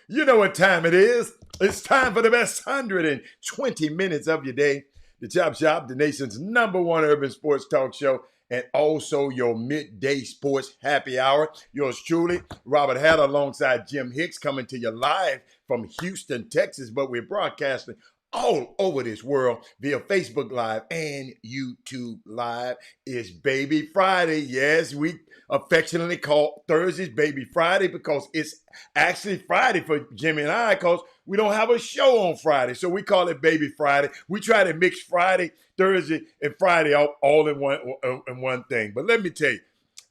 You know what time it is. It's time for the best 120 minutes of your day. The Chop Shop, the nation's #1 urban sports talk show, and also your midday sports happy hour. Yours truly, Robert Hatter, alongside Jim Hicks, coming to you live from Houston, Texas. But we're broadcasting all over this world via Facebook Live and YouTube Live. It's Baby Friday. Yes, we affectionately call Thursdays Baby Friday because it's actually Friday for Jimmy and I, because we don't have a show on Friday. So we call it Baby Friday. We try to mix Friday, Thursday, and Friday all in one thing. But let me tell you,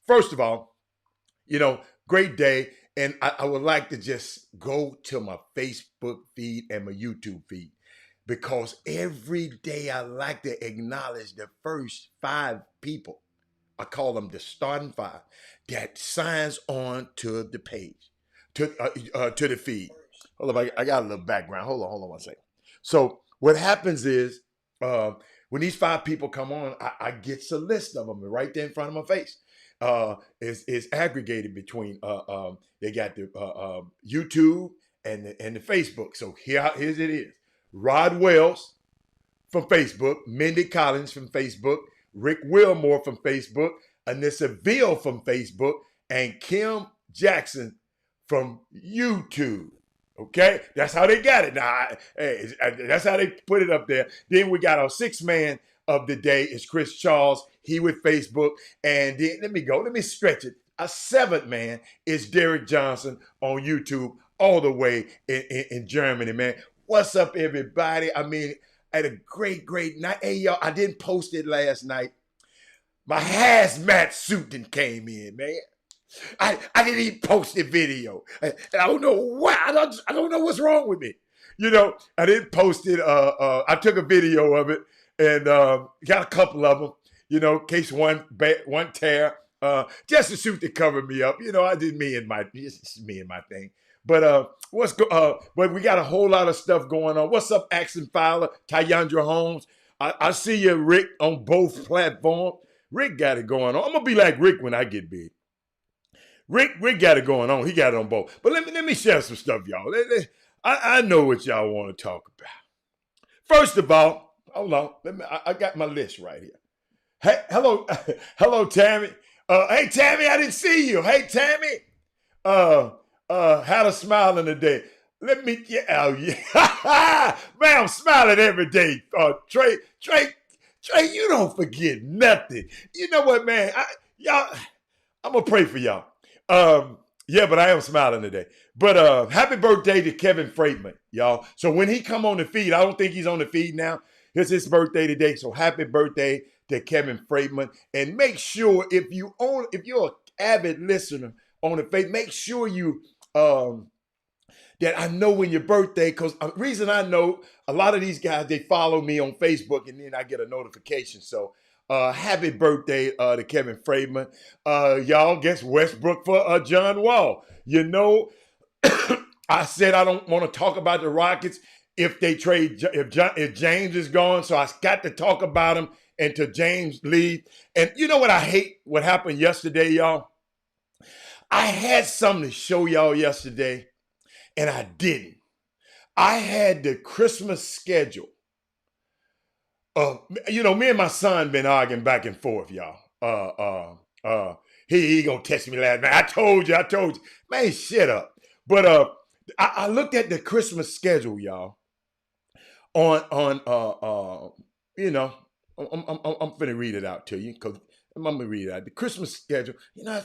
first of all, great day. And I would like to just go to my Facebook feed and my YouTube feed, because every day I like to acknowledge the first 5 people. I call them the starting 5 that signs on to the page, to the feed. Hold on, I got a little background. Hold on one second. So what happens is, when these 5 people come on, I get a list of them right there in front of my face. Is aggregated between they got the YouTube and the Facebook. So here's it is. Rod Wells from Facebook, Mindy Collins from Facebook, Rick Wilmore from Facebook, Anissa Ville from Facebook, and Kim Jackson from YouTube. Okay, that's how they got it. Now, that's how they put it up there. Then we got our 6th man of the day is Chris Charles. He with Facebook. And then let me stretch it. A 7th man is Derek Johnson on YouTube, all the way in Germany, man. What's up, everybody? I mean, I had a great night. Hey, y'all, I didn't post it last night. My hazmat suit done came in, man. I didn't even post the video. I don't know why. I don't know what's wrong with me. I didn't post it. I took a video of it and got a couple of them. In case one tear. Just a suit to cover me up. I did me and my thing. But but we got a whole lot of stuff going on. What's up, Action Fowler, Tyandra Holmes? I see you, Rick, on both platforms. Rick got it going on. I'm gonna be like Rick when I get big. Rick got it going on. He got it on both. But let me share some stuff, y'all. I know what y'all want to talk about. First of all, hold on. I got my list right here. Hey, hello, Tammy. Hey, Tammy, I didn't see you. Hey, Tammy. Had a smile in the day. Let me get out. Yeah. Man, I'm smiling every day. Trey, you don't forget nothing. You know what, man? I'm gonna pray for y'all. Yeah, but I am smiling today. But happy birthday to Kevin Freitman, y'all. So when he come on the feed, I don't think he's on the feed now. It's his birthday today. So happy birthday to Kevin Freitman. And make sure if you're an avid listener on the feed, make sure you that I know when your birthday, because the reason I know, a lot of these guys, they follow me on Facebook and then I get a notification. So happy birthday to Kevin Freitman. Y'all, guess Westbrook for John Wall. I said I don't want to talk about the Rockets if they trade, if James is gone. So I got to talk about him until James leaves. And you know what I hate? What happened yesterday, y'all? I had something to show y'all yesterday, and I didn't. I had the Christmas schedule. Me and my son been arguing back and forth, y'all. He gonna text me last night. I told you. Man, shut up. But I looked at the Christmas schedule, y'all. I'm finna read it out to you, because I'm gonna read it out. The Christmas schedule.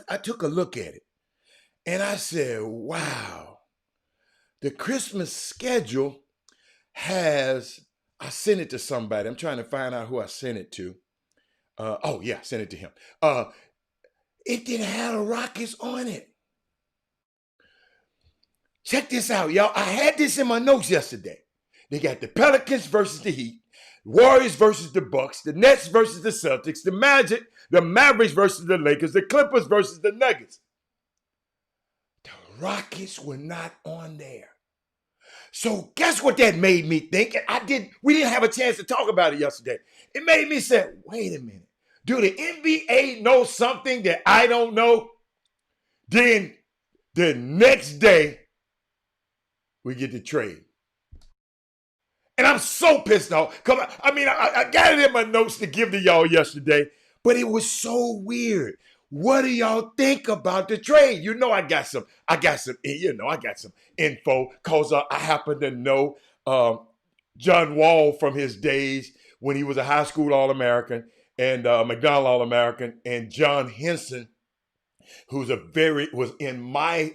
I took a look at it, and I said, wow, the Christmas schedule has. I sent it to somebody. I'm trying to find out who I sent it to. I sent it to him. It didn't have the Rockets on it. Check this out, y'all. I had this in my notes yesterday. They got the Pelicans versus the Heat, Warriors versus the Bucks, the Nets versus the Celtics, the Magic, the Mavericks versus the Lakers, the Clippers versus the Nuggets. The Rockets were not on there. So guess what that made me think? We didn't have a chance to talk about it yesterday. It made me say, wait a minute. Do the NBA know something that I don't know? Then the next day, we get the trade. And I'm so pissed off. Because, I got it in my notes to give to y'all yesterday, but it was so weird. What do y'all think about the trade? I got some info because I happen to know John Wall from his days when he was a high school All-American and McDonald All-American, and John Henson, who's was in my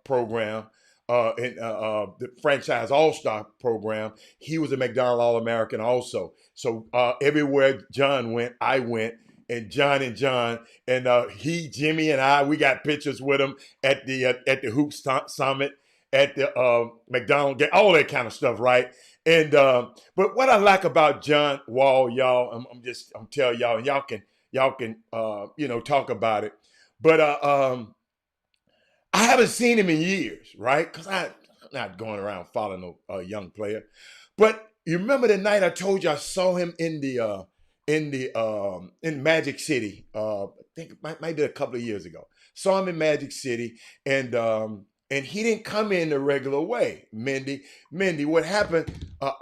program, in the franchise All-Star program. He was a McDonald All-American also. So everywhere John went, I went. And John and Jimmy and I, we got pictures with him at the Hoops Summit, at the McDonald game, all that kind of stuff, right? And but what I like about John Wall, y'all, I'm telling y'all, and y'all can talk about it. But I haven't seen him in years, right? Because I'm not going around following a young player. But you remember the night I told you I saw him in Magic City. I think it might be a couple of years ago. Saw him in Magic City, and he didn't come in the regular way. Mindy, what happened?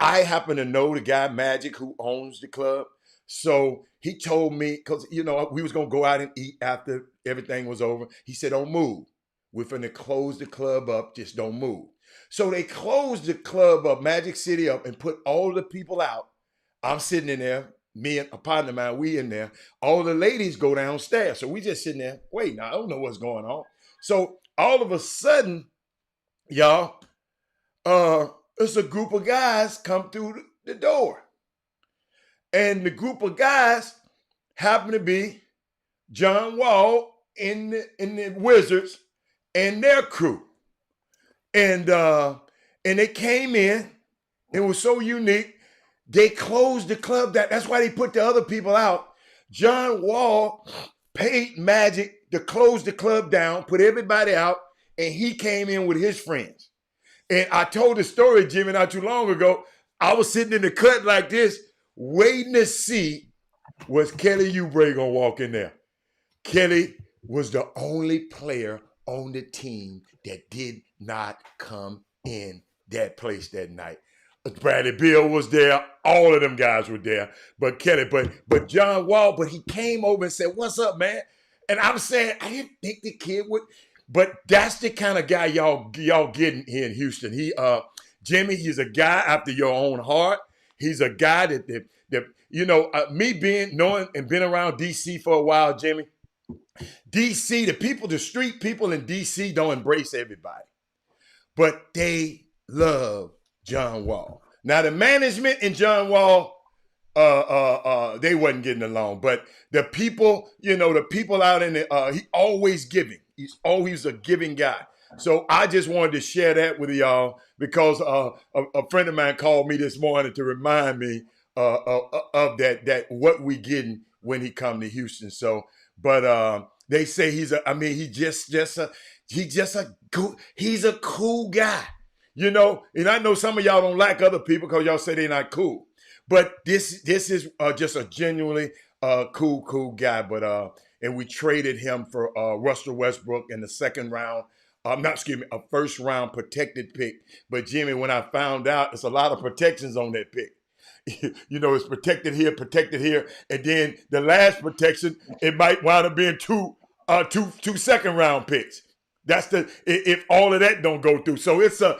I happen to know the guy Magic who owns the club. So he told me, because we was gonna go out and eat after everything was over. He said, "Don't move. We're finna close the club up. Just don't move." So they closed the club up, Magic City up, and put all the people out. I'm sitting in there. Me and a partner of mine, we in there. All the ladies go downstairs. So we just sitting there waiting. I don't know what's going on. So all of a sudden, y'all, it's a group of guys come through the door. And the group of guys happen to be John Wall in the Wizards and their crew. And they came in. It was so unique. They closed the club. That's why they put the other people out. John Wall paid Magic to close the club down, put everybody out, and he came in with his friends. And I told the story, Jimmy, not too long ago. I was sitting in the cut like this, waiting to see was Kelly Oubre gonna walk in there. Kelly was the only player on the team that did not come in that place that night. Bradley Beal was there. All of them guys were there. But Kelly, but John Wall, but he came over and said, "What's up, man?" And I'm saying, I didn't think the kid would, but that's the kind of guy y'all getting here in Houston. Jimmy, he's a guy after your own heart. He's a guy that me knowing and been around DC for a while, Jimmy. DC, the street people in DC don't embrace everybody, but they love John Wall. Now the management and John Wall, they wasn't getting along, but the people out in the, he always giving. He's always a giving guy. So I just wanted to share that with y'all because a friend of mine called me this morning to remind me of that what we getting when he come to Houston. So, but they say he's a cool guy. And I know some of y'all don't like other people because y'all say they're not cool. But this is just a genuinely cool guy. But and we traded him for Russell Westbrook in the second round. A first round protected pick. But Jimmy, when I found out, it's a lot of protections on that pick. It's protected here, and then the last protection, it might wind up being two second round picks. That's if all of that don't go through. So it's a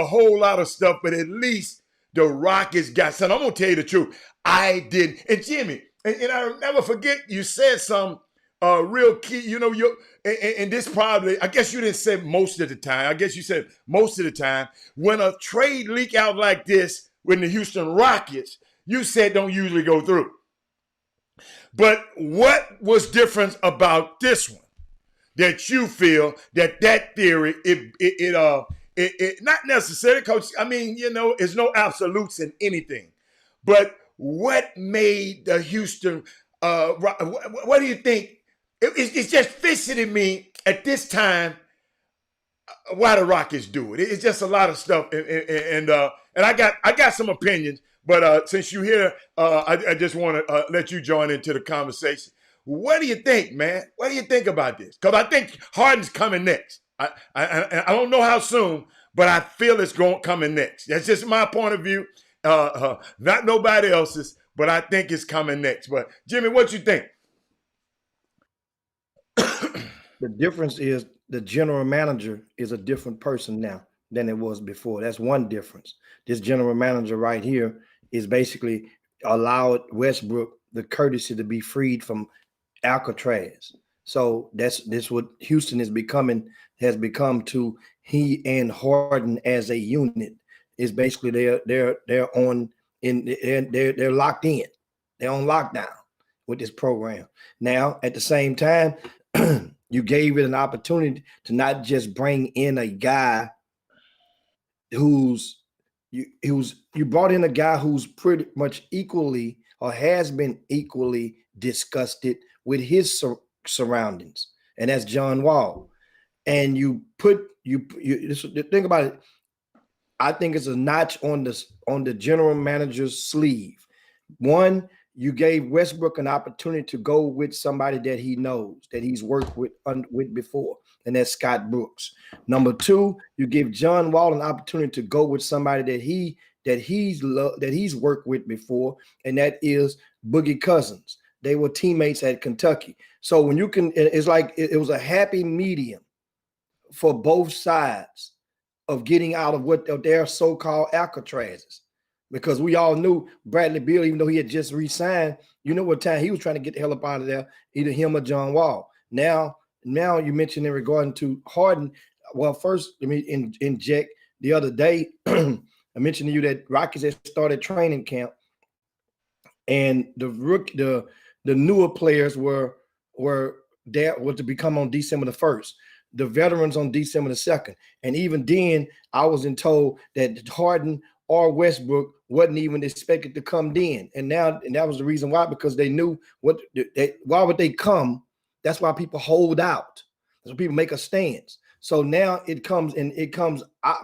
whole lot of stuff, but at least the Rockets got something. I'm gonna tell you the truth. I didn't. And Jimmy, and I'll never forget you said some real key, and this probably, I guess you didn't say most of the time. I guess you said most of the time. When a trade leak out like this with the Houston Rockets, you said don't usually go through. But what was different about this one? That you feel that theory, it not necessarily, Coach. There's no absolutes in anything. But what made the Houston? What do you think? It's just fidgeting me at this time. Why the Rockets do it? It's just a lot of stuff, and I got some opinions. But since you're here, I just want to let you join into the conversation. What do you think, man? What do you think about this? Because I think Harden's coming next. I don't know how soon, but I feel it's coming next. That's just my point of view. Not nobody else's, but I think it's coming next. But Jimmy, what you think? The difference is the general manager is a different person now than it was before. That's one difference. This general manager right here is basically allowed Westbrook the courtesy to be freed from Alcatraz. So that's what Houston has become to he and Harden as a unit is basically they're on in they're locked in. They're on lockdown with this program. Now, at the same time, you gave it an opportunity to not just bring in a guy you brought in a guy who's pretty much equally or has been equally disgusted with his surroundings, and that's John Wall. And you put the thing about it, I think it's a notch on the general manager's sleeve. One, you gave Westbrook an opportunity to go with somebody that he knows, that he's worked with before, and that's Scott Brooks. Number two, you give John Wall an opportunity to go with somebody that he's worked with before, and that is Boogie Cousins. They were teammates at Kentucky. So when you can, it's like it was a happy medium for both sides of getting out of their so-called Alcatrazes. Because we all knew Bradley Beal, even though he had just re-signed, you know what time he was trying to get the hell up out of there, either him or John Wall. Now you mentioned in regard to Harden. Well, first, let me inject. The other day, I mentioned to you that Rockets had started training camp, and the newer players were to become on December the 1st. The veterans on December the 2nd. And even then, I wasn't told that Harden or Westbrook wasn't even expected to come then. And that was the reason why, because they knew why would they come? That's why people hold out. That's why people make a stance. So now it comes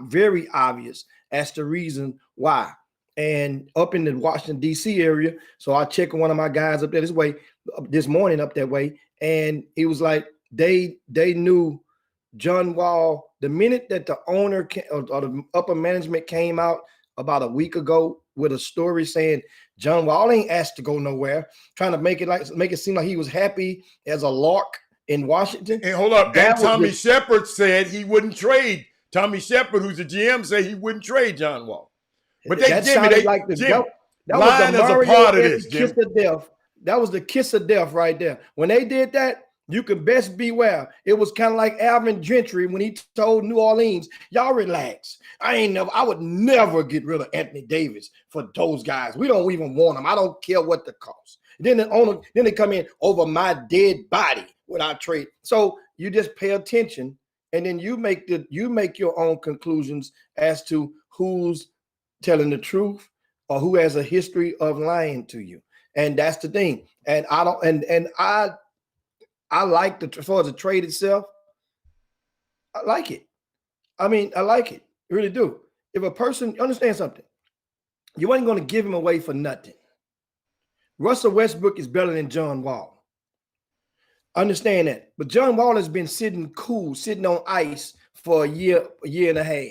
very obvious as the reason why. And up in the Washington, D.C. area, so I checked one of my guys up there this morning up that way, and it was like they knew John Wall, the minute that the owner or the upper management came out about a week ago with a story saying John Wall ain't asked to go nowhere, trying to make it seem like he was happy as a lark in Washington. And hold up, and Tommy Shepard said he wouldn't trade. Tommy Shepard, who's the GM, said he wouldn't trade John Wall. But that was the kiss of death. That was the kiss of death right there. When they did that, you can best beware. It was kind of like Alvin Gentry when he told New Orleans, y'all relax. I would never get rid of Anthony Davis for those guys. We don't even want them. I don't care what the cost. Then they come in over my dead body without trade. So you just pay attention, and then you make your own conclusions as to who's telling the truth or who has a history of lying to you. And that's the thing. And I like as far as the trade itself, I like it. I mean, I like it. I really do. If a person, understand something, you ain't going to give him away for nothing. Russell Westbrook is better than John Wall. Understand that. But John Wall has been sitting on ice for a year and a half,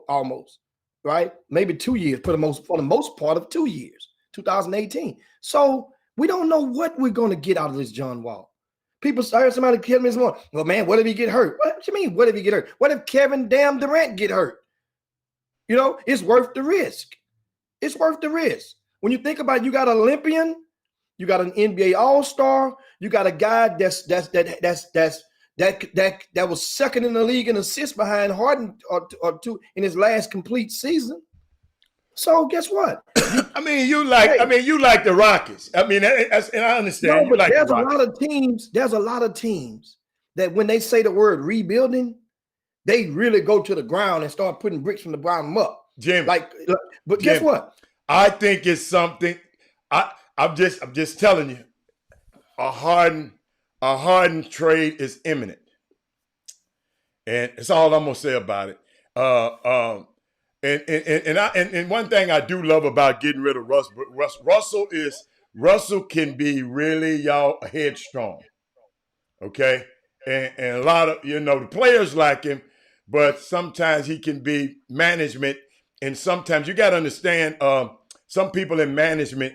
almost, right? Maybe 2 years, for the most part of 2 years, 2018. So we don't know what we're going to get out of this John Wall. People started somebody killing me this morning. Well, man, what if he get hurt? What you mean? What if he get hurt? What if Kevin damn Durant get hurt? You know, it's worth the risk. It's worth the risk. When you think about it, you got an Olympian, you got an NBA All-Star, you got a guy that was second in the league in assists behind Harden or two in his last complete season. So guess what? You like the Rockets. I mean, and I understand. No, but there's a lot of teams. There's a lot of teams that when they say the word rebuilding, they really go to the ground and start putting bricks from the bottom up. Jim, but guess what? I think it's something. I'm just telling you, a Harden trade is imminent, and that's all I'm gonna say about it. And one thing I do love about getting rid of Russell can be really headstrong, okay, and a lot of the players like him, but sometimes he can be management, and sometimes you got to understand. Some people in management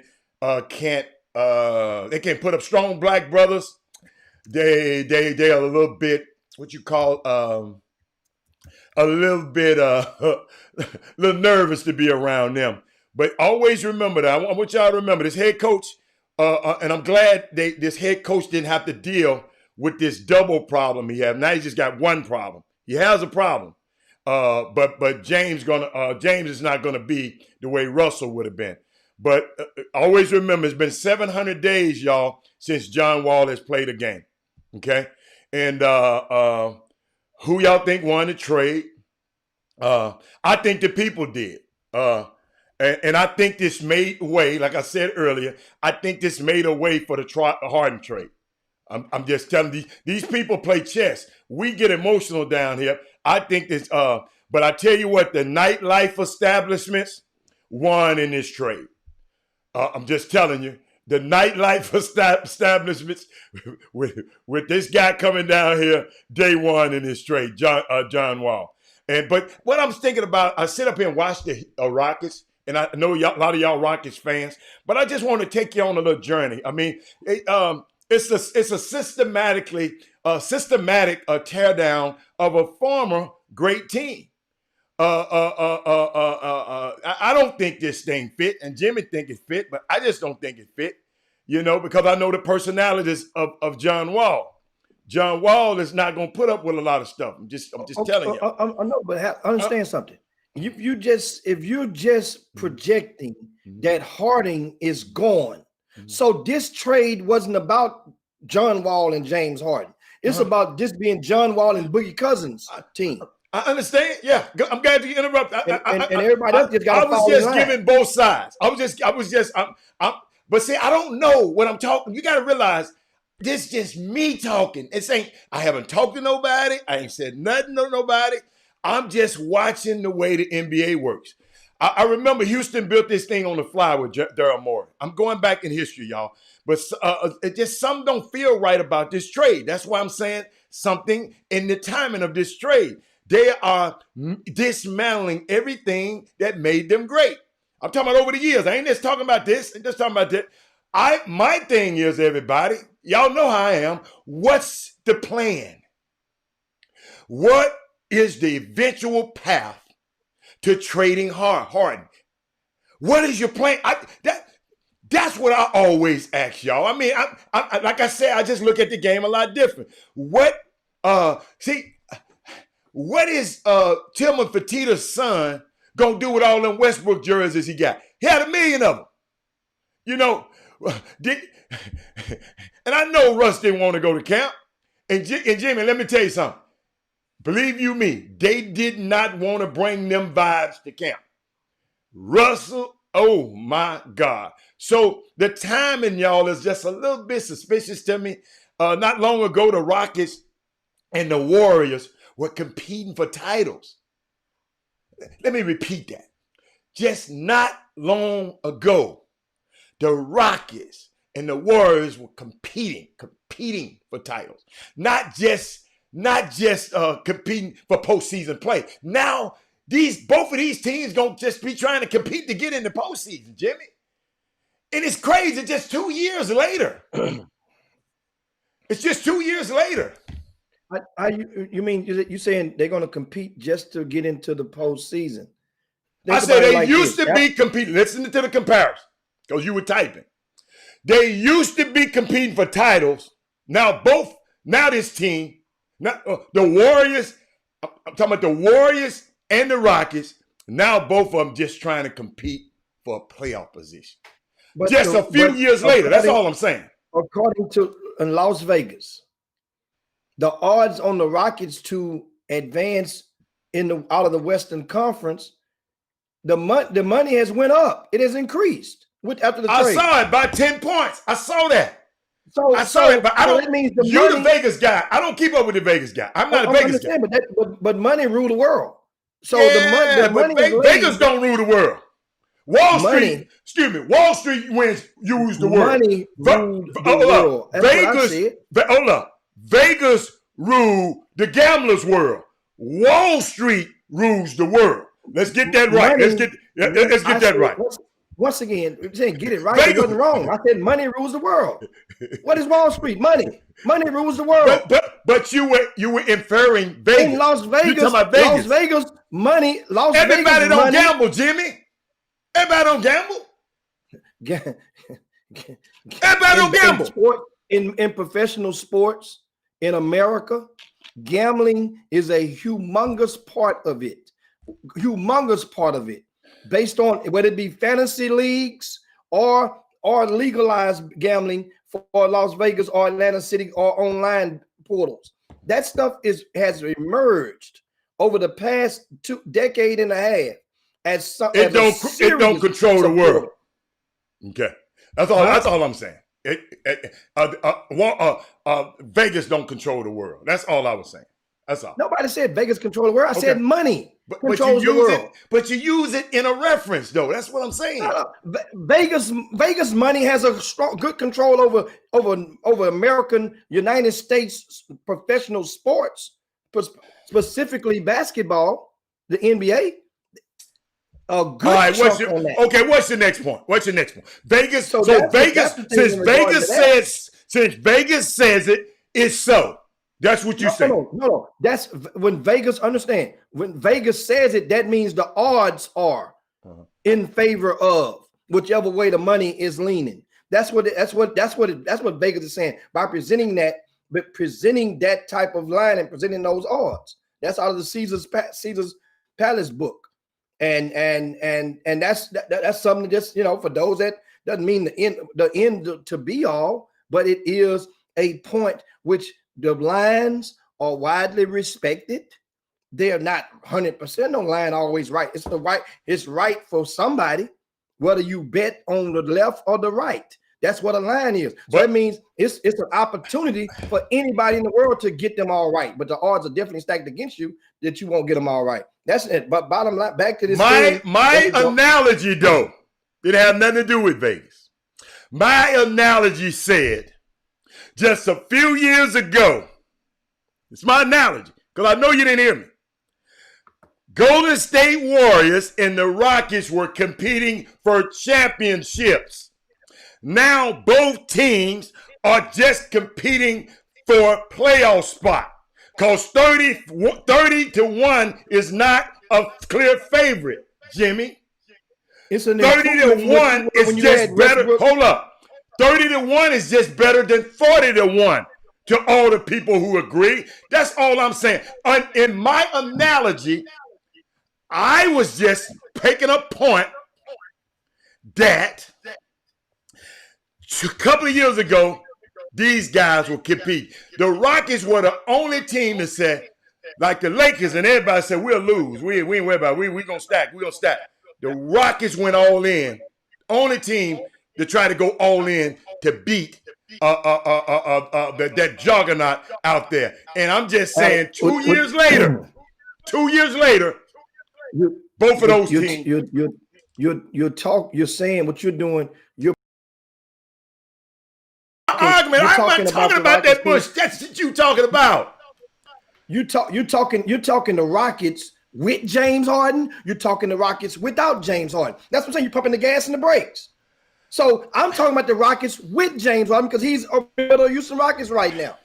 can't. They can't put up strong black brothers. They are a little bit what you call a little bit a little nervous to be around them. But always remember that. I want y'all to remember this head coach, and I'm glad this head coach didn't have to deal with this double problem he had. Now he just got one problem. He has a problem, but James is not gonna be the way Russell would have been. But always remember, it's been 700 days, y'all, since John Wall has played a game. Okay, and who y'all think won the trade? I think the people did. And I think this made way, like I said earlier, I think this made a way for the Harden trade. I'm just telling you, these people play chess. We get emotional down here. I think this, but I tell you what, the nightlife establishments won in this trade. I'm just telling you, the nightlife establishments with this guy coming down here, day one in this trade, John Wall. But what I'm thinking about, I sit up here and watch the Rockets, and I know a lot of y'all Rockets fans, but I just want to take you on a little journey. I mean, it's a systematic teardown of a former great team. I don't think this thing fit, and Jimmy think it fit, but I just don't think it fit, because I know the personalities of John Wall. John Wall is not going to put up with a lot of stuff. I'm just telling you. I know, but understand something. If you're just projecting that Harding is gone, so this trade wasn't about John Wall and James Harden. It's about this being John Wall and Boogie Cousins' team. I understand. Yeah, I'm glad you interrupt. And everybody else just got. I was just giving both sides. I was just. But see, I don't know what I'm talking. You got to realize this just me talking. I haven't talked to nobody. I ain't said nothing to nobody. I'm just watching the way the NBA works. I remember Houston built this thing on the fly with Daryl Morey. I'm going back in history, y'all. But it just something don't feel right about this trade. That's why I'm saying something in the timing of this trade. They are dismantling everything that made them great. I'm talking about over the years. I ain't just talking about this. I'm just talking about that. My thing is, everybody, y'all know how I am. What's the plan? What is the eventual path to trading Harden? What is your plan? That's what I always ask y'all. I mean, I like I said, I just look at the game a lot different. What is Tillman Fertitta's son gonna do with all them Westbrook jerseys he got? He had 1 million of them. And I know Russ didn't want to go to camp. And Jimmy, let me tell you something. Believe you me, they did not want to bring them vibes to camp. Russell, oh my God. So the timing, y'all, is just a little bit suspicious to me. Not long ago, the Rockets and the Warriors were competing for titles. Let me repeat that. Just not long ago, the Rockets and the Warriors were competing for titles. Not just competing for postseason play. Now, both of these teams gonna just be trying to compete to get in the postseason, Jimmy. And it's crazy, just 2 years later. It's just 2 years later. You mean you saying they're going to compete just to get into the postseason? I said they used to be competing. Listen to the comparison, because you were typing. They used to be competing for titles. Now this team, the Warriors, I'm talking about the Warriors and the Rockets. Now both of them just trying to compete for a playoff position. But just a few years later. That's all I'm saying. According to in Las Vegas, the odds on the Rockets to advance out of the Western Conference, the money has went up. It has increased after the trade. I saw it by 10 points. I saw that. I saw it, but I don't. That means you're the Vegas guy. I don't keep up with the Vegas guy. I'm not a Vegas guy. But money rule the world. So the money. Vegas don't rule the world. Wall Street use the word. Money ruled the world. Vegas rule the gambler's world. Wall Street rules the world. Let's get that right. Let's get that right. Once again, I'm saying get it right. Vegas. It wasn't wrong. I said money rules the world. What is Wall Street? Money. Money rules the world. But you were inferring Vegas. In Las Vegas, you talking about Vegas. Las Vegas money. Everybody don't gamble, Jimmy. Everybody don't gamble. Everybody don't gamble. In professional sports in America, gambling is a humongous part of it. Humongous part of it. Based on whether it be fantasy leagues or legalized gambling for Las Vegas or Atlanta City or online portals. That stuff has emerged over the past decade and a half as it don't control the world. Okay, that's all I'm saying. Vegas don't control the world. That's all I was saying. That's all. Nobody said Vegas control the world. I said money controls the world. But you use it in a reference, though. That's what I'm saying. Vegas money has a good control over American United States professional sports, specifically basketball, the NBA. All right, what's your next point? Vegas. Since Vegas says it, it's so. That's what you say. No. That's when Vegas understand. When Vegas says it, that means the odds are in favor of whichever way the money is leaning. That's what Vegas is saying by presenting that type of line and presenting those odds. That's out of the Caesar's Palace book. And that's something just, for those that doesn't mean the end to be all, but it is a point which the lines are widely respected. They are not 100% no line always right. It's right for somebody, whether you bet on the left or the right. That's what a line is. So that means it's an opportunity for anybody in the world to get them all right. But the odds are definitely stacked against you that you won't get them all right. That's it. But bottom line, back to this. My analogy, though, it had nothing to do with Vegas. My analogy said just a few years ago, it's my analogy, because I know you didn't hear me. Golden State Warriors and the Rockets were competing for championships. Now both teams are just competing for a playoff spot. Because 30-1 is not a clear favorite, Jimmy. It's an 30-1 is just better. Hold up. 30-1 is just better than 40-1 to all the people who agree. That's all I'm saying. In my analogy, I was just making a point that a couple of years ago, these guys will compete. The Rockets were the only team that said, like the Lakers and everybody said, we'll lose. We ain't worried about it. We're going to stack. We're going to stack. The Rockets went all in. Only team to try to go all in to beat that juggernaut out there. And I'm just saying, 2 years later, both of those teams. You're saying what you're doing. Argument. I'm not talking about that bush. That's what you talking about. You're talking the Rockets with James Harden. You're talking the Rockets without James Harden. That's what I'm saying. You're pumping the gas and the brakes. So I'm talking about the Rockets with James Harden because he's a better Houston Rockets right now.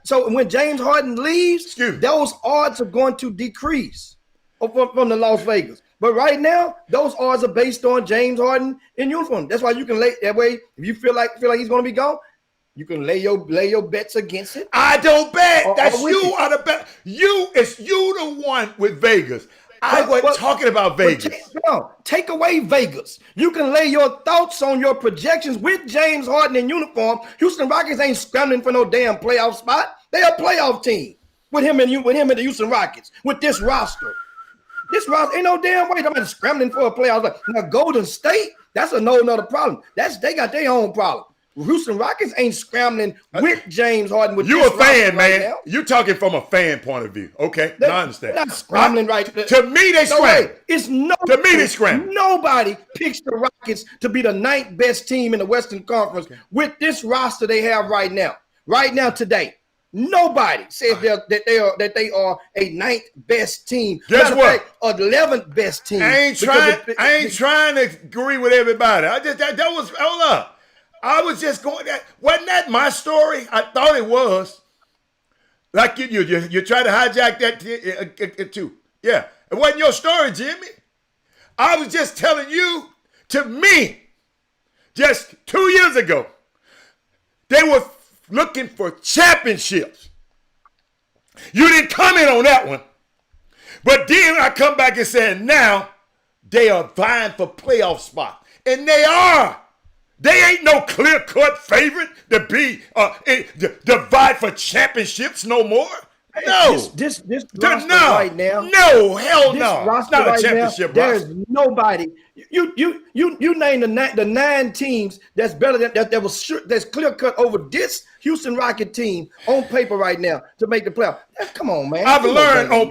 So when James Harden leaves, those odds are going to decrease from the Las Vegas. But right now, those odds are based on James Harden in uniform. That's why you can lay that way. If you feel like he's going to be gone, you can lay your bets against it. I don't bet. That's you are the bet. It's you the one with Vegas. I wasn't talking about Vegas. Take away Vegas. You can lay your thoughts on your projections with James Harden in uniform. Houston Rockets ain't scrambling for no damn playoff spot. They're a playoff team with him and the Houston Rockets with this roster. This roster ain't no damn way. They're scrambling for a playoff. Now Golden State, that's another problem. They got their own problem. Houston Rockets ain't scrambling with James Harden. With you a fan, man. Right, you're talking from a fan point of view. Okay, I understand. They're not scrambling right. To me, they scramble. To me, they scramble. Nobody picks the Rockets to be the 9th best team in the Western Conference with this roster they have right now. Right now, today. Nobody says that they are a ninth best team. Guess what? Or the 11th best team. I ain't trying to agree with everybody. I just that was hold up. I was just going. Wasn't that my story? I thought it was. Like you try to hijack that too. Yeah, it wasn't your story, Jimmy. I was just telling you. To me, just 2 years ago, they were looking for championships. You didn't comment on that one. But then I come back and say, now they are vying for playoff spots. And they are. They ain't no clear-cut favorite to be to vie for championships no more. No. This roster right now. No, hell no. It's not a championship roster. There's nobody. You name the 9 teams that's better than that's clear cut over this Houston Rocket team on paper right now to make the playoff. Come on, man. I learned on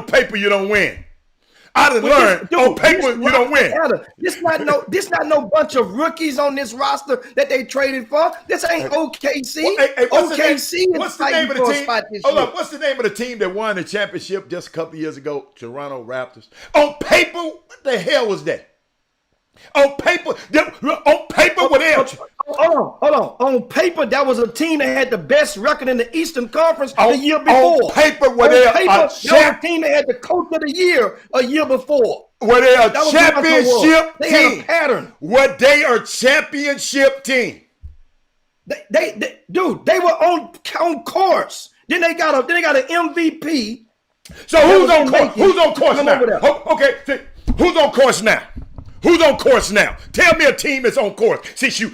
paper you don't win. I done learned on paper you don't win. This not no bunch of rookies on this roster that they traded for. This ain't OKC. OKC is fighting for a spot this year. Hold up, what's the name of the team that won the championship just a couple years ago? Toronto Raptors. On paper, what the hell was that? On paper, what else? Hold on. On paper, that was a team that had the best record in the Eastern Conference the year before. On paper, that was a team that had the coach of the year a year before. Were they a championship team? They had a pattern. Were they a championship team? They were on course. Then they got an MVP. So who's on course? Who's on course now? Okay, who's on course now? Who's on course now? Tell me a team that's on course. Since you're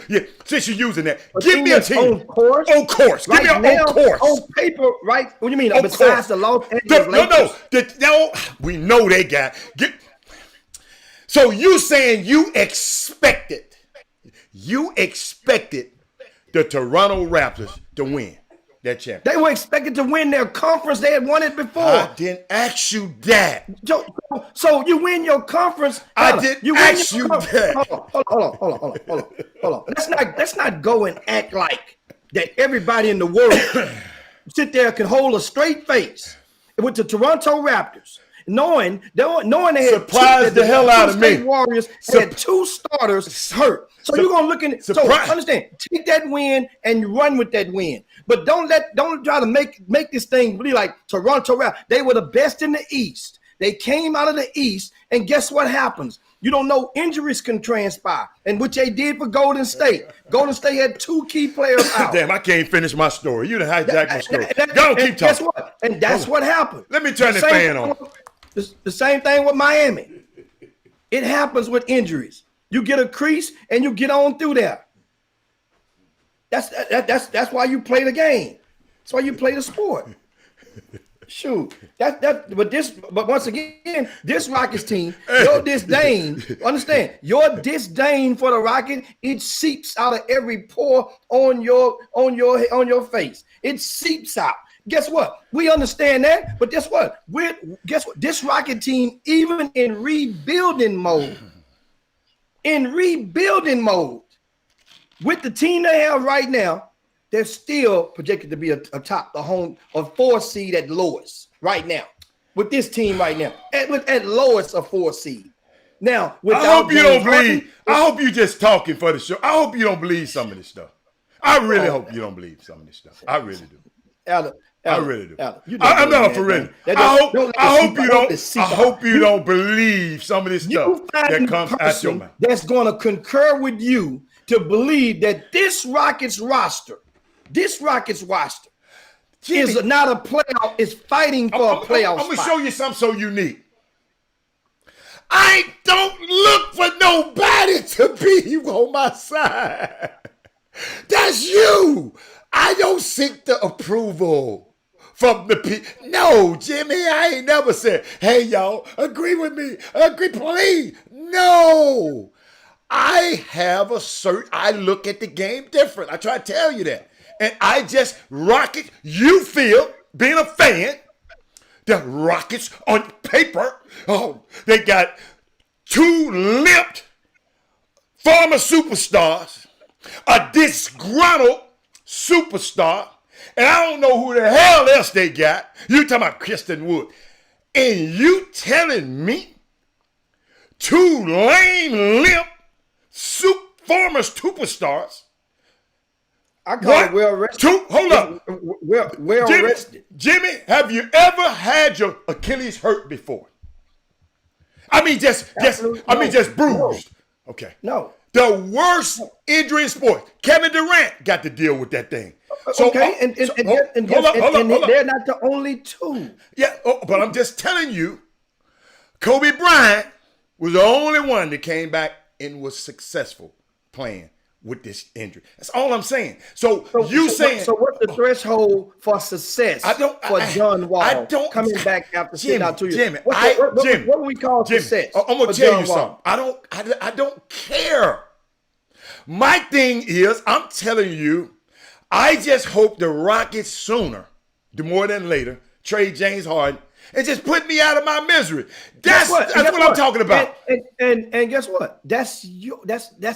using that, give me a team on course. On course. Give me on course. On paper, right? What do you mean? Besides the Los Angeles Lakers? No. We know they got. So you saying you expected the Toronto Raptors to win that championship? They were expected to win their conference. They had won it before. I didn't ask you that. So you win your conference. I didn't ask you that. Hold on. Let's not go and act like that everybody in the world sit there can hold a straight face with the Toronto Raptors. Knowing they had surprised the hell out of me. Warriors had 2 starters hurt. So you're gonna look at so understand, take that win and run with that win. But don't try to make this thing be like Toronto Raptors. They were the best in the East. They came out of the East, and guess what happens? You don't know, injuries can transpire, and which they did for Golden State. Golden State had 2 key players out. Damn, I can't finish my story. You done hijacked my story. Don't keep talking. Guess what? And that's what happened. Let me turn the fan on. The same thing with Miami. It happens with injuries. You get a crease and you get on through there. That's why you play the game. That's why you play the sport. Shoot. But once again, this Rockets team, your disdain, understand, your disdain for the Rockets, it seeps out of every pore on your face. It seeps out. Guess what? We understand that, but guess what? This Rocket team, even in rebuilding mode, with the team they have right now, they're still projected to be atop the home of 4 seed at lowest right now. With this team right now, at lowest a 4 seed. Now, I hope you don't believe. I hope you just talking for the show. I hope you don't believe some of this stuff. I really hope you don't believe some of this stuff. I really do. I really do. I'm not for real. I hope you don't believe some of this stuff that comes out your mouth. That's going to concur with you to believe that this Rockets roster is not a playoff. Is fighting for a playoff spot. I'm gonna show you something so unique. I don't look for nobody to be on my side. That's you. I don't seek the approval from the people. No, Jimmy, I ain't never said, hey, y'all, agree with me. Agree, please. No. I have I look at the game different. I try to tell you that. And I just Rockets, you feel, being a fan, the Rockets on paper, they got 2 limped former superstars, a disgruntled superstar, And I don't know who the hell else they got. You talking about Kristen Wood. And you telling me two lame, limp, former superstars. I call it well rested. Hold up. Well rested. Jimmy, have you ever had your Achilles hurt before? I mean, just bruised. No. Okay. No. The worst injury in sports. Kevin Durant got to deal with that thing. So, okay, and they're not the only two. Yeah, but I'm just telling you, Kobe Bryant was the only one that came back and was successful playing with this injury. That's all I'm saying. So what's the threshold for success for John Wall coming back after sitting out 2 years? Jimmy, what do we call success? I'm gonna tell you something. I don't care. My thing is, I'm telling you, I just hope the Rockets sooner, more than later, trade James Harden and just put me out of my misery. That's what I'm talking about. And guess what? That's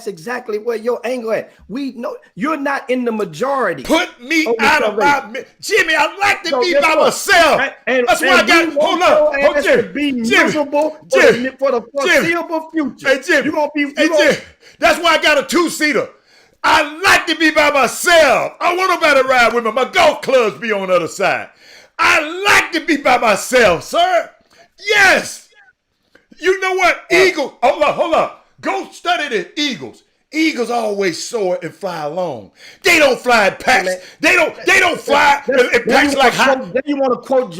exactly where your angle at. We know you're not in the majority. Put me out of my Jimmy. I like to be by myself. That's why I got. Hold up, Jimmy. To be miserable for the foreseeable future. Hey Jimmy, you're gonna be. That's why I got a 2-seater. I like to be by myself. I want nobody to ride with me. My golf clubs be on the other side. I like to be by myself, sir. Yes. You know what? Eagles. Hold up. Go study the Eagles. Eagles always soar and fly alone. They don't fly in packs. They don't fly in packs like hot. Then you want to quote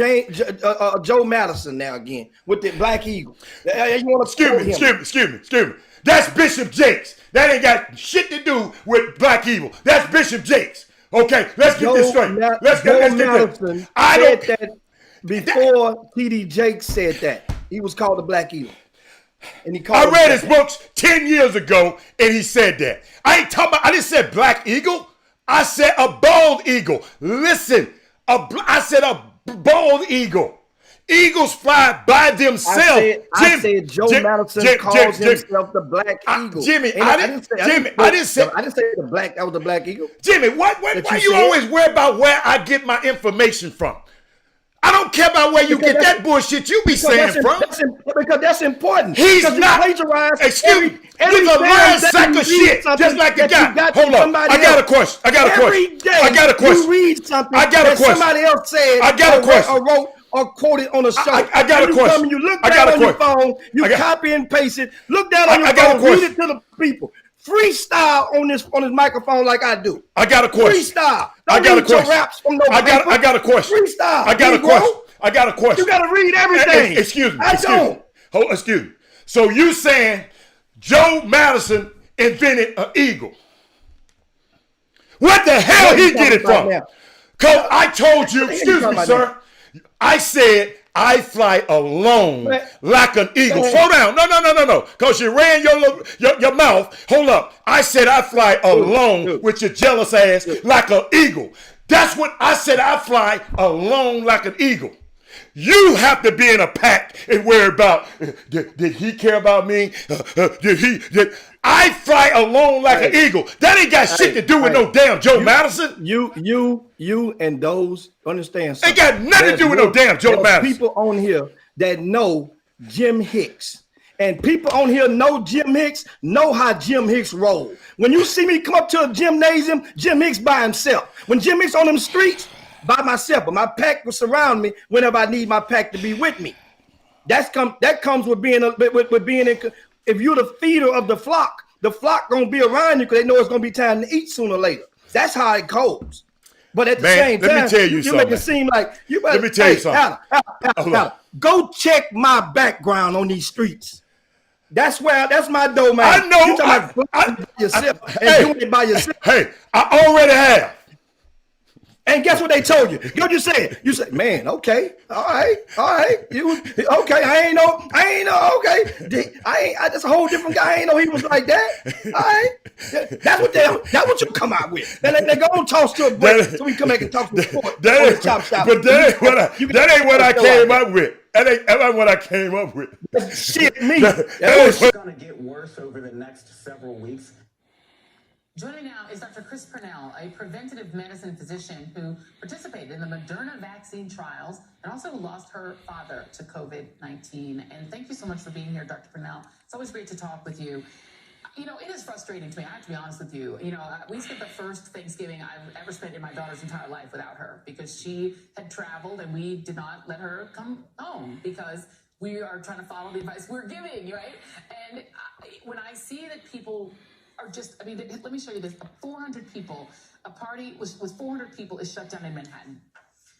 Joe Madison now again with the Black Eagle. You want to excuse me. That's Bishop Jakes. That ain't got shit to do with Black Eagle. That's Bishop Jakes. Okay, let's get this straight. Let's get this. I said that before T.D. Jakes said that. He was called the Black Eagle. And I read his books 10 years ago, and he said that. I didn't say Black Eagle. I said a bald eagle. Listen, I said a bald eagle. Eagles fly by themselves. I said Joe Madison calls himself the Black Eagle. Jimmy, I didn't say the black. That was the Black Eagle. Jimmy, why you always worry about where I get my information from? I don't care about where you get that bullshit you be saying from. Because that's important. He's not. Excuse me. He's a lying sack of shit, just like the guy. Hold on. I got a question. Every day you read something that somebody else said. I got a question. Or wrote or quote it on a show. I got a question. You look down on your phone, you copy and paste it. Look down on your phone, read it to the people. Freestyle on this microphone like I do. I got a question. Freestyle. Don't read your raps from no paper. I got a question. Freestyle. I got a question. You got to read everything. Excuse me. I don't. Excuse me. So you saying Joe Madison invented an eagle? What the hell he get it from? Because I told you, excuse me, sir. I said I fly alone like an eagle. Slow down. No. Because you ran your mouth. Hold up. I said I fly alone with your jealous ass like an eagle. That's what I said. I fly alone like an eagle. You have to be in a pack and worry about, did he care about me? I fly alone like an eagle. That ain't got shit to do with no damn Joe Madison. You and those understand something. Ain't got nothing to do with no damn Joe Madison. People on here that know Jim Hicks. And people on here know Jim Hicks, know how Jim Hicks roll. When you see me come up to a gymnasium, Jim Hicks by himself. When Jim Hicks on them streets, by myself, but my pack will surround me whenever I need my pack to be with me. That comes with being if you're the feeder of the flock gonna be around you because they know it's gonna be time to eat sooner or later. That's how it goes. But at the same time, let me tell you make it seem like you better. Let me tell you something. Hannah, go check my background on these streets. That's my domain. I know. You talking about yourself and doing it by yourself. Hey, I already have. And guess what they told you? You just said. You said, man, okay, all right. Okay, I ain't know, okay. That's a whole different guy. I ain't know he was like that. All right. That's what you come out with. Then they go and toss to a break so we come back and talk to the sport. But that ain't what I came up with. That ain't what I came up with. Shit, me. It's going to get worse over the next several weeks. Joining me now is Dr. Chris Purnell, a preventative medicine physician who participated in the Moderna vaccine trials and also lost her father to COVID-19. And thank you so much for being here, Dr. Purnell. It's always great to talk with you. You know, it is frustrating to me. I have to be honest with you. You know, we spent the first Thanksgiving I've ever spent in my daughter's entire life without her because she had traveled and we did not let her come home because we are trying to follow the advice we're giving, right? And when I see that people are just, I mean, let me show you this. 400 people, a party with 400 people is shut down in Manhattan.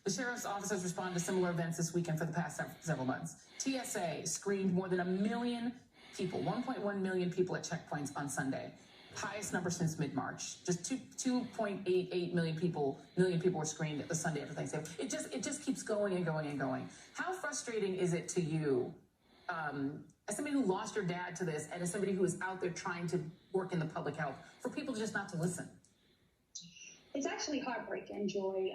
The sheriff's office has responded to similar events this weekend for the past several months. TSA screened more than 1 million people, 1.1 million people at checkpoints on Sunday. Highest number since mid-March. Just 2.88 million people were screened the Sunday after Thanksgiving. It just keeps going and going and going. How frustrating is it to you, as somebody who lost your dad to this and as somebody who is out there trying to work in the public health, for people just not to listen? It's actually heartbreaking, Joy.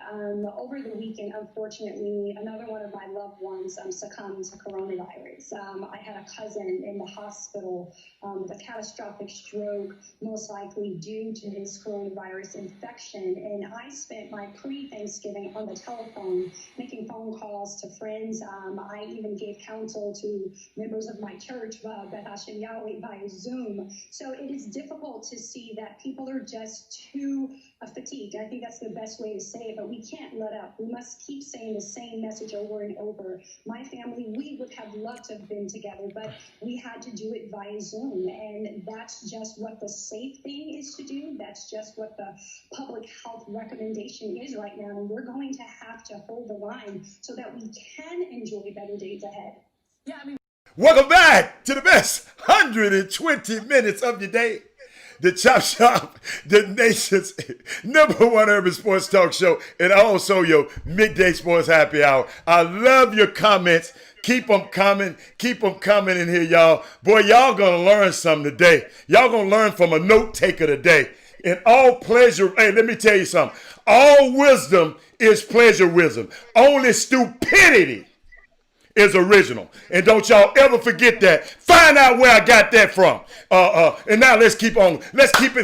Over the weekend, unfortunately, another one of my loved ones succumbed to coronavirus. I had a cousin in the hospital with a catastrophic stroke, most likely due to his coronavirus infection. And I spent my pre-Thanksgiving on the telephone, making phone calls to friends. I even gave counsel to members of my church, Beth Hashem Yahweh, via Zoom. So it is difficult to see that people are just too fatigued. I think that's the best way to say it, but we can't let up. We must keep saying the same message over and over. My family, we would have loved to have been together, but we had to do it via Zoom, and that's just what the safe thing is to do. That's just what the public health recommendation is right now, and we're going to have to hold the line so that we can enjoy better days ahead. Yeah, I mean, Welcome back to the best 120 minutes of your day. The Chop Shop, the nation's #1 urban sports talk show, and also your midday sports happy hour. I love your comments. Keep them coming. Keep them coming in here, y'all. Boy, y'all going to learn something today. Y'all going to learn from a note taker today. And all pleasure, hey, let me tell you something. All wisdom is pleasure wisdom. Only stupidity is original. And don't y'all ever forget that. Find out where I got that from. And now let's keep on. Let's keep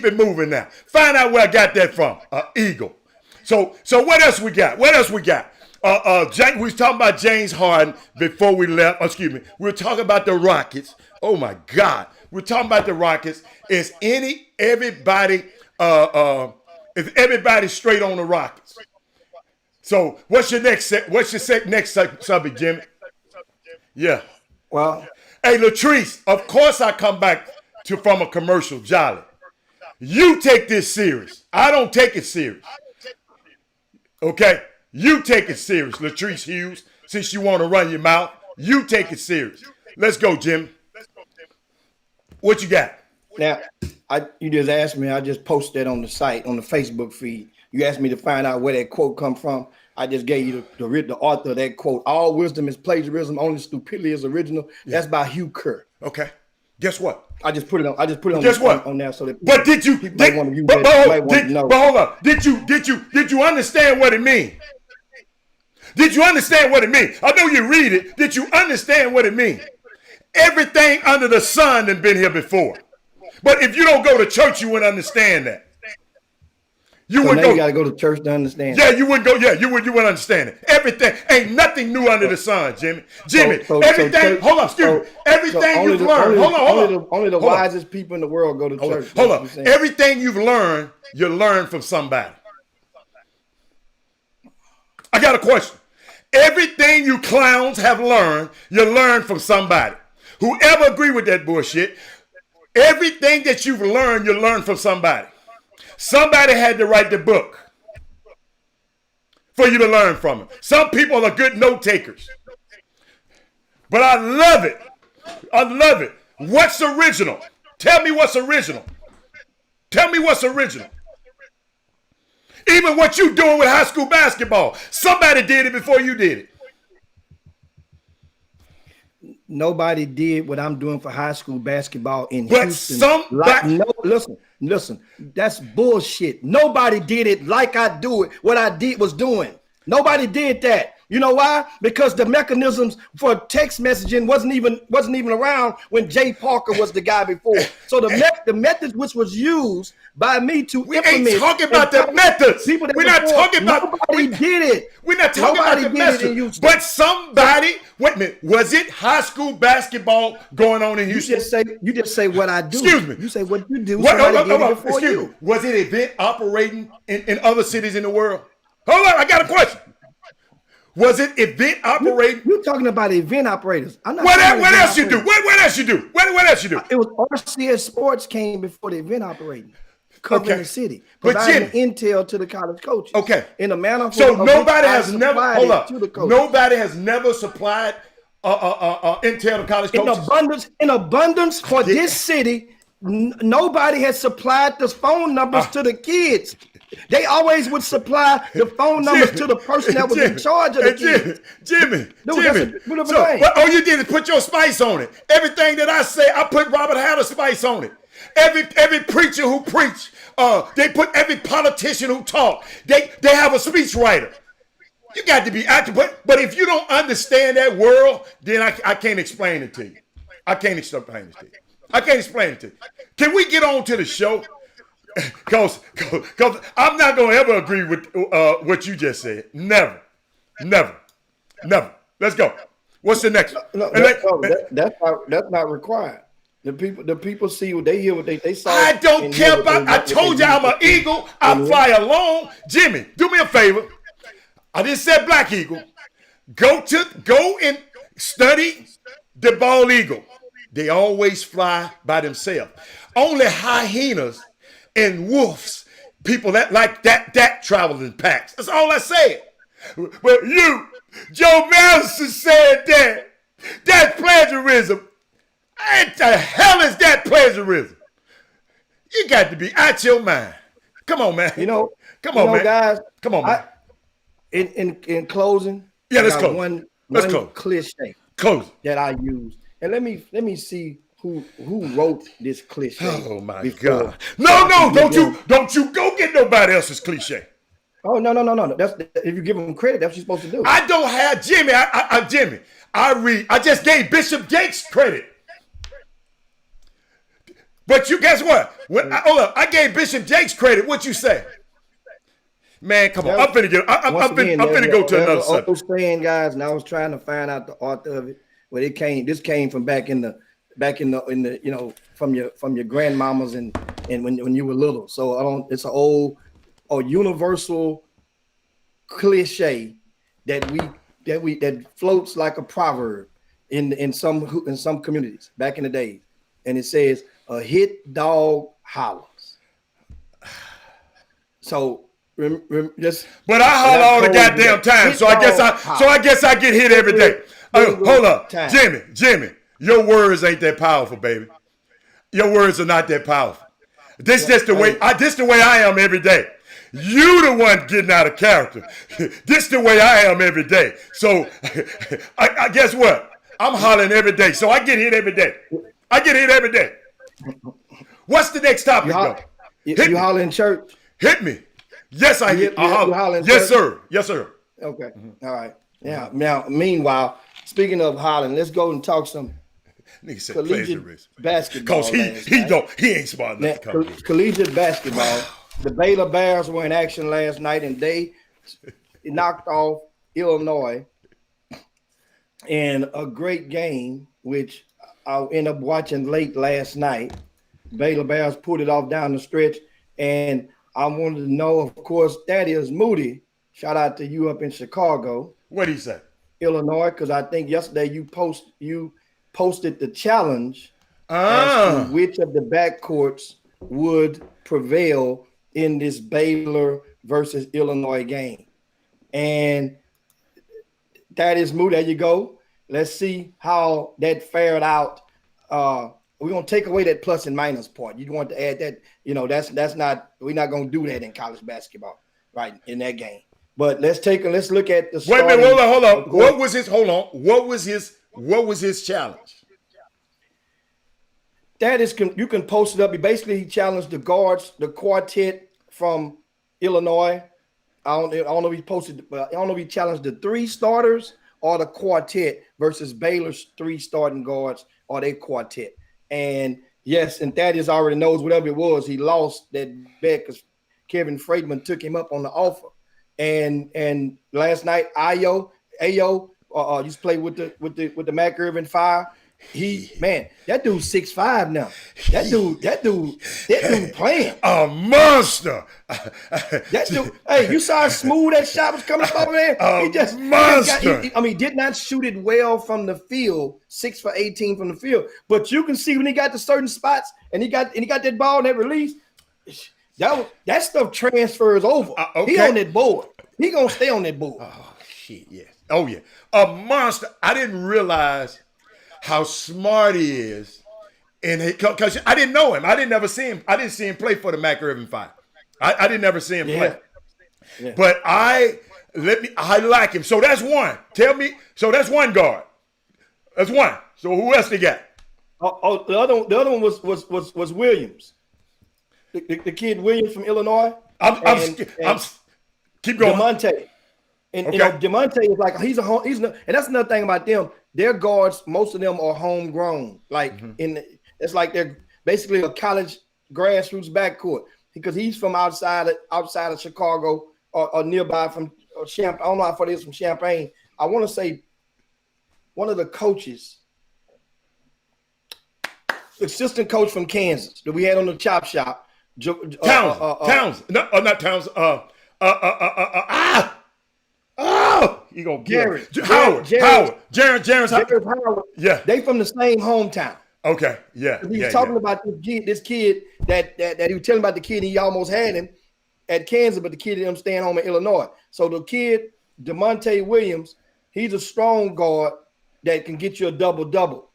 it moving now. Find out where I got that from. Eagle. So what else we got? What else we got? We was talking about James Harden before we left. Excuse me. We were talking about the Rockets. Oh my God. We're talking about the Rockets. Is everybody straight on the Rockets? So what's your next subject, Jimmy? Yeah. Well, hey, Latrice, of course I come back from a commercial, Jolly. You take this serious. I don't take it serious. Okay? You take it serious, Latrice Hughes, since you want to run your mouth. You take it serious. Let's go, Jimmy. What you got? now you just asked me. I just posted that on the site, on the Facebook feed. You asked me to find out where that quote come from. I just gave you the author of that quote. All wisdom is plagiarism. Only stupidity is original. Yeah. That's by Hugh Kerr. Okay. Guess what? I just put it on. Guess what? On there so that. But did you? But hold up. Did you understand what it means? Did you understand what it means? I know you read it. Did you understand what it means? Everything under the sun has been here before. But if you don't go to church, you wouldn't understand that. You got to go to church to understand. Yeah, you wouldn't go. Yeah, you wouldn't understand it. Everything ain't nothing new under the sun, Jimmy. Everything. Hold on, excuse me. Everything you've learned. Only the wisest people in the world go to church. Hold on. Everything you've learned, you learn from somebody. I got a question. Everything you clowns have learned, you learn from somebody. Whoever agree with that bullshit, everything that you've learned, you learn from somebody. Somebody had to write the book for you to learn from it. Some people are good note takers. But I love it. I love it. What's original? Tell me what's original. Tell me what's original. Even what you doing with high school basketball. Somebody did it before you did it. Nobody did what I'm doing for high school basketball in Houston. Listen, that's bullshit. Nobody did it like I do it. What I did was doing. Nobody did that. You know why? Because the mechanisms for text messaging wasn't even around when Jay Parker was the guy before. So the methods which was used by me to implement. We ain't talking about the methods. We're not talking about. Nobody did it. We're not talking about the methods. But somebody. Wait a minute. Was it high school basketball going on in Houston? You just say what I do. Excuse me. You say what you do. Excuse me. Was it event operating in other cities in the world? Hold on. I got a question. Was it event operating? You're talking about event operators. I'm not. What else you do? What else you do? What else you do? It was RCS Sports came before the event operating, covering the city, providing intel to the college coaches. Okay. In a manner. So nobody has never. Hold up. Nobody has never supplied intel to college coaches. In abundance for this city. Nobody has supplied the phone numbers to the kids. They always would supply the phone numbers to the person that was in charge of the kids. Jimmy. All you did is put your spice on it. Everything that I say, I put Robert Hatter spice on it. Every preacher who preach, they put every politician who talk. They have a speechwriter. You got to be active, but if you don't understand that world, then I can't explain it to you. I can't explain it to you. Can we get on to the show? Because I'm not going to ever agree with what you just said. Never. Let's go. What's the next? That's not required. The people see what they hear, what they saw. I don't care about. I told you I'm an eagle. I fly alone. Jimmy, do me a favor. I just said Black Eagle. Go and study the bald eagle. They always fly by themselves. Only hyenas and wolves, people that travel in packs. That's all I said. But Joe Madison said that. That's plagiarism. What the hell is that plagiarism? You got to be out your mind. Come on, man. Come on, man. Guys. Come on, man. In closing, let's close. One cliche that I use. And let me see who wrote this cliche. Oh my God! No! Don't you go get nobody else's cliche. Oh no! That's if you give them credit, that's what you're supposed to do. I don't have Jimmy. Jimmy. I just gave Bishop Gates credit. But you guess what? Hold up. I gave Bishop Jakes credit. What you say? Man, come on. I'm finna go to another subject. Saying, guys, and I was trying to find out the author of it. But this came from back in the from your grandmamas and when you were little. So it's an old or universal cliche that floats like a proverb in some communities back in the day. And it says a hit dog hollers. So but I holler all the goddamn time. So I guess I get hit every day. Hold up. Jimmy, your words ain't that powerful, baby. Your words are not that powerful. This the way I am every day. You the one getting out of character. This the way I am every day. So I guess what? I'm hollering every day. So I get hit every day. What's the next topic, though? You holler in church? Hit me. Yes, I hit. Yes, sir. Yes, sir. Okay. All right. Yeah. Now, meanwhile, speaking of hollering, let's go and talk some collegiate basketball. Because he ain't smart enough to come. Collegiate basketball. The Baylor Bears were in action last night, and they knocked off Illinois in a great game, which I ended up watching late last night. Baylor Bears pulled it off down the stretch, and I wanted to know, of course, Thaddeus Moody. Shout out to you up in Chicago. What did he say? Illinois, because I think yesterday you posted the challenge as to which of the backcourts would prevail in this Baylor versus Illinois game. And Thaddeus Moody, there you go. Let's see how that fared out. We're gonna take away that plus and minus point. You want to add that, that's not, we're not gonna do that in college basketball, right? In that game. But let's look at the Wait a minute, hold on. What was his challenge? That is, you can post it up. Basically, he challenged the guards, the quartet from Illinois, I don't know if he posted, but I don't know if he challenged the 3 starters or the quartet versus Baylor's 3 starting guards or their quartet. And yes, and Thaddeus already knows whatever it was, he lost that bet because Kevin Freedman took him up on the offer. And last night, Ayo used to play with the Mac Irvin Fire. That dude's 6'5" now. That dude playing. A monster. That dude, hey, you saw how smooth that shot was coming over there? Monster. He did not shoot it well from the field, 6 for 18 from the field. But you can see when he got to certain spots and he got that ball and that release, that stuff transfers over. Okay. He on that board. He gonna stay on that board. Oh shit, yes. Oh yeah. A monster. I didn't realize how smart he is, and because I didn't know him, I didn't see him play for the Mac Irvin Fire. I didn't ever see him play. Yeah. But I like him. So that's one. Tell me. So that's one guard. That's one. So who else they got? The other one was Williams, the kid Williams from Illinois. I'm keep going. DeMonte. And okay. DeMonte is like and that's another thing about them. Their guards, most of them are homegrown. Like it's like they're basically a college grassroots backcourt because he's from outside of Chicago or nearby from Champaign. I don't know how far it is from Champaign. I want to say one of the coaches, assistant coach from Kansas that we had on the Chop Shop. Towns. No, not Towns. You gonna get Howard. Jared's Howard. Yeah, they from the same hometown. Okay, yeah. He was talking about this kid that he was telling about the kid he almost had him at Kansas, but the kid ended up staying home in Illinois. So the kid DeMonte Williams, he's a strong guard that can get you a double-double.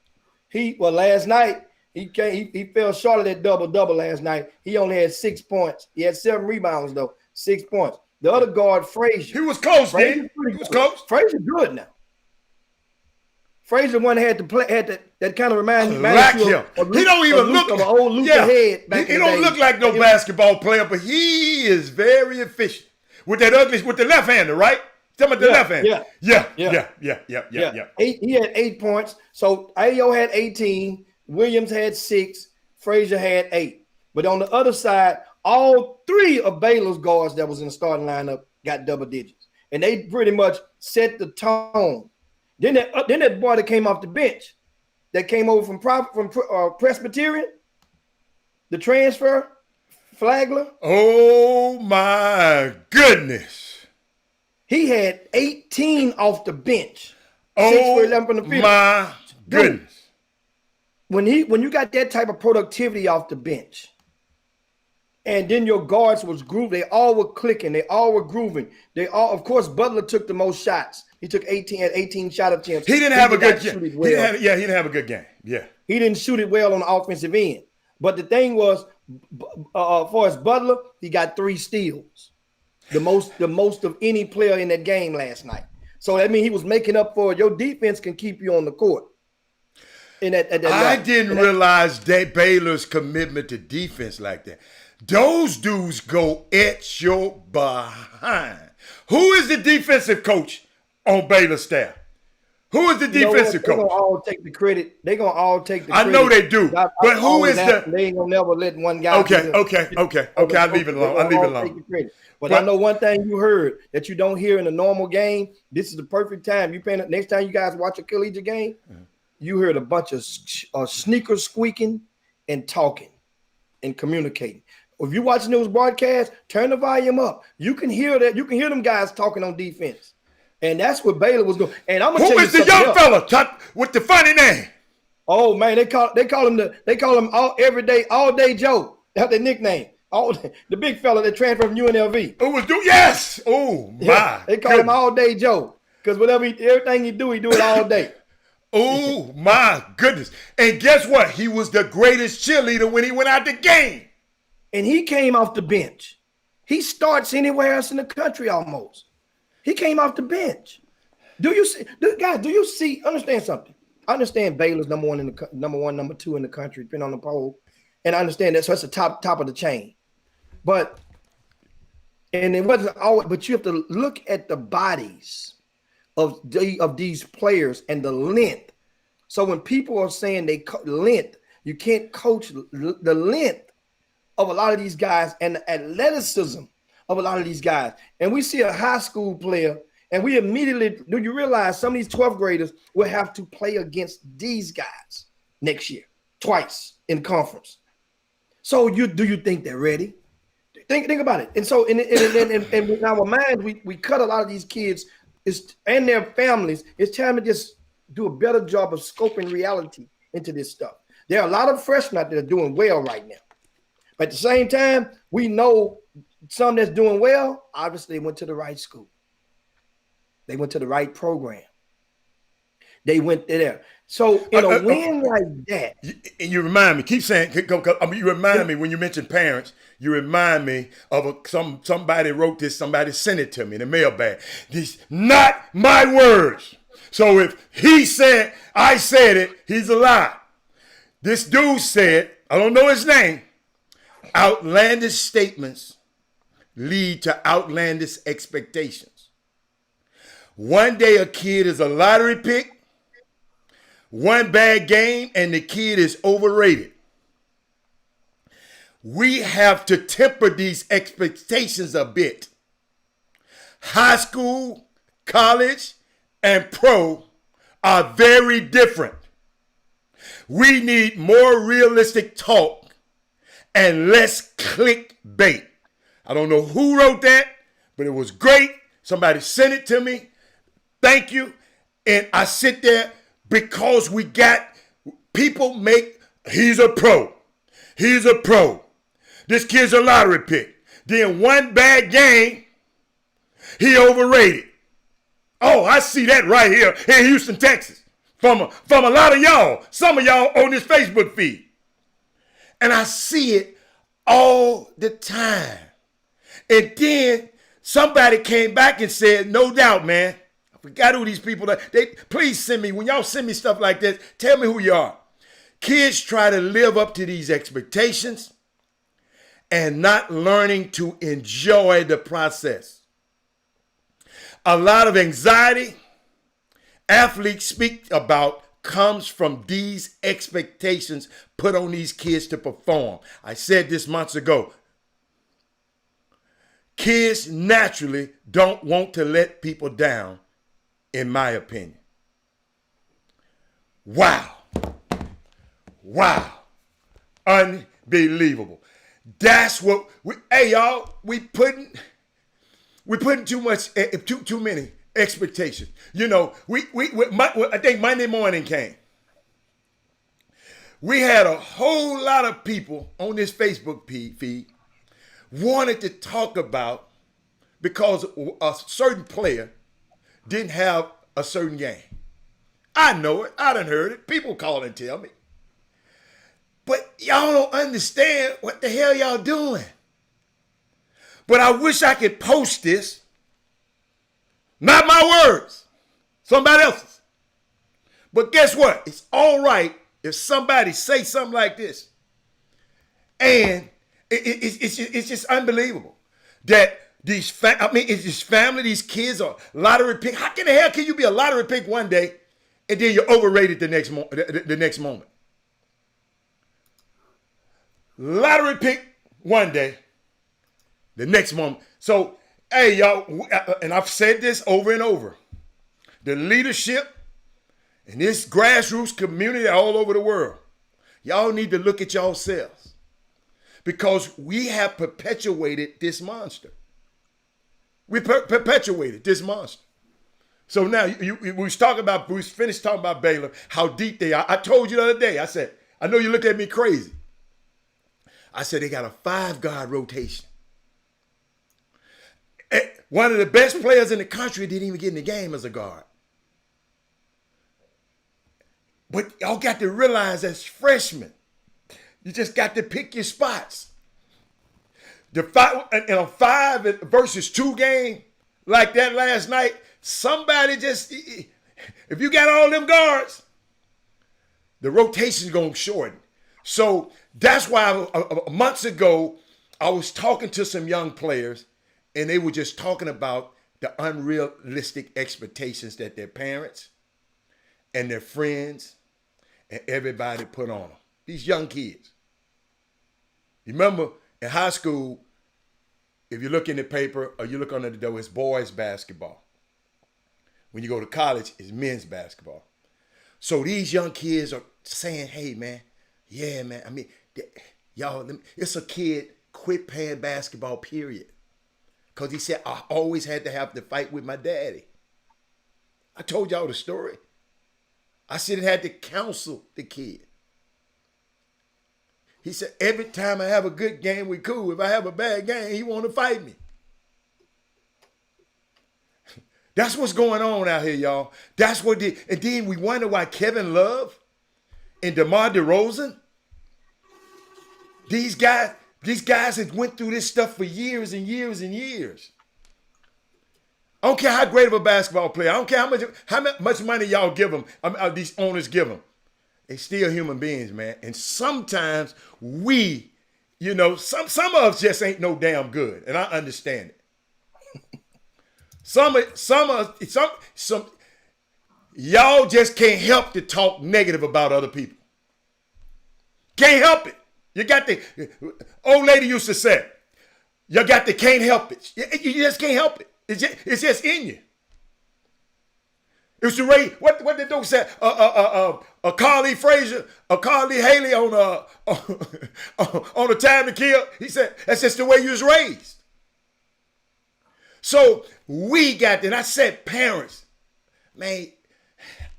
Last night he fell short of that double-double last night. He only had 6 points. He had 7 rebounds though, 6 points. The other guard, Frazier. He was close, man. He was close. Frazier good now. Frazier one had that kind of reminds me of he don't even look of an old Luther head. He don't look like no basketball player, but he is very efficient with the left hander, right? Talking about the left hand. Yeah. He had 8 points. So Ayo had 18, Williams had 6, Frazier had 8. But on the other side, all 3 of Baylor's guards that was in the starting lineup got double digits, and they pretty much set the tone. Then that boy that came off the bench, that came over from Presbyterian, the transfer, Flagler. Oh my goodness! He had 18 off the bench. Oh 6 for 11 from the field. My goodness! Dude, when you got that type of productivity off the bench. And then your guards was grooving. They all were clicking. They all were grooving. Of course, Butler took the most shots. He took 18 shot attempts. He didn't have a good game. He didn't have a good game. Yeah. He didn't shoot it well on the offensive end. But the thing was, for as Butler, he got 3 steals. The most of any player in that game last night. So that means he was making up for it. Your defense can keep you on the court. I didn't realize that Baylor's commitment to defense like that. Those dudes go at your behind. Who is the defensive coach on Baylor's staff? Who is the defensive coach? They're gonna all take the credit. I know they do. But who is they ain't gonna never let one guy. Okay. I'll leave it alone. But I know one thing you heard that you don't hear in a normal game. This is the perfect time. Next time you guys watch a collegiate game, you heard a bunch of sneakers squeaking and talking and communicating. If you watch news broadcast, turn the volume up. You can hear that. You can hear them guys talking on defense, and that's what Baylor was doing. And I'm gonna tell you something else. Who is the young fella with the funny name? Oh man, they call him all day Joe. That's their nickname. The big fella that transferred from UNLV. Yes. Oh my. They call him all day Joe because everything he do it all day. Oh my goodness! And guess what? He was the greatest cheerleader when he went out the game. And he came off the bench. He starts anywhere else in the country almost. He came off the bench. Do you see? Understand something. I understand Baylor's number one, number 2 in the country, depending on the poll. And I understand that. So that's the top of the chain. But And it wasn't always, but you have to look at the bodies of these players and the length. So when people are saying length, you can't coach the length of a lot of these guys and the athleticism of a lot of these guys. And we see a high school player, and we immediately, do you realize some of these 12th graders will have to play against these guys next year, twice in conference. So do you think they're ready? Think about it. And so in our mind, we cut a lot of these kids and their families. It's time to just do a better job of scoping reality into this stuff. There are a lot of freshmen out there doing well right now. But at the same time, we know some that's doing well, obviously they went to the right school. They went to the right program. They went there. So in a win like that. And you remind me, keep saying, you remind me when you mention parents, you remind me of somebody wrote this, somebody sent it to me in the mailbag. These not my words. So if he said, I said it, he's a lie. This dude said, I don't know his name, outlandish statements lead to outlandish expectations. One day a kid is a lottery pick, one bad game, and the kid is overrated. We have to temper these expectations a bit. High school, college, and pro are very different. We need more realistic talk and less clickbait. I don't know who wrote that, but it was great. Somebody sent it to me. Thank you. And I sit there because we got people he's a pro. He's a pro. This kid's a lottery pick. Then one bad game, he overrated. Oh, I see that right here in Houston, Texas. From a lot of y'all. Some of y'all on this Facebook feed. And I see it all the time. And then somebody came back and said, no doubt, man. I forgot who these people are. Please send me, when y'all send me stuff like this, tell me who you are. Kids try to live up to these expectations and not learning to enjoy the process. A lot of anxiety athletes speak about comes from these expectations put on these kids to perform. I said this months ago. Kids naturally don't want to let people down, in my opinion. Wow. Unbelievable. That's what we putting too many expectations. You know, I think Monday morning came. We had a whole lot of people on this Facebook feed wanted to talk about because a certain player didn't have a certain game. I know it. I done heard it. People call and tell me. But y'all don't understand what the hell y'all doing. But I wish I could post this. Not my words. Somebody else's. But guess what? It's all right if somebody say something like this. And it's just unbelievable that it's this family, these kids are lottery pick. How in the hell can you be a lottery pick one day and then you're overrated the next moment? Lottery pick one day, the next moment. So, hey, y'all, and I've said this over and over. The leadership in this grassroots community all over the world, y'all need to look at yourselves because we have perpetuated this monster. We perpetuated this monster. So now we finished talking about Baylor, how deep they are. I told you the other day, I said, I know you look at me crazy. I said they got a 5-guard rotation. One of the best players in the country didn't even get in the game as a guard. But y'all got to realize as freshmen, you just got to pick your spots. In a 5 versus 2 game like that last night, somebody just, if you got all them guards, the rotation's going to shorten. So that's why months ago, I was talking to some young players and they were just talking about the unrealistic expectations that their parents and their friends and everybody put on them. These young kids. You remember in high school, if you look in the paper or you look under the door, it's boys basketball. When you go to college, it's men's basketball. So these young kids are saying, hey, man, yeah, man. I mean, y'all, it's a kid quit playing basketball, period. Because he said, I always had to have to fight with my daddy. I told y'all the story. I said it had to counsel the kid. He said, every time I have a good game, we cool. If I have a bad game, he want to fight me. That's what's going on out here, y'all. That's what did. And then we wonder why Kevin Love and DeMar DeRozan, these guys have went through this stuff for years and years and years. I don't care how great of a basketball player. I don't care how much money y'all give them, these owners give them. They still human beings, man. And sometimes we, some of us just ain't no damn good. And I understand it. Some y'all just can't help to talk negative about other people. Can't help it. You got the old lady used to say, you got the can't help it. You just can't help it. It's just in you. It was the Ray. What did Duke say? A Carly Frazier, a Carly Haley on A Time to Kill. He said that's just the way you was raised. So we got that. And I said, parents, man,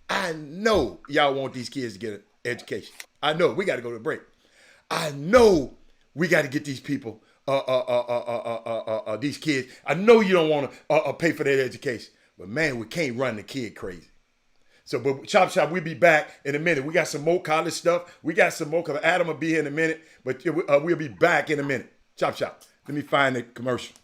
I know y'all want these kids to get an education. I know we got to go to the break. I know we got to get these people, these kids. I know you don't want to pay for their education, but man, we can't run the kid crazy. So, but Chop Shop, we'll be back in a minute. We got some more college stuff. We got some more, because Adam will be here in a minute, but we'll be back in a minute. Chop Shop. Let me find the commercial.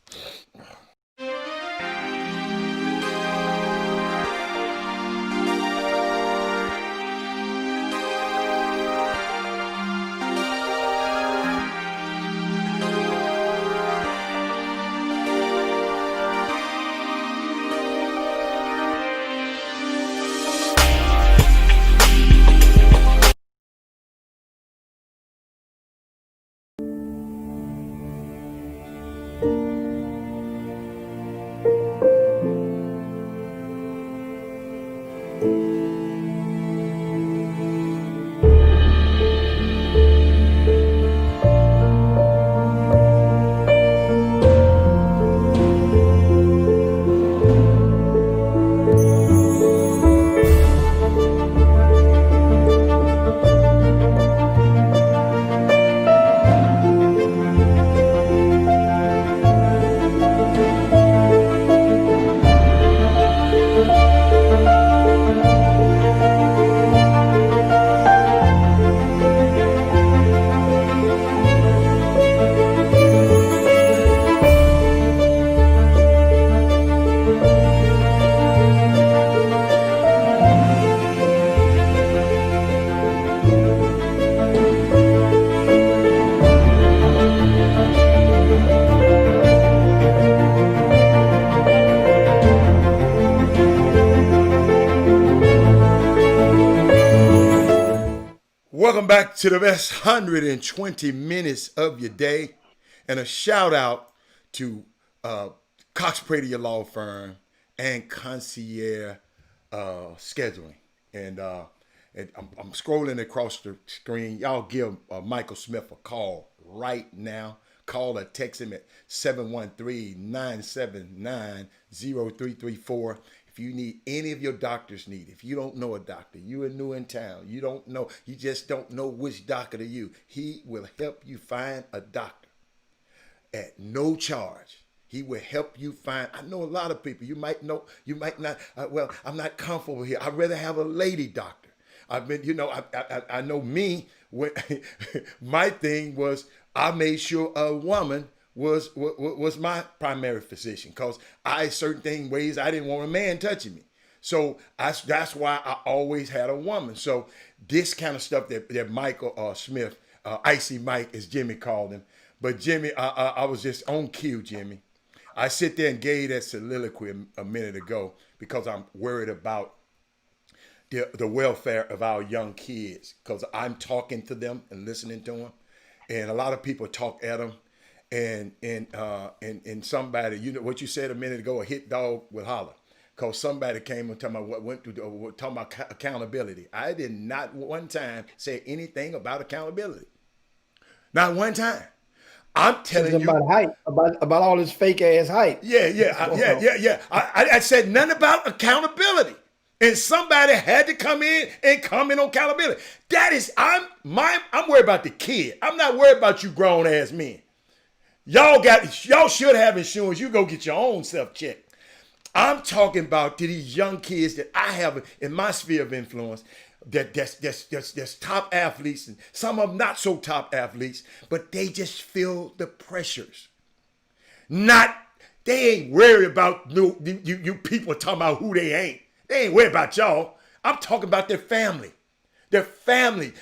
Welcome back to the best 120 minutes of your day. And a shout out to Cox Prater Law Firm and Concierge Scheduling. And I'm scrolling across the screen. Y'all give Michael Smith a call right now. Call or text him at 713-979-0334. If you need any of your doctor's need, if you don't know a doctor, you are new in town, you just don't know which doctor to use, he will help you find a doctor at no charge. He will help you find. I know a lot of people. You might know, you might not. Well, I'm not comfortable here. I'd rather have a lady doctor. I've been, I know me. When my thing was, I made sure a woman was my primary physician, because certain ways I didn't want a man touching me. So that's why I always had a woman. So this kind of stuff that Michael Smith, Icy Mike, as Jimmy called him. But Jimmy, I was just on cue, Jimmy. I sit there and gave that soliloquy a minute ago because I'm worried about the welfare of our young kids, because I'm talking to them and listening to them, and a lot of people talk at them, and somebody, you know what you said a minute ago, a hit dog will holler, because somebody came and talking about what went through, talking about accountability. I did not one time say anything about accountability, not one time. I'm telling you about hype, about all this fake ass hype. Yeah. I said nothing about accountability. And somebody had to come in and comment on accountability. That is, I'm worried about the kid. I'm not worried about you grown ass men. Y'all should have insurance. You go get your own self checked. I'm talking about to these young kids that I have in my sphere of influence, that's top athletes, and some of them not so top athletes, but they just feel the pressures. They ain't worried about you people talking about who they ain't. They ain't worried about y'all. I'm talking about their family. Their family.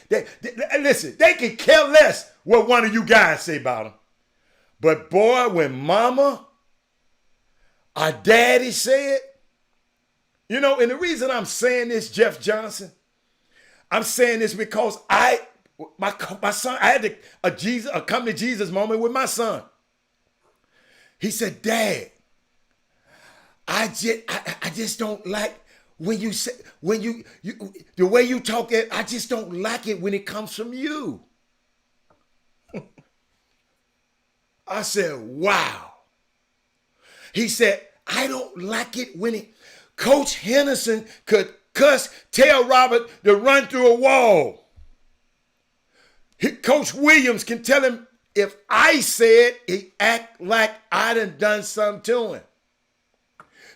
Listen, they can care less what one of you guys say about them. But boy, when mama or daddy said, you know, and the reason I'm saying this, Jeff Johnson, I'm saying this because my son, I had a come to Jesus moment with my son. He said, Dad, I just don't like when you say, the way you talk, I just don't like it when it comes from you. I said, wow. He said, I don't like it when Coach Henderson could tell Robert to run through a wall. Coach Williams can tell him, if I said, he act like I done something to him.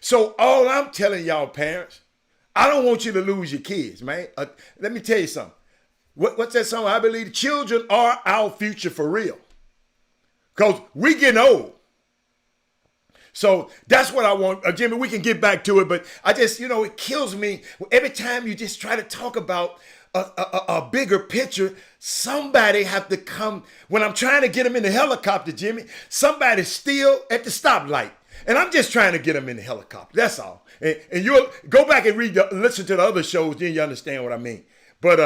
So all I'm telling y'all parents, I don't want you to lose your kids, man. Let me tell you something. What's that song? I believe the children are our future for real. Because we getting old. So that's what I want. Jimmy, we can get back to it, but I just, it kills me. Every time you just try to talk about a bigger picture, somebody have to come. When I'm trying to get them in the helicopter, Jimmy, somebody's still at the stoplight. And I'm just trying to get them in the helicopter. That's all. And you'll go back and listen to the other shows, then you understand what I mean. But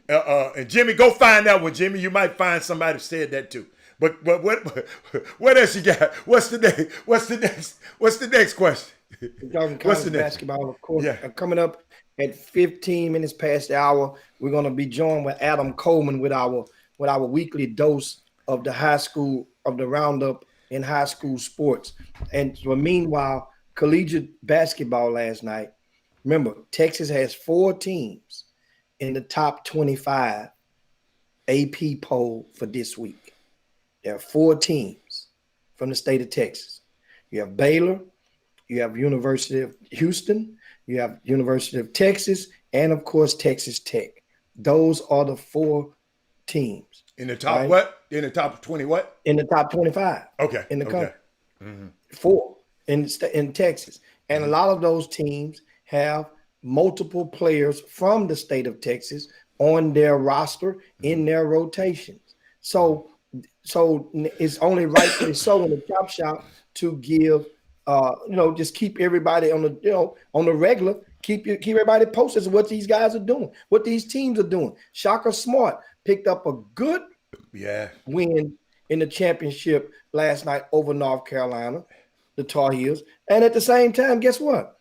and Jimmy, go find that one, Jimmy. You might find somebody who said that too. But what else you got? What's the next question? Talking college basketball, of course. Coming up at 15 minutes past the hour, we're going to be joined with Adam Coleman with our weekly dose of the roundup in high school sports. And so meanwhile, collegiate basketball last night. Remember, Texas has 4 teams in the top 25 AP poll for this week. There are 4 teams from the state of Texas. You have Baylor, you have University of Houston, you have University of Texas, and of course, Texas Tech. Those are the 4 teams. In the top what? In the top 20 what? In the top 25. Okay. In the country. Mm-hmm. 4 in Texas. And a lot of those teams have multiple players from the state of Texas on their roster in their rotations. So it's only rightfully so in the chop shop to give just keep everybody on the regular, keep everybody posted on what these guys are doing, what these teams are doing. Shaka Smart picked up a good win in the championship last night over North Carolina, the Tar Heels. And at the same time, guess what?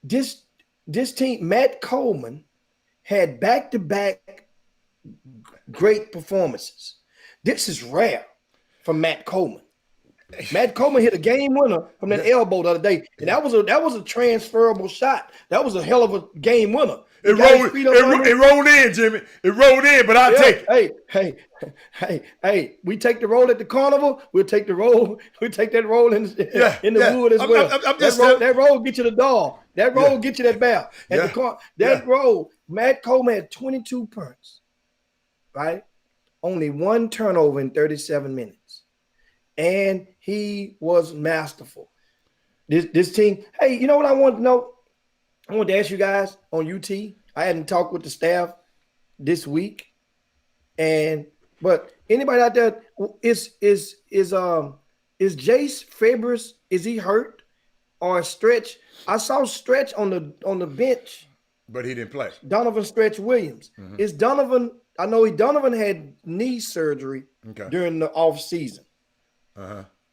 This team, Matt Coleman, had back-to-back great performances. This is rare for Matt Coleman. Matt Coleman hit a game winner from that elbow the other day, and that was a transferable shot. That was a hell of a game winner. It rolled in, Jimmy. It rolled in, but I'll take it. Hey, we take the roll at the carnival. We'll take the roll. We'll take that roll in the wood as well. That roll get you the dog. That roll get you that bell. Roll, Matt Coleman had 22 points, right? Only 1 turnover in 37 minutes. And he was masterful. This team, hey, you know what I want to know? I want to ask you guys on UT. I hadn't talked with the staff this week. But anybody out there is Is Jace Fabris, is he hurt or Stretch? I saw Stretch on the bench. But he didn't play. Donovan Stretch Williams. Is Donovan, I know Donovan had knee surgery during the off season.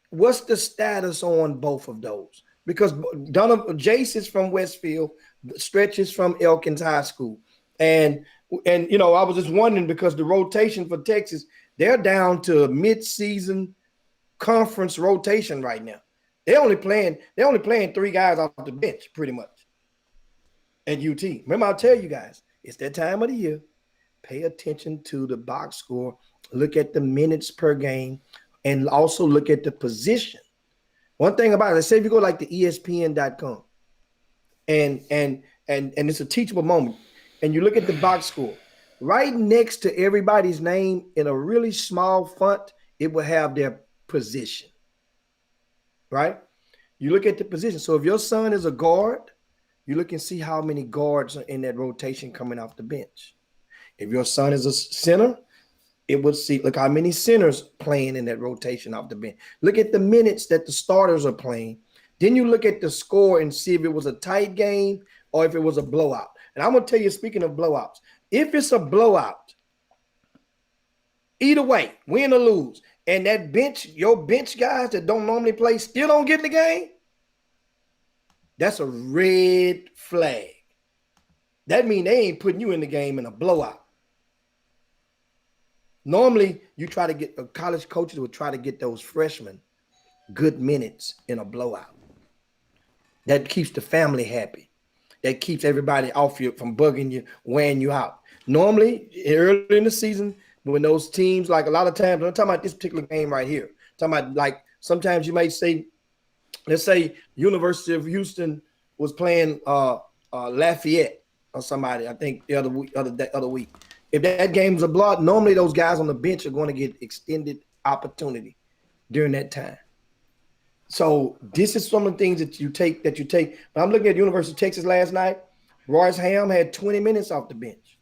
What's the status on both of those? Because Jace is from Westfield, Stretch is from Elkins High School. And you know, I was just wondering because the rotation for Texas, they're down to mid-season conference rotation right now. They're only playing 3 guys off the bench pretty much at UT. Remember, I'll tell you guys, it's that time of the year. Pay attention to the box score, look at the minutes per game, and also look at the position. One thing about it, let's say if you go like to ESPN.com and it's a teachable moment, and you look at the box score, right next to everybody's name in a really small font, it will have their position. Right? You look at the position. So if your son is a guard, you look and see how many guards are in that rotation coming off the bench. If your son is a center, it would see, look how many centers playing in that rotation off the bench. Look at the minutes that the starters are playing. Then you look at the score and see if it was a tight game or if it was a blowout. And I'm going to tell you, speaking of blowouts, if it's a blowout, either way, win or lose, and that bench, your bench guys that don't normally play still don't get in the game, that's a red flag. That means they ain't putting you in the game in a blowout. Normally, you try to get college coaches would try to get those freshmen good minutes in a blowout. That keeps the family happy. That keeps everybody off you from bugging you, wearing you out. Normally, early in the season, when those teams, like a lot of times, I'm talking about this particular game right here. I'm talking about like sometimes you might say, let's say University of Houston was playing Lafayette or somebody, I think the other week. If that game's a blowout, normally those guys on the bench are going to get extended opportunity during that time. So this is some of the things that you take. But I'm looking at University of Texas last night. Royce Ham had 20 minutes off the bench.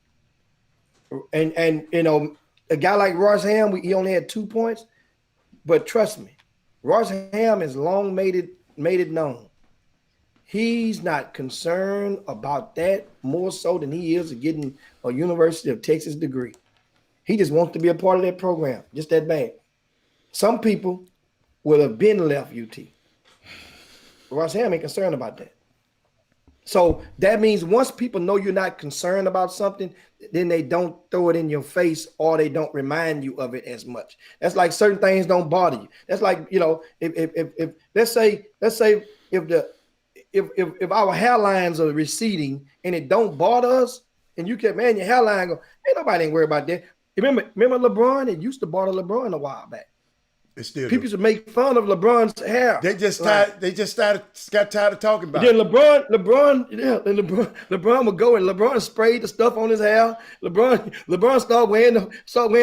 And you know, a guy like Royce Ham, he only had 2 points. But trust me, Royce Ham has long made it known. He's not concerned about that more so than he is of getting a University of Texas degree. He just wants to be a part of that program, just that bad. Some people would have been left UT. Royce Ham ain't concerned about that. So that means once people know you're not concerned about something, then they don't throw it in your face or they don't remind you of it as much. That's like certain things don't bother you. That's like, you know, if let's say if our hairlines are receding and it don't bother us, and you can, man, your hairline go, ain't nobody ain't worried about that. Remember LeBron? It used to bother LeBron a while back. It still people used to make fun of LeBron's hair. They just got tired of talking about then it. LeBron would go and LeBron sprayed the stuff on his hair. LeBron started wearing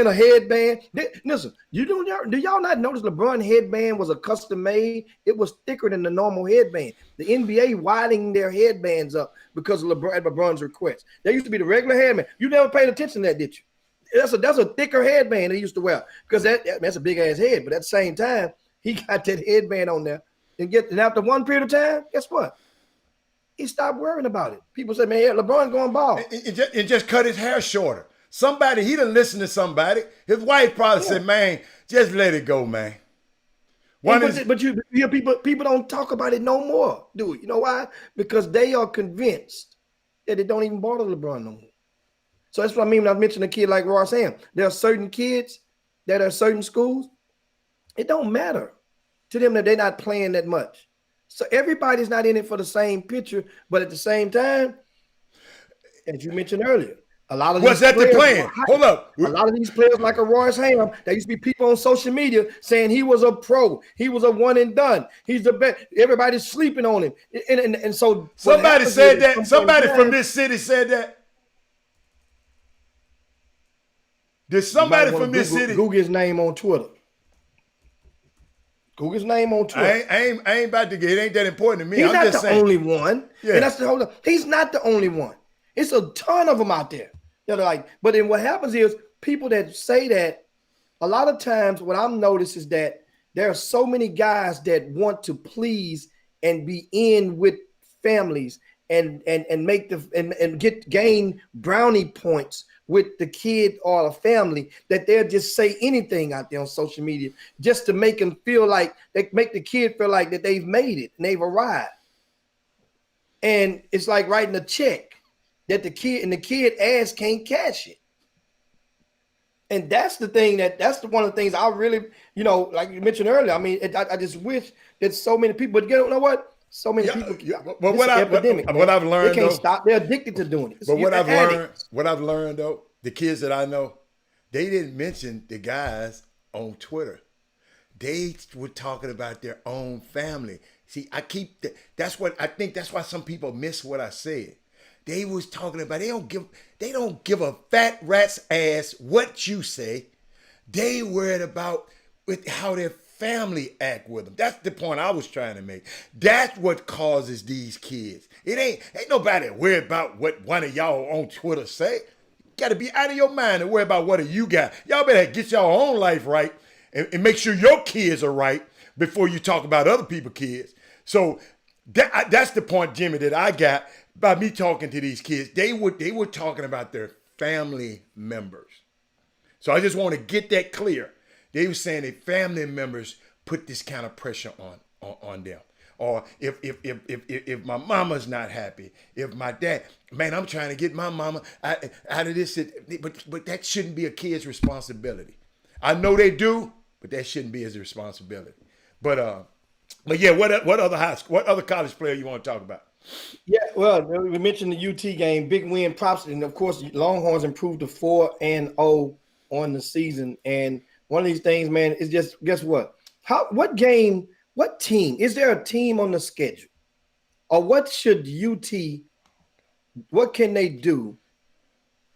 a headband. Listen, do y'all not notice LeBron headband was a custom made? It was thicker than the normal headband. The NBA widening their headbands up because of LeBron's request. There used to be the regular headband. You never paid attention to that, did you? That's a thicker headband they used to wear because that's a big ass head. But at the same time, he got that headband on there and after one period of time, guess what? He stopped worrying about it. People say, man, LeBron's going bald. And just cut his hair shorter. He done listened to somebody. His wife probably said, man, just let it go, man. But you hear people don't talk about it no more, do it. You know why? Because they are convinced that it don't even bother LeBron no more. So that's what I mean when I mentioned a kid like Ross Ham. There are certain kids that are certain schools. It don't matter to them that they're not playing that much. So everybody's not in it for the same picture, but at the same time, as you mentioned earlier, a lot of what's that the plan? Hold up. A lot of these players like a Royce Ham, there used to be people on social media saying he was a pro, he was a one and done, he's the best. Everybody's sleeping on him, and so somebody said that. Somebody from this city said that. Did somebody from this city Google his name on Twitter? Google his name on Twitter. I ain't about to get it. Ain't that important to me. He's I'm not just the saying. only one. Yeah. And that's the whole. He's not the only one. It's a ton of them out there. They're like, but then what happens is people that say that, a lot of times what I'm noticed is that There are so many guys that want to please and be in with families and make and gain brownie points with the kid or the family, that they'll just say anything out there on social media just to make them feel like, they make the kid feel like that they've made it and they've arrived. And it's like writing a check that the kid ass can't cash it. And that's the thing that's one of the things I really, like you mentioned earlier. I mean, I just wish that so many people, but you know what? So many people. But what I've learned, they can't stop. They're addicted to doing it. But what I've learned though, the kids that I know, they didn't mention the guys on Twitter. They were talking about their own family. See, that's why some people miss what I said. They was talking about, they don't give a fat rat's ass what you say. They worried about with how their family act with them. That's the point I was trying to make. That's what causes these kids. It ain't nobody worried about what one of y'all on Twitter say. You gotta be out of your mind and worry about what you got. Y'all better get your own life right and make sure your kids are right before you talk about other people's kids. So that's the point, Jimmy, that I got by me talking to these kids. They were talking about their family members. So I just want to get that clear. They were saying that family members put this kind of pressure on them. Or if my mama's not happy, if my dad, man, I'm trying to get my mama out of this, but that shouldn't be a kid's responsibility. I know they do, but that shouldn't be his responsibility. But yeah, what other college player you want to talk about? Yeah, well, we mentioned the UT game, big win, props, and of course, Longhorns improved to 4-0 on the season. And one of these things, man, is just, guess what? What team is there a team on the schedule, or what should UT? What can they do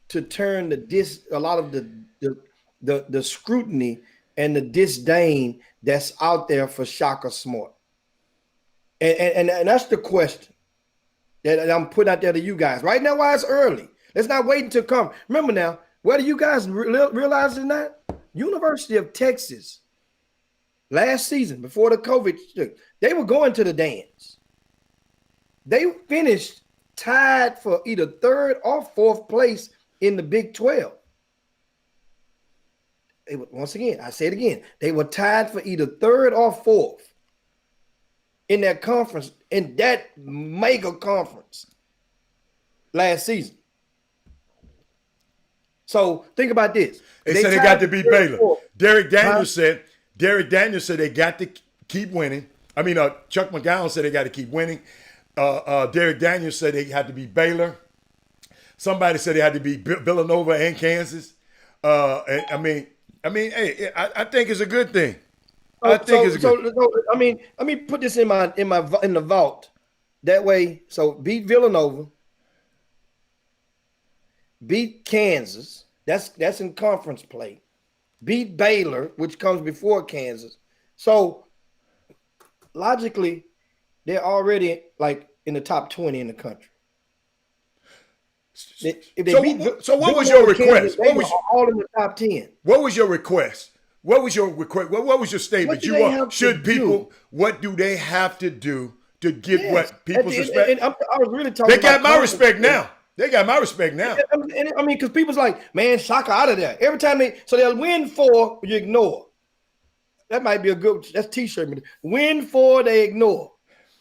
to turn a lot of the scrutiny and the disdain that's out there for Shaka Smart? And that's the question that I'm putting out there to you guys right now. Why it's early? Let's not wait until come. Remember now, whether you guys realize it or not, University of Texas last season before the COVID, they were going to the dance. They finished tied for either third or fourth place in the Big 12. Once again, I say it again, they were tied for either third or fourth in that conference, in that mega conference last season. So think about this. They said they got to beat Baylor. Derek Daniels said they got to keep winning. I mean, Chuck McGowan said they got to keep winning. Derek Daniels said they had to beat Baylor. Somebody said they had to beat Villanova and Kansas. I mean, hey, I think it's a good thing. Let me put this in the vault. That way, so beat Villanova, beat Kansas. That's in conference play. Beat Baylor, which comes before Kansas. So logically, they're already like in the top 20 in the country. So what was your request? What was all in the top 10? What was your request? What was your request? What was your statement? What do they have to do to get what people's respect? I was really talking. They got my respect now. They got my respect now. I mean, because people's like, man, Shaka out of there. Every time they'll win 4, you ignore. That might be that's t-shirt. Win 4, they ignore.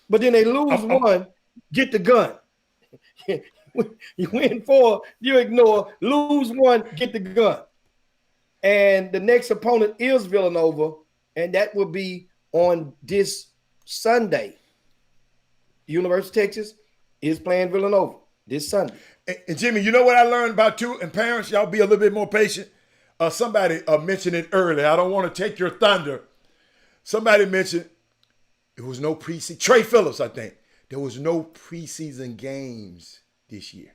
But then they lose 1, get the gun. You win 4, you ignore. Lose 1, get the gun. And the next opponent is Villanova, and that will be on this Sunday. University of Texas is playing Villanova this Sunday. And Jimmy, you know what I learned about too? And parents, y'all be a little bit more patient. Somebody mentioned it earlier. I don't want to take your thunder. Somebody mentioned it was no preseason. Trey Phillips, I think. There was no preseason games this year.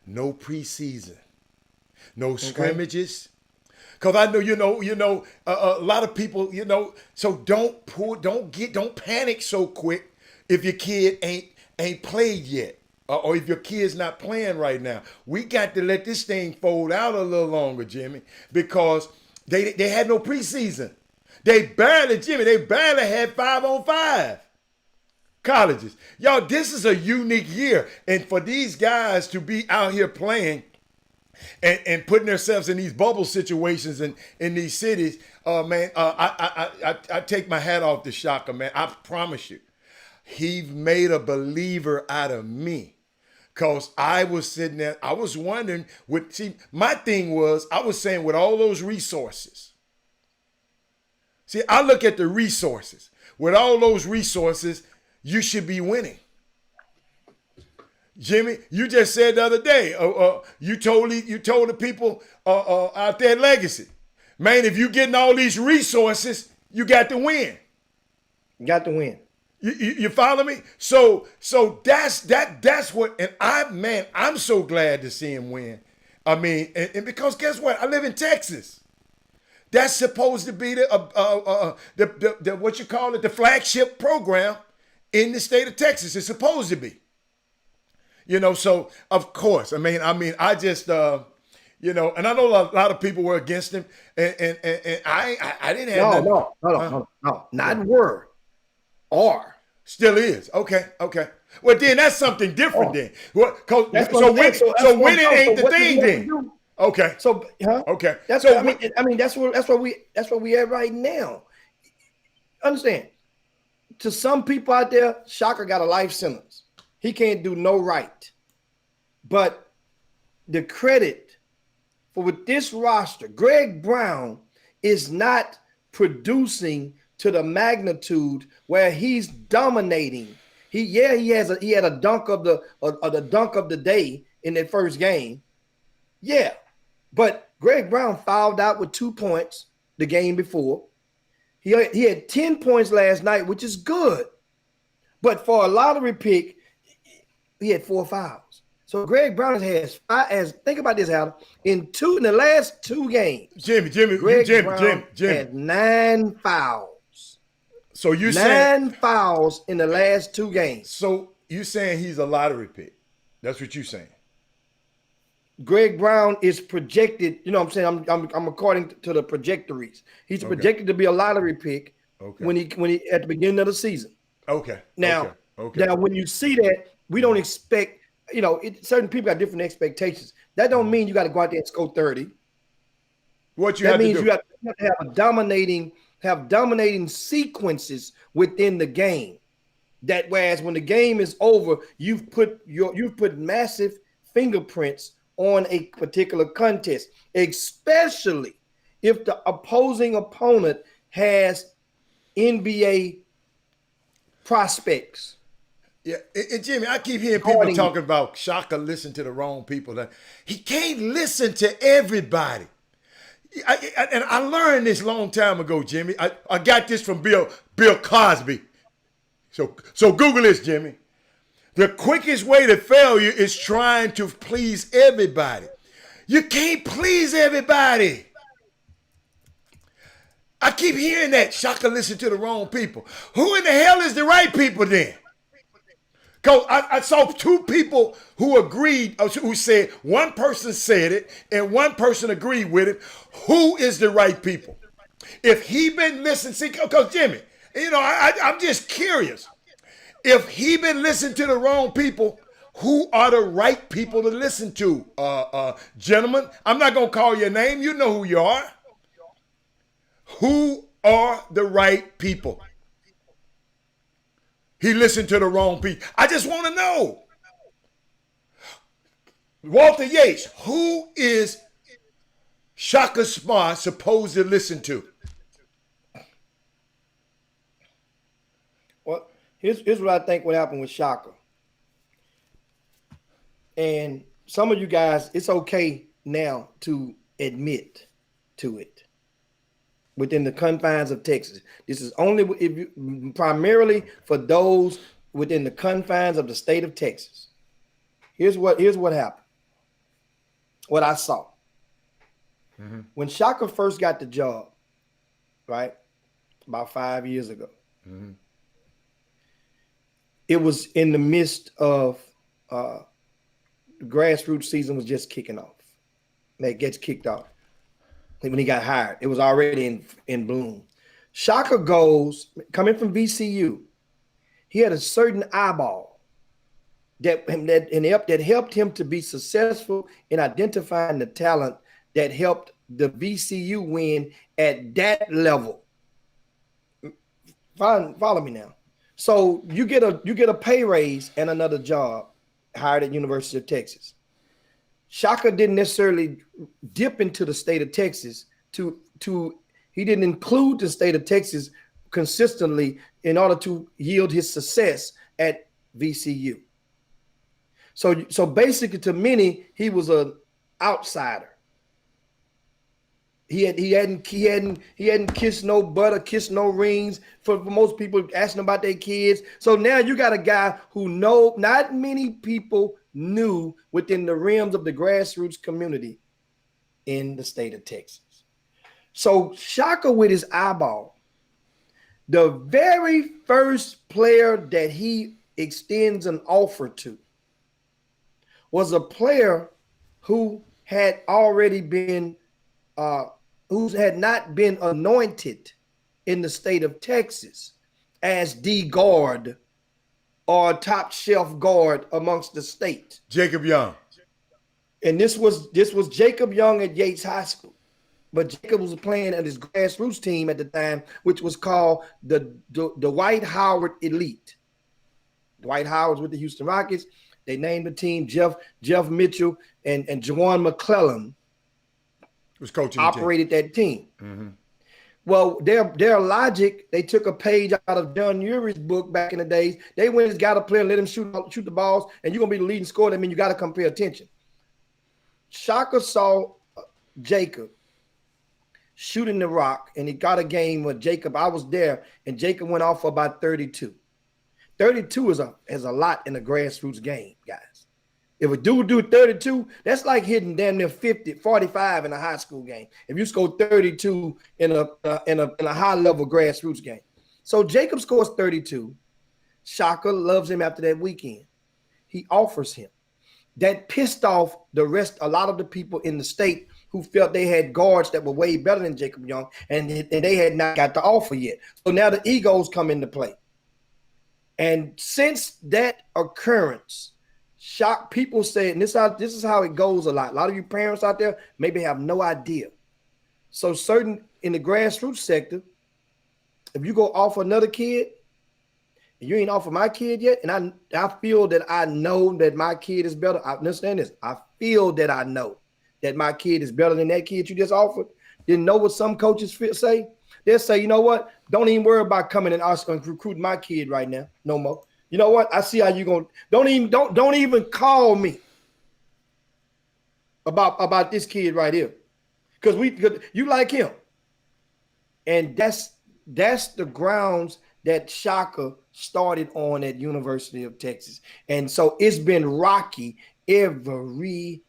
No preseason. No scrimmages. Because I know, a lot of people, so don't panic so quick if your kid ain't played yet. Or if your kid's not playing right now. We got to let this thing fold out a little longer, Jimmy, because they had no preseason. They barely had 5-on-5 colleges. Y'all, this is a unique year. And for these guys to be out here playing and putting themselves in these bubble situations in these cities, man, I take my hat off to Shaka, man. I promise you. He made a believer out of me. Because I was sitting there, I was wondering, my thing was, I was saying with all those resources. See, I look at the resources. With all those resources, you should be winning. Jimmy, you just said the other day, you told the people out there at Legacy, man, if you getting all these resources, you got to win. You got to win. You follow me? So that's what, and I'm so glad to see him win. I mean, and because guess what? I live in Texas. That's supposed to be the what you call it, the flagship program in the state of Texas. It's supposed to be. You know, so of course, I just and I know a lot of people were against him, and I didn't have no, not were. Or still is. Okay. Well, then that's something different then. Well, winning ain't the thing then. Okay. So okay. That's so that's where we at right now. Understand? To some people out there, Shaka got a life sentence. He can't do no right. But the credit for with this roster, Greg Brown is not producing to the magnitude where he's dominating. He had a dunk of the day in that first game. Yeah. But Greg Brown fouled out with 2 points the game before. He had 10 points last night, which is good. But for a lottery pick, he had 4 fouls. So Greg Brown think about this, Adam. In the last 2 games, Jimmy, Brown had 9 fouls. So you're 9 fouls in the last 2 games. So you saying he's a lottery pick? That's what you're saying. Greg Brown is projected. You know what I'm saying? I'm according to the projectories. He's projected to be a lottery pick when he at the beginning of the season. Okay. Now when you see that, we don't expect. Certain people got different expectations. That don't mean you got to go out there and score 30. That means you have to have dominating sequences within the game. That whereas when the game is over, you've put massive fingerprints on a particular contest, especially if the opposing opponent has NBA prospects. Yeah, and Jimmy, I keep hearing people talking about Shaka listen to the wrong people. He can't listen to everybody. And I learned this long time ago, Jimmy. I got this from Bill Cosby. So Google this, Jimmy. The quickest way to failure is trying to please everybody. You can't please everybody. I keep hearing that. Shaka listen to the wrong people. Who in the hell is the right people then? Because I saw 2 people who agreed, who said, one person said it and one person agreed with it. Who is the right people? If he been listening, because Jimmy, I'm just curious. If he been listening to the wrong people, who are the right people to listen to? Gentlemen, I'm not going to call your name. You know who you are. Who are the right people? He listened to the wrong people. I just want to know. Walter Yates, who is Shaka Smart supposed to listen to? Well, here's what I think what happened with Shaka. And some of you guys, it's okay now to admit to it. Within the confines of Texas. This is only primarily for those within the confines of the state of Texas. Here's what happened. What I saw. Mm-hmm. When Shaka first got the job, right, about 5 years ago, mm-hmm. It was in the midst of the grassroots season was just kicking off. That gets kicked off. When he got hired, it was already in bloom. Shaka goes, coming from VCU, he had a certain eyeball that helped him to be successful in identifying the talent that helped the VCU win at that level. Follow me now. So you get a pay raise and another job hired at University of Texas. Shaka didn't necessarily dip into the state of Texas he didn't include the state of Texas consistently in order to yield his success at VCU. So basically, to many, he was an outsider. He hadn't kissed no butt or kissed no rings. For most people asking about their kids. So now you got a guy who not many people knew within the realms of the grassroots community in the state of Texas. So Shaka with his eyeball, the very first player that he extends an offer to was a player who had already been who had not been anointed in the state of Texas as the guard or top shelf guard amongst the state. Jacob Young. And this was Jacob Young at Yates High School. But Jacob was playing at his grassroots team at the time, which was called the Dwight Howard Elite. Dwight Howard was with the Houston Rockets. They named the team. Jeff Mitchell and Juwan McClellan was coaching operated that team. Mm-hmm. Well, their logic, they took a page out of John Urie's book back in the days. They went and got a player and let him shoot the balls, and you're going to be the leading scorer. That means you got to come pay attention. Shaka saw Jacob shooting the rock, and he got a game with Jacob. I was there, and Jacob went off for about 32. 32 is a lot in a grassroots game, guys. If a dude do 32, that's like hitting damn near 45 in a high school game. If you score 32 in a high level grassroots game. So Jacob scores 32. Shaka loves him after that weekend. He offers him. That pissed off a lot of the people in the state who felt they had guards that were way better than Jacob Young, and they had not got the offer yet. So now the egos come into play. And since that occurrence, people say, and this is how it goes a lot. A lot of you parents out there maybe have no idea. So certain in the grassroots sector, if you go offer another kid, and you ain't offer my kid yet, and I feel that I know that my kid is better. I understand this. I feel that I know that my kid is better than that kid you just offered. Didn't know what some coaches say? They'll say, you know what? Don't even worry about coming and recruiting my kid right now. No more. You know what? I see how you going. Don't even call me about this kid right here. Because you like him. And that's the grounds that Shaka started on at University of Texas. And so it's been rocky ever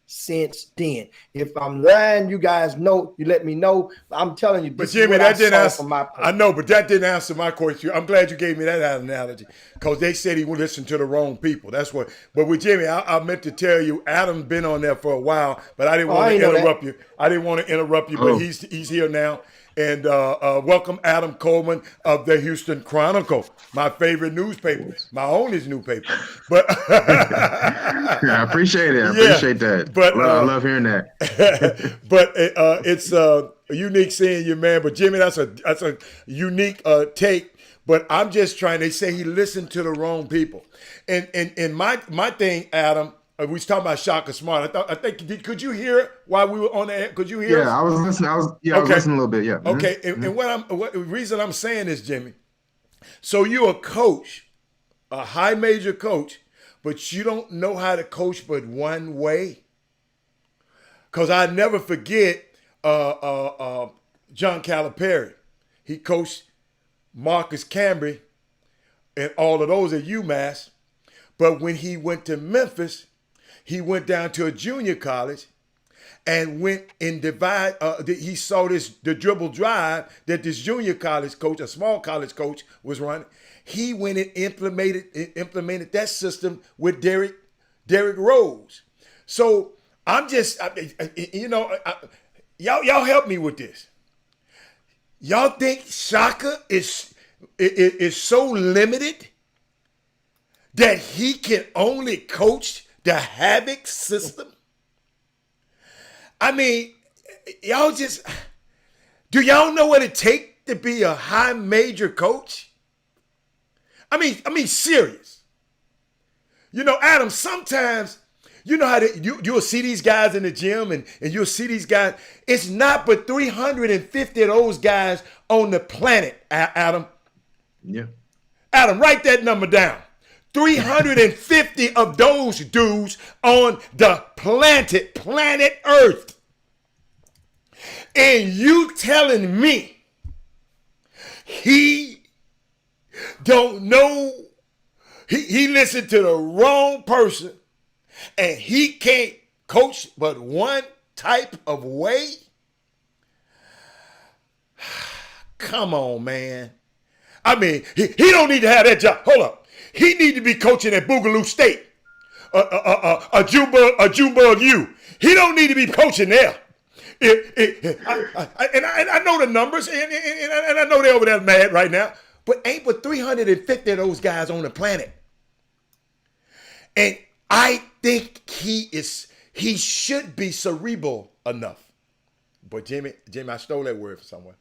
since then. If I'm lying, you guys know, you let me know. I'm telling you, but Jimmy, that didn't answer. I know, but that didn't answer my question. I'm glad you gave me that analogy, because they said he would listen to the wrong people. That's what. But with Jimmy, I meant to tell you, Adam's been on there for a while, but I didn't want to interrupt you. I didn't want to interrupt you, but he's here now. And welcome Adam Coleman of the Houston Chronicle, my favorite newspaper, my only newspaper. But I appreciate it. I appreciate that. But I love hearing that. But it's unique seeing you, man. But Jimmy, that's a unique take. But I'm just trying. They say he listened to the wrong people. And my thing, Adam. We was talking about Shaka Smart. I think. Could you hear it while we were on the air? Could you hear? Yeah, I was listening. I was listening a little bit. Yeah. Okay. And the reason I'm saying this, Jimmy. So you're a coach, a high major coach, but you don't know how to coach but one way. Because I never forget John Calipari. He coached Marcus Camby and all of those at UMass. But when he went to Memphis, he went down to a junior college and went and he saw the dribble drive that this junior college coach, a small college coach, was running. He went and implemented that system with Derrick Rose. So I'm just, y'all help me with this. Y'all think Shaka is so limited that he can only coach the Havoc system? I mean, do y'all know what it takes to be a high major coach? I mean, serious. You know, Adam, sometimes, you know how you'll see these guys in the gym and you'll see these guys. It's not but 350 of those guys on the planet, Adam. Yeah. Adam, write that number down. 350 of those dudes on the planet Earth. And you telling me he don't know, he listened to the wrong person and he can't coach but one type of way? Come on, man. I mean, he don't need to have that job. Hold up. He need to be coaching at Boogaloo State, a Junebug U. He don't need to be coaching there. I know the numbers, and I know they're over there mad right now, but ain't but 350 of those guys on the planet. And I think he should be cerebral enough. But Jimmy, I stole that word from somewhere.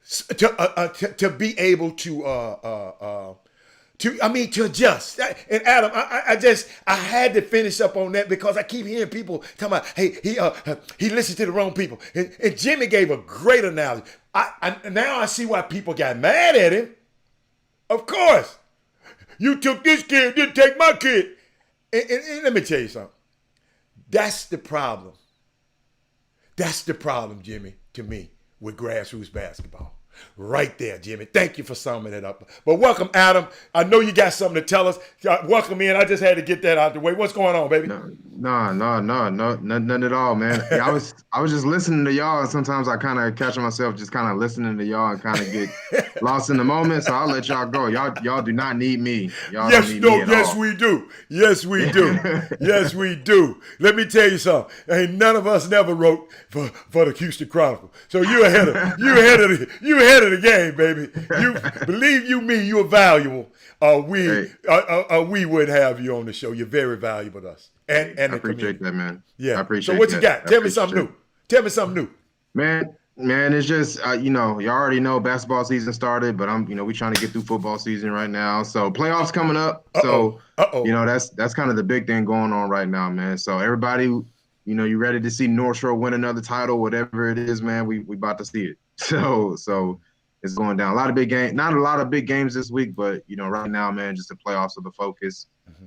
To be able to adjust. And Adam, I had to finish up on that because I keep hearing people talking about, hey, he listened to the wrong people. And Jimmy gave a great analogy. Now I see why people got mad at him. Of course. You took this kid, didn't take my kid. And let me tell you something. That's the problem. That's the problem, Jimmy, to me, with grassroots basketball. Right there, Jimmy. Thank you for summing it up. But welcome, Adam. I know you got something to tell us. Welcome in. I just had to get that out the way. What's going on, baby? No, nothing at all, man. Yeah, I was just listening to y'all, and sometimes I kind of catch myself just kind of listening to y'all and kind of get lost in the moment. So I'll let y'all go. Y'all do not need me. Y'all don't need me at all. We do. Yes, we do. Yes, we do. Let me tell you something. Ain't none of us never wrote for the Houston Chronicle. So you ahead of the game, baby. You believe you me, you're valuable. We would have you on the show. You're very valuable to us. And I appreciate that, man. Yeah. I appreciate so what you got? Tell me something new. Man, it's just you already know basketball season started, but we trying to get through football season right now. So playoffs coming up. So that's kind of the big thing going on right now, man. So everybody, you ready to see North Shore win another title, whatever it is, man. We about to see it. So it's going down. A lot of big games, not a lot of big games this week, but right now, man, just the playoffs are the focus. Mm-hmm.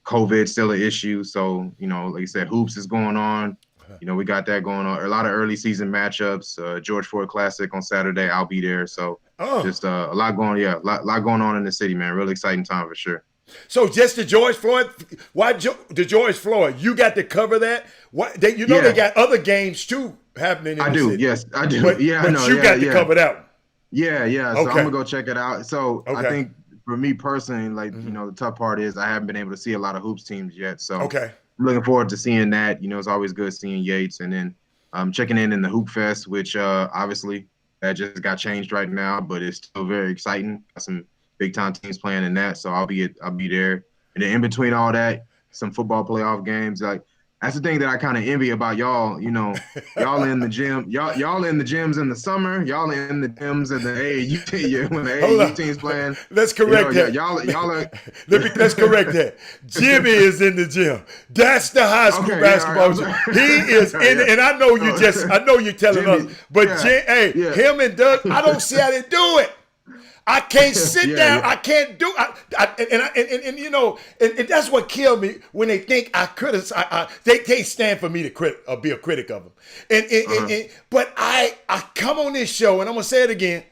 COVID still an issue, so like you said, hoops is going on. We got that going on. A lot of early season matchups. George Floyd Classic on Saturday. I'll be there. So just a lot going. Yeah, a lot going on in the city, man. Really exciting time for sure. So just the George Floyd. Why the George Floyd? You got to cover that. What they got other games too happening. I do. City. Yes, I do. But you got to cover that one. Yeah. So okay. I'm gonna go check it out. So I think for me personally, like the tough part is I haven't been able to see a lot of hoops teams yet. So I'm looking forward to seeing that. It's always good seeing Yates, and then checking in the Hoop Fest, which obviously that just got changed right now, but it's still very exciting. Got some big time teams playing in that, so I'll be there. And then in between all that, some football playoff games. Like that's the thing that I kind of envy about y'all. Y'all in the gym. Y'all in the gyms in the summer. Y'all in the gyms in the AAU when the AAU team's playing. Let's correct that. Y'all are. Let's correct that. Jimmy is in the gym. That's the high school basketball. He is in, and I know you I know you're telling Jimmy, us, but him and Doug, I don't see how they do it. I can't sit down. I can't do. And that's what killed me when they think I criticize. They can't stand for me to be a critic of them. But I come on this show and I'm gonna say it again.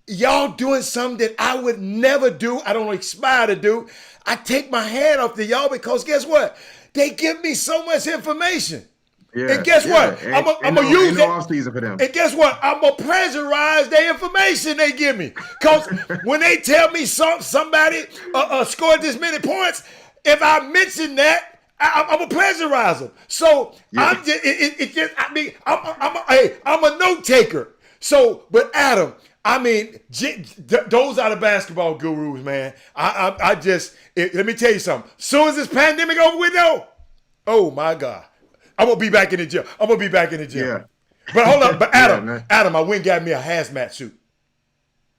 Y'all doing something that I would never do. I don't aspire to do. I take my hand off to y'all because guess what? They give me so much information. Yeah, and guess what? I'm gonna use it. For them. And guess what? I'm gonna plagiarize the information they give me. Cause when they tell me somebody scored this many points, if I mention that, I'm gonna plagiarize them. So I'm a note taker. So, but Adam, I mean, those are the basketball gurus, man. I just let me tell you something. Soon as this pandemic over with, though, oh my God, I'm gonna be back in the gym. I'm gonna be back in the gym. Yeah. But hold up, but Yeah, Adam, man. Adam, I went and got me a hazmat suit.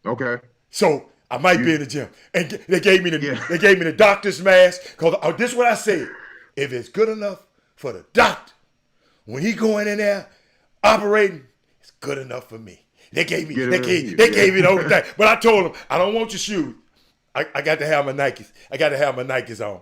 Okay. So I might be in the gym, and they gave me the doctor's mask. Cause this is what I said: if it's good enough for the doctor, when he going in there operating, it's good enough for me. They gave me the whole thing, but I told them I don't want your shoes. I got to have my Nikes. I got to have my Nikes on.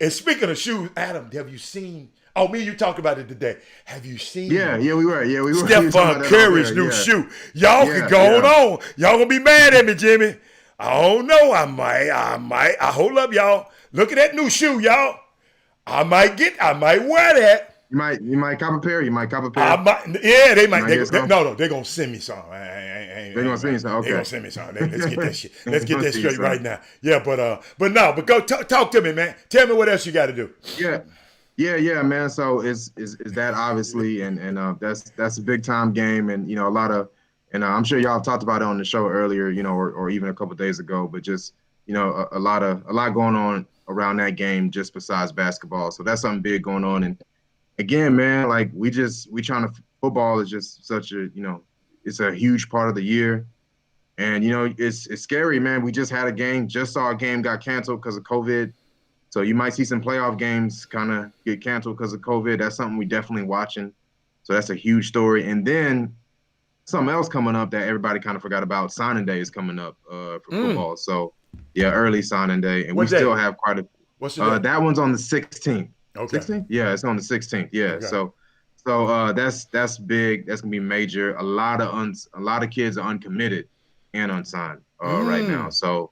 And speaking of shoes, Adam, have you seen? Oh, me and you talked about it today. Have you seen? Yeah, we were. Stephon Curry's new shoe. Y'all can go on. Y'all gonna be mad at me, Jimmy. I don't know. I might. Hold up, y'all. Look at that new shoe, y'all. I might wear that. You might cop a pair. They might. They might. They're gonna send me some. They're gonna send you some. Okay. They're gonna send me some. Let's get that shit. Let's get that straight right now. Yeah, but go talk to me, man. Tell me what else you got to do. Yeah, man. So is that obviously, and that's a big time game, and a lot of, and I'm sure y'all have talked about it on the show earlier, or even a couple of days ago, but just a lot going on around that game just besides basketball. So that's something big going on, and again, man, like football is just such a it's a huge part of the year, and it's scary, man. We just had a game, just saw a game got canceled because of COVID. So you might see some playoff games kind of get canceled because of COVID. That's something we definitely watching. So that's a huge story. And then something else coming up that everybody kind of forgot about. Signing day is coming up for football. So yeah, early signing day, and still have quite a. What's the day? That one's on the 16th. Okay. 16th? Yeah, it's on the 16th. Yeah. Okay. So that's big. That's gonna be major. A lot of kids are uncommitted and unsigned right now. So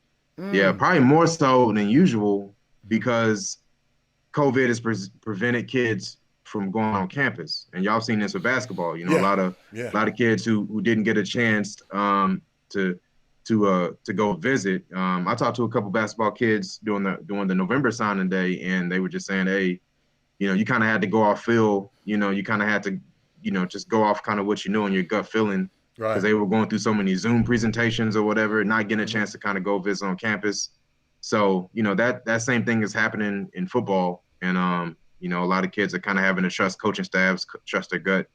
yeah, probably more so than usual, because COVID has prevented kids from going on campus, and y'all seen this with basketball. A lot of kids who didn't get a chance to go visit. I talked to a couple basketball kids during the November signing day, and they were just saying, hey, you kind of had to go off feel. You kind of had to, just go off kind of what you know in your gut feeling, because they were going through so many Zoom presentations or whatever, not getting a chance to kind of go visit on campus. So, that same thing is happening in football. And, a lot of kids are kind of having to trust coaching staffs, trust their gut,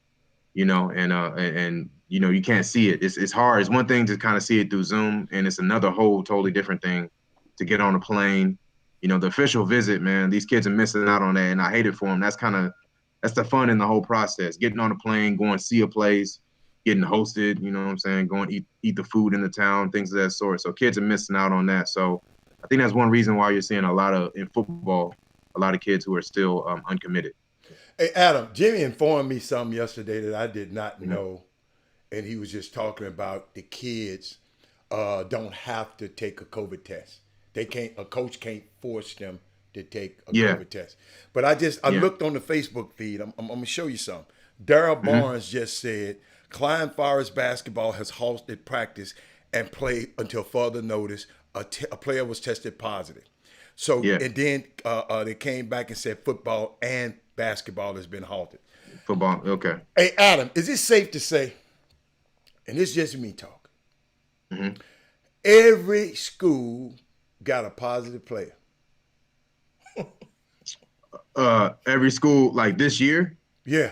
and you can't see it. It's hard. It's one thing to kind of see it through Zoom, and it's another whole totally different thing to get on a plane. The official visit, man, these kids are missing out on that, and I hate it for them. That's the fun in the whole process, getting on a plane, going see a place, getting hosted, you know what I'm saying, going eat the food in the town, things of that sort. So kids are missing out on that. So I think that's one reason why you're seeing in football, a lot of kids who are still uncommitted. Hey, Adam, Jimmy informed me something yesterday that I did not know, and he was just talking about the kids don't have to take a COVID test. A coach can't force them to take a COVID test. But I looked on the Facebook feed. I'm going to show you something. Darryl Barnes just said Klein Forest basketball has halted practice and play until further notice. A player was tested positive. So, and then they came back and said football and basketball has been halted. Football, okay. Hey, Adam, is it safe to say, and this is just me talking, every school got a positive player? Every school, like this year? Yeah.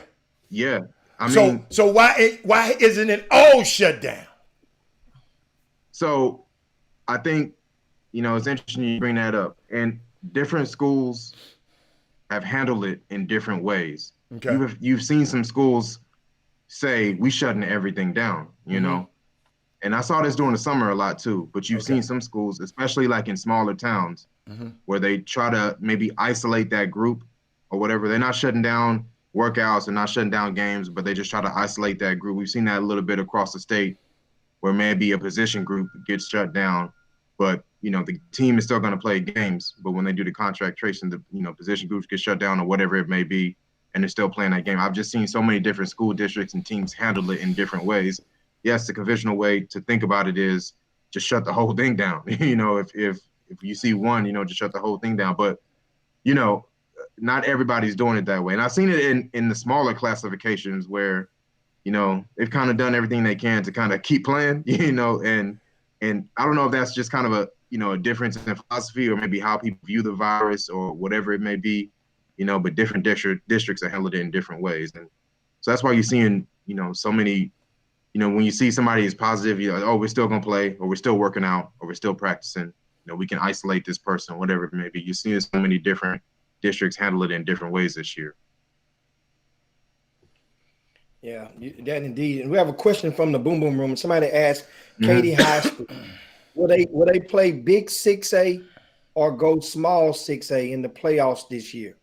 Yeah. I mean, so why isn't it all shut down? So I think, it's interesting you bring that up. And different schools have handled it in different ways. Okay. You've seen some schools say, we shutting everything down, know? And I saw this during the summer a lot too, but you've seen some schools, especially like in smaller towns, where they try to maybe isolate that group or whatever. They're not shutting down workouts, they're not shutting down games, but they just try to isolate that group. We've seen that a little bit across the state, where maybe a position group gets shut down, but the team is still going to play games. But when they do the contract tracing, the position groups get shut down or whatever it may be, and they're still playing that game. I've just seen so many different school districts and teams handle it in different ways. Yes, the conventional way to think about it is just shut the whole thing down. If you see one, just shut the whole thing down. But not everybody's doing it that way. And I've seen it in the smaller classifications where they've kind of done everything they can to kind of keep playing, and I don't know if that's just kind of a difference in philosophy or maybe how people view the virus or whatever it may be, but different districts are handled it in different ways. And so that's why you're seeing, so many, when you see somebody is positive, you're like, oh, we're still going to play, or we're still working out, or we're still practicing. We can isolate this person, whatever it may be. You're seeing so many different districts handle it in different ways this year. Yeah, that indeed. And we have a question from the Boom Boom Room. Somebody asked, Katy High School, will they play big 6A or go small 6A in the playoffs this year?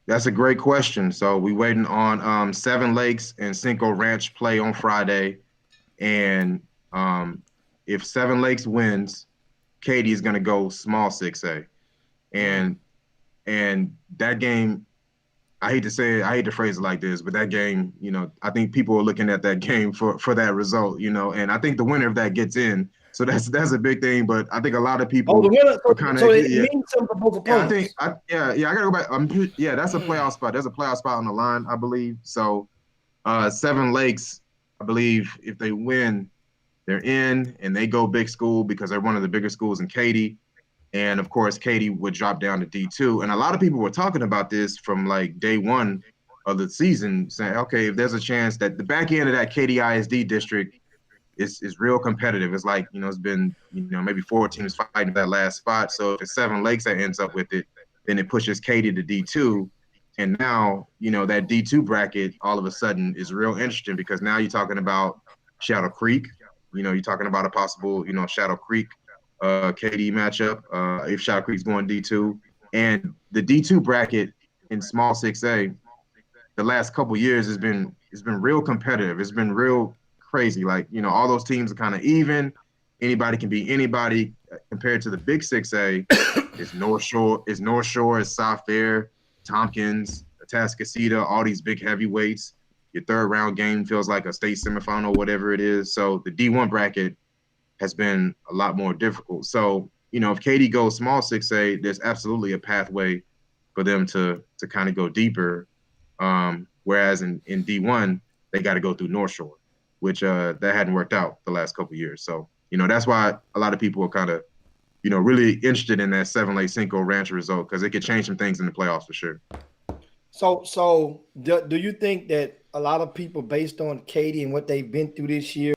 That's a great question. So we waiting on Seven Lakes and Cinco Ranch play on Friday, and if Seven Lakes wins, Katy is going to go small 6A, and that game, I hate to say it, I hate to phrase it like this, but that game, I think people are looking at that game for that result, and I think the winner of that gets in. So that's a big thing. But I think a lot of people the winner, are kind of so it means something for both opponents. I gotta go back. That's a playoff spot. There's a playoff spot on the line, I believe. So Seven Lakes, I believe if they win, they're in and they go big school because they're one of the bigger schools in Katy. And of course, Katy would drop down to D2. And a lot of people were talking about this from like day one of the season, saying, okay, if there's a chance that the back end of that Katy ISD district is real competitive. It's like, it's been, maybe 4 teams fighting that last spot. So if it's Seven Lakes that ends up with it, then it pushes Katy to D2. And now, that D2 bracket all of a sudden is real interesting because now you're talking about Shadow Creek. You're talking about a possible, Shadow Creek KD matchup if Shadow Creek's going D2. And the D2 bracket in small 6A, the last couple years has been real competitive. It's been real crazy. Like, all those teams are kind of even. Anybody can beat anybody compared to the big 6A. It's North Shore, it's South Fair, Tompkins, Atascocita, all these big heavyweights. Your third round game feels like a state semifinal, whatever it is. So the D1 bracket has been a lot more difficult. So, if Katy goes small 6A, there's absolutely a pathway for them to kind of go deeper. Whereas in D1, they got to go through North Shore, which that hadn't worked out the last couple of years. So, that's why a lot of people are kind of, really interested in that Seven Lake Cinco Ranch result because it could change some things in the playoffs for sure. So do you think that a lot of people, based on Katy and what they've been through this year,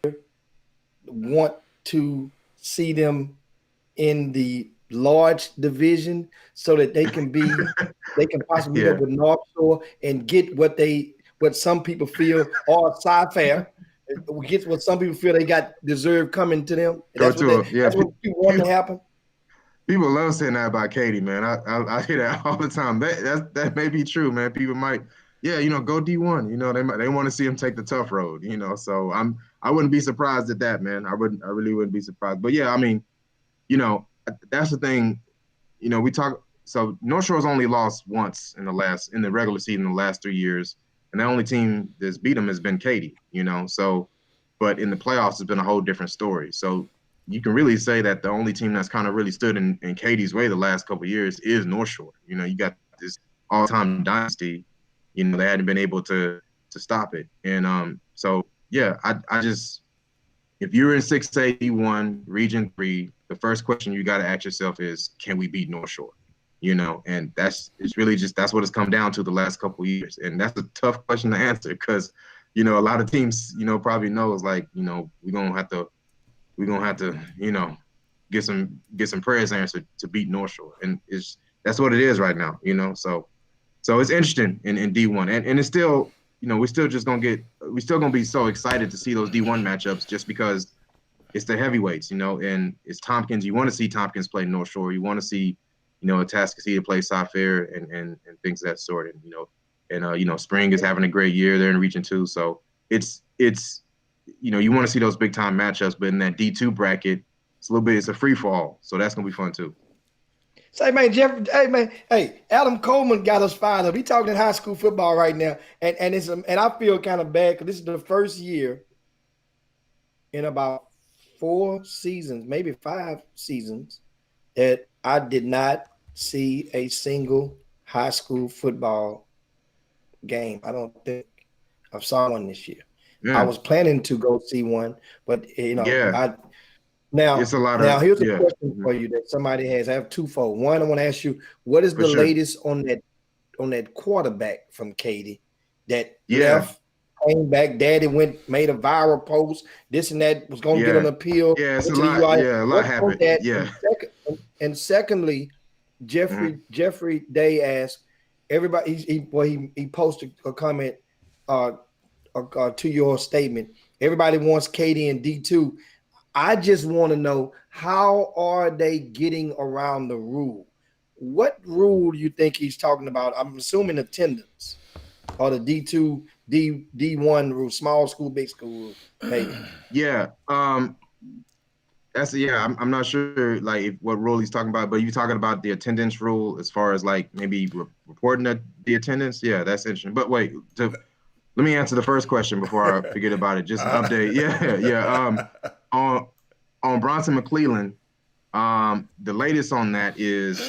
want to see them in the large division so that they can possibly meet up with North Shore and get what some people feel, or Sci-Fair, get what some people feel they got deserved coming to them. That's what people want to happen. People love saying that about Katy, man. I hear that all the time. That may be true, man. People might, go D1. They want to see him take the tough road, So I wouldn't be surprised at that, man. I really wouldn't be surprised. But yeah, I mean, that's the thing. We talk. So North Shore's only lost once in the regular season, the last 3 years, and the only team that's beat them has been Katy. So, but in the playoffs, it's been a whole different story. So you can really say that the only team that's kind of really stood in Katy's way the last couple of years is North Shore. You got this all-time dynasty. They hadn't been able to stop it. And so yeah, I just, if you're in 6A D1 Region 3, the first question you got to ask yourself is, can we beat North Shore? And that's what it's come down to the last couple of years. And that's a tough question to answer because, a lot of teams, probably knows like, we're gonna have to, get some prayers answered to beat North Shore. And that's what it is right now, So it's interesting in D1. And it's still, we're still gonna be so excited to see those D1 matchups just because it's the heavyweights, and it's Tompkins. You want to see Tompkins play North Shore. You want to see, Atascocita play South Fair and things of that sort. And Spring is having a great year. They're in Region 2. So it's you want to see those big time matchups, but in that D2 bracket, it's a free fall. So that's gonna be fun too. Say, man, Adam Coleman got us fired up. He's talking high school football right now, and I feel kind of bad because this is the first year in about 4 seasons, maybe 5 seasons, that I did not see a single high school football game. I don't think I saw one this year. I was planning to go see one, but you know, Yeah, now it's a lot now of here's a question for you that somebody has. I have twofold. One, I want to ask you, what is for the sure. latest on that quarterback from Katy that Yeah, left, came back, daddy made a viral post, this and that, was gonna get an appeal, yeah, it's a went to the lot. UI. Yeah, a lot What's on happened. that? Yeah. And secondly, Jeffrey Day asked everybody. He posted a comment to your statement. Everybody wants Katy in D2. I just want to know, how are they getting around the rule? What rule do you think he's talking about? I'm assuming attendance, or the D2 D1 rule, small school, big school rule, maybe. Yeah. I'm not sure like what rule he's talking about, but you talking about the attendance rule as far as like maybe reporting the attendance. Yeah, that's interesting. But wait, let me answer the first question before I forget about it. Just an update. Yeah. On Bronson McClellan, the latest on that is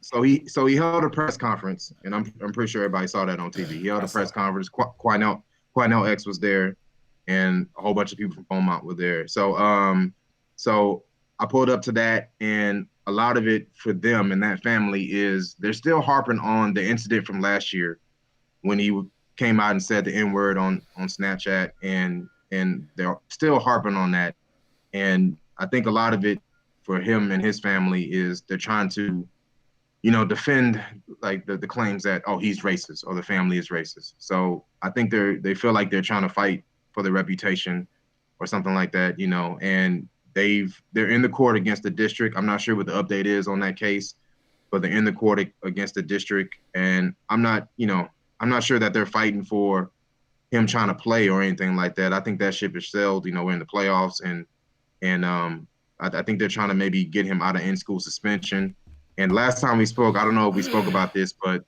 so he held a press conference, and I'm pretty sure everybody saw that on TV. He held a press conference. Quinell X was there, and a whole bunch of people from Beaumont were there. So I pulled up to that, and a lot of it for them and that family is they're still harping on the incident from last year when he came out and said the N-word on Snapchat, and they're still harping on that. And I think a lot of it for him and his family is they're trying to, defend like the claims that, oh, he's racist or the family is racist. So I think they feel like they're trying to fight for their reputation or something like that, and they're in the court against the district. I'm not sure what the update is on that case, but they're in the court against the district. And I'm not sure that they're fighting for him trying to play or anything like that. I think that ship is sailed. We're in the playoffs, and I think they're trying to maybe get him out of in-school suspension. And last time we spoke, I don't know if we spoke about this, but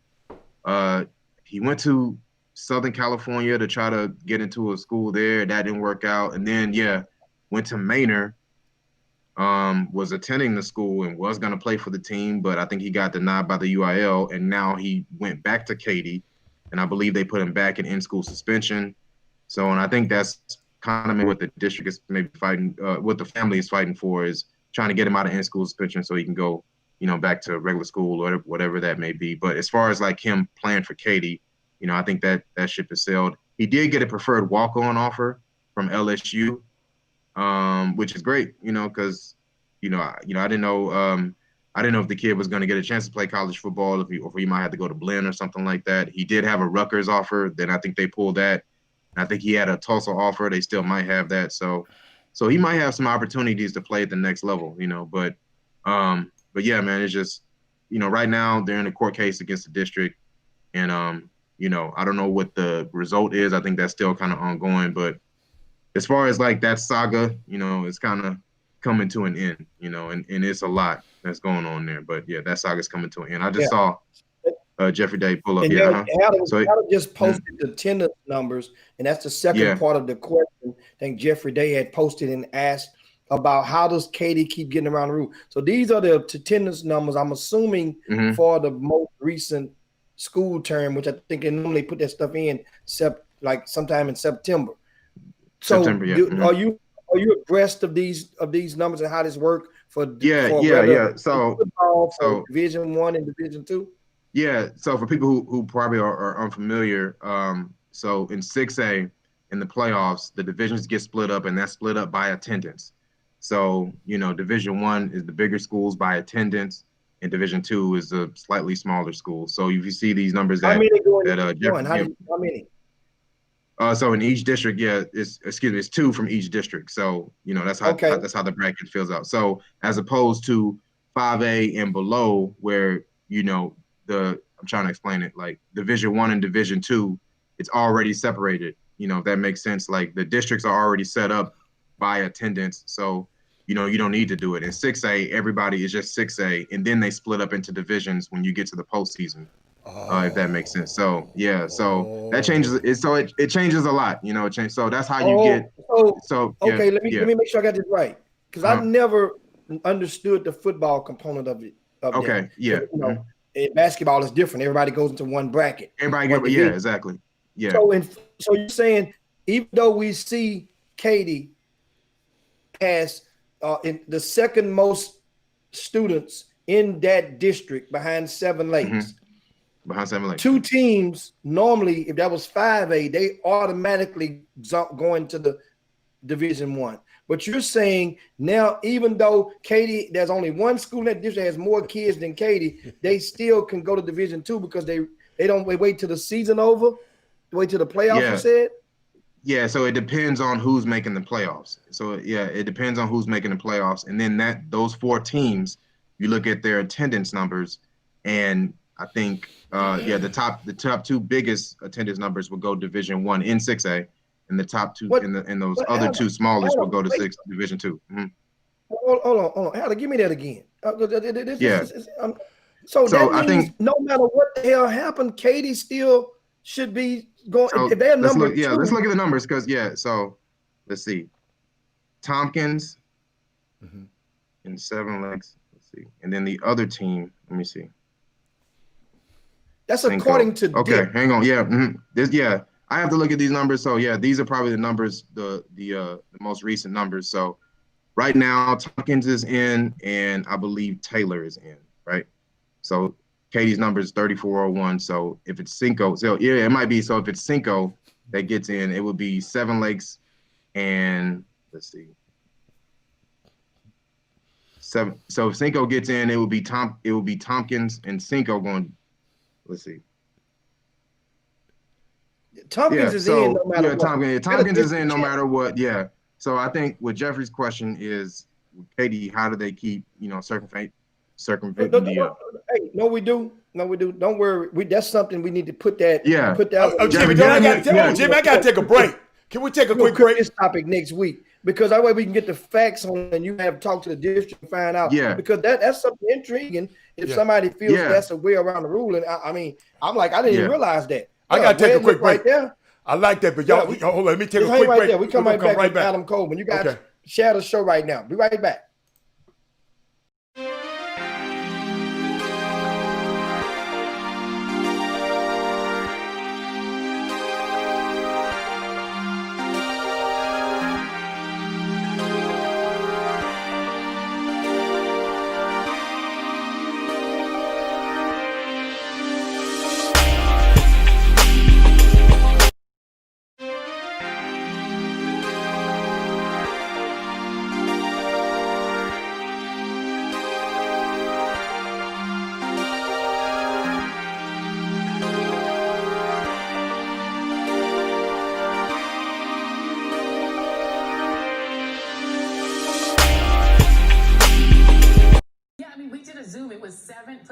he went to Southern California to try to get into a school there. That didn't work out. And then, went to Manor, was attending the school and was going to play for the team, but I think he got denied by the UIL. And now he went back to Katy, and I believe they put him back in in-school suspension. So, and I think that's kind of what the district is maybe fighting, what the family is fighting for, is trying to get him out of in-school suspension so he can go, back to regular school or whatever that may be. But as far as like him playing for Katy, I think that ship is sailed. He did get a preferred walk-on offer from LSU, which is great, because, I didn't know, if the kid was going to get a chance to play college football, if he might have to go to Blinn or something like that. He did have a Rutgers offer. Then I think they pulled that. I think he had a Tulsa offer. They still might have that. So he might have some opportunities to play at the next level, but yeah, man, it's just, right now they're in a court case against the district, and, I don't know what the result is. I think that's still kind of ongoing, but as far as like that saga, it's kind of coming to an end, and it's a lot that's going on there. But yeah, that saga's coming to an end. I just saw Jeffrey Day pull up. And Adam just posted the attendance numbers, and that's the second part of the question. I think Jeffrey Day had posted and asked about how does Katy keep getting around the rule. So these are the attendance numbers, I'm assuming, for the most recent school term, which I think they normally put that stuff in like sometime in September. So are you abreast of these numbers and how this work for football, for Division I and Division II? Yeah, so for people who probably are unfamiliar, so in 6A, in the playoffs, the divisions get split up, and that's split up by attendance. So, Division I is the bigger schools by attendance, and Division II is the slightly smaller schools. So if you see these numbers how many go in how many? So in each district, it's 2 from each district. So, that's how the bracket fills out. So as opposed to 5A and below, where, I'm trying to explain it, like Division I and Division II, it's already separated, if that makes sense. Like the districts are already set up by attendance. So, you don't need to do it. In 6A, everybody is just 6A, and then they split up into divisions when you get to the postseason. If that makes sense. So that changes it. So it changes a lot, it changes. So that's how you get. Okay, let me make sure I got this right, because I never understood the football component of it. Okay, in basketball is different. Everybody goes into one bracket. Exactly. Yeah. So you're saying even though we see Katy has in the second most students in that district behind Seven Lakes. Behind Seven Lakes. Two teams, normally, if that was 5A, they automatically go into the Division I. But you're saying now, even though Katy, there's only one school in that district that has more kids than Katy, they still can go to Division II because they don't wait till the season over, wait till the playoffs, you said? Yeah, so it depends on who's making the playoffs. So yeah, it depends on who's making the playoffs. And then those 4 teams, you look at their attendance numbers, and I think the top 2 biggest attendance numbers will go Division I in 6A, and the top 2 and those other 2 smallest will go to Division II. Mm-hmm. Hold on. Howard, give me that again. So that means I think, no matter what the hell happened, Katy still should be going. So if they're number 2. Let's look at the numbers because so let's see. Tompkins and Seven Lakes. Let's see, and then the other team. Let me see. That's according to okay. Hang on. Yeah. I have to look at these numbers. So yeah, these are probably the numbers, the most recent numbers. So right now, Tompkins is in, and I believe Taylor is in. Right. So Katy's number is 3401. So if it's Cinco, so yeah, it might be. So if it's Cinco that gets in, it would be Seven Lakes, and let's see. So if Cinco gets in, it would be Tompkins and Cinco going. Let's see. Tompkins is in no matter what. Tompkins is in no matter what. Yeah. So I think what Jeffrey's question is, Katy, how do they keep circumvent the? Hey, no, we do. Don't worry. That's something we need to put that. Yeah. Put that. Jimmy, I got to take a break. Can we take a quick break? This topic next week, because that way we can get the facts on, and you have to talk to the district and find out. Yeah. Because that's something intriguing. If somebody feels that's a way around the rule, and I mean, I'm like, I didn't even realize that. I got to take a quick break. Right there. I like that, but y'all, hold on, let me take a quick break. There. We come right back with Adam Coleman. You guys share the show right now. Be right back.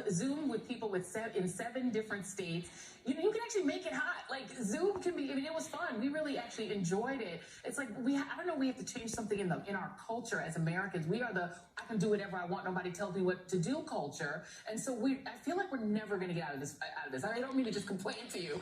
Zoom with people in 7 different states. You can actually make it hot. Like Zoom can be. I mean, it was fun. We really actually enjoyed it. It's like I don't know. We have to change something in our culture as Americans. We are I can do whatever I want. Nobody tells me what to do culture. And so I feel like we're never going to get out of this. I don't mean to just complain to you,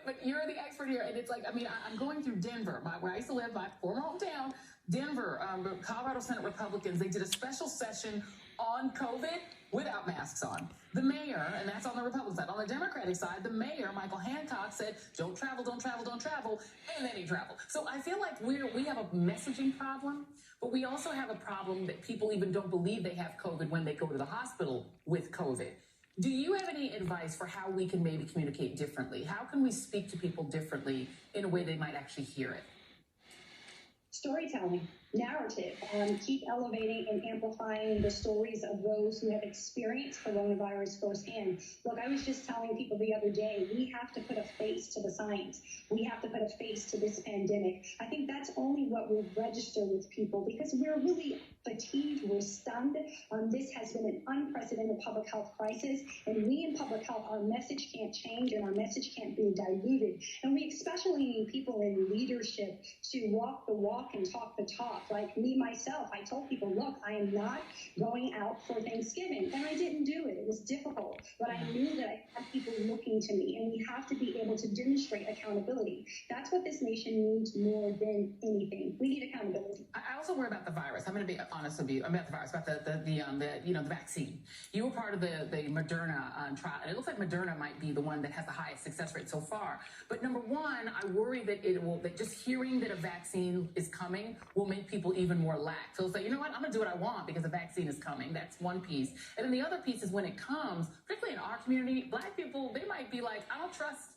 but you're the expert here. And it's like, I mean, I'm going through Denver, where I used to live, my former hometown. Denver, Colorado Senate Republicans, they did a special session on COVID without masks on. The mayor, and that's on the Republican side. On the Democratic side, the mayor, Michael Hancock, said, don't travel, and then he traveled. So I feel like we have a messaging problem, but we also have a problem that people even don't believe they have COVID when they go to the hospital with COVID. Do you have any advice for how we can maybe communicate differently? How can we speak to people differently in a way they might actually hear it? Storytelling, narrative, keep elevating and amplifying the stories of those who have experienced coronavirus firsthand. Look, I was just telling people the other day, we have to put a face to the science. We have to put a face to this pandemic. I think that's only what will register with people, because we're really fatigued, we're stunned. This has been an unprecedented public health crisis, and we in public health, our message can't change and our message can't be diluted. And we especially need people in leadership to walk the walk and talk the talk. off. Like me, myself, I told people, look, I am not going out for Thanksgiving. And I didn't do it. It was difficult. But I knew that I had people looking to me. And we have to be able to demonstrate accountability. That's what this nation needs more than anything. We need accountability. I also worry about the virus. I'm going to be honest with you. About the virus, about the vaccine. You were part of the Moderna trial, and it looks like Moderna might be the one that has the highest success rate so far. But number one, I worry that that just hearing that a vaccine is coming will make people even more lax. So say, you know what, I'm going to do what I want because the vaccine is coming. That's one piece. And then the other piece is when it comes, particularly in our community, Black people, they might be like, I don't trust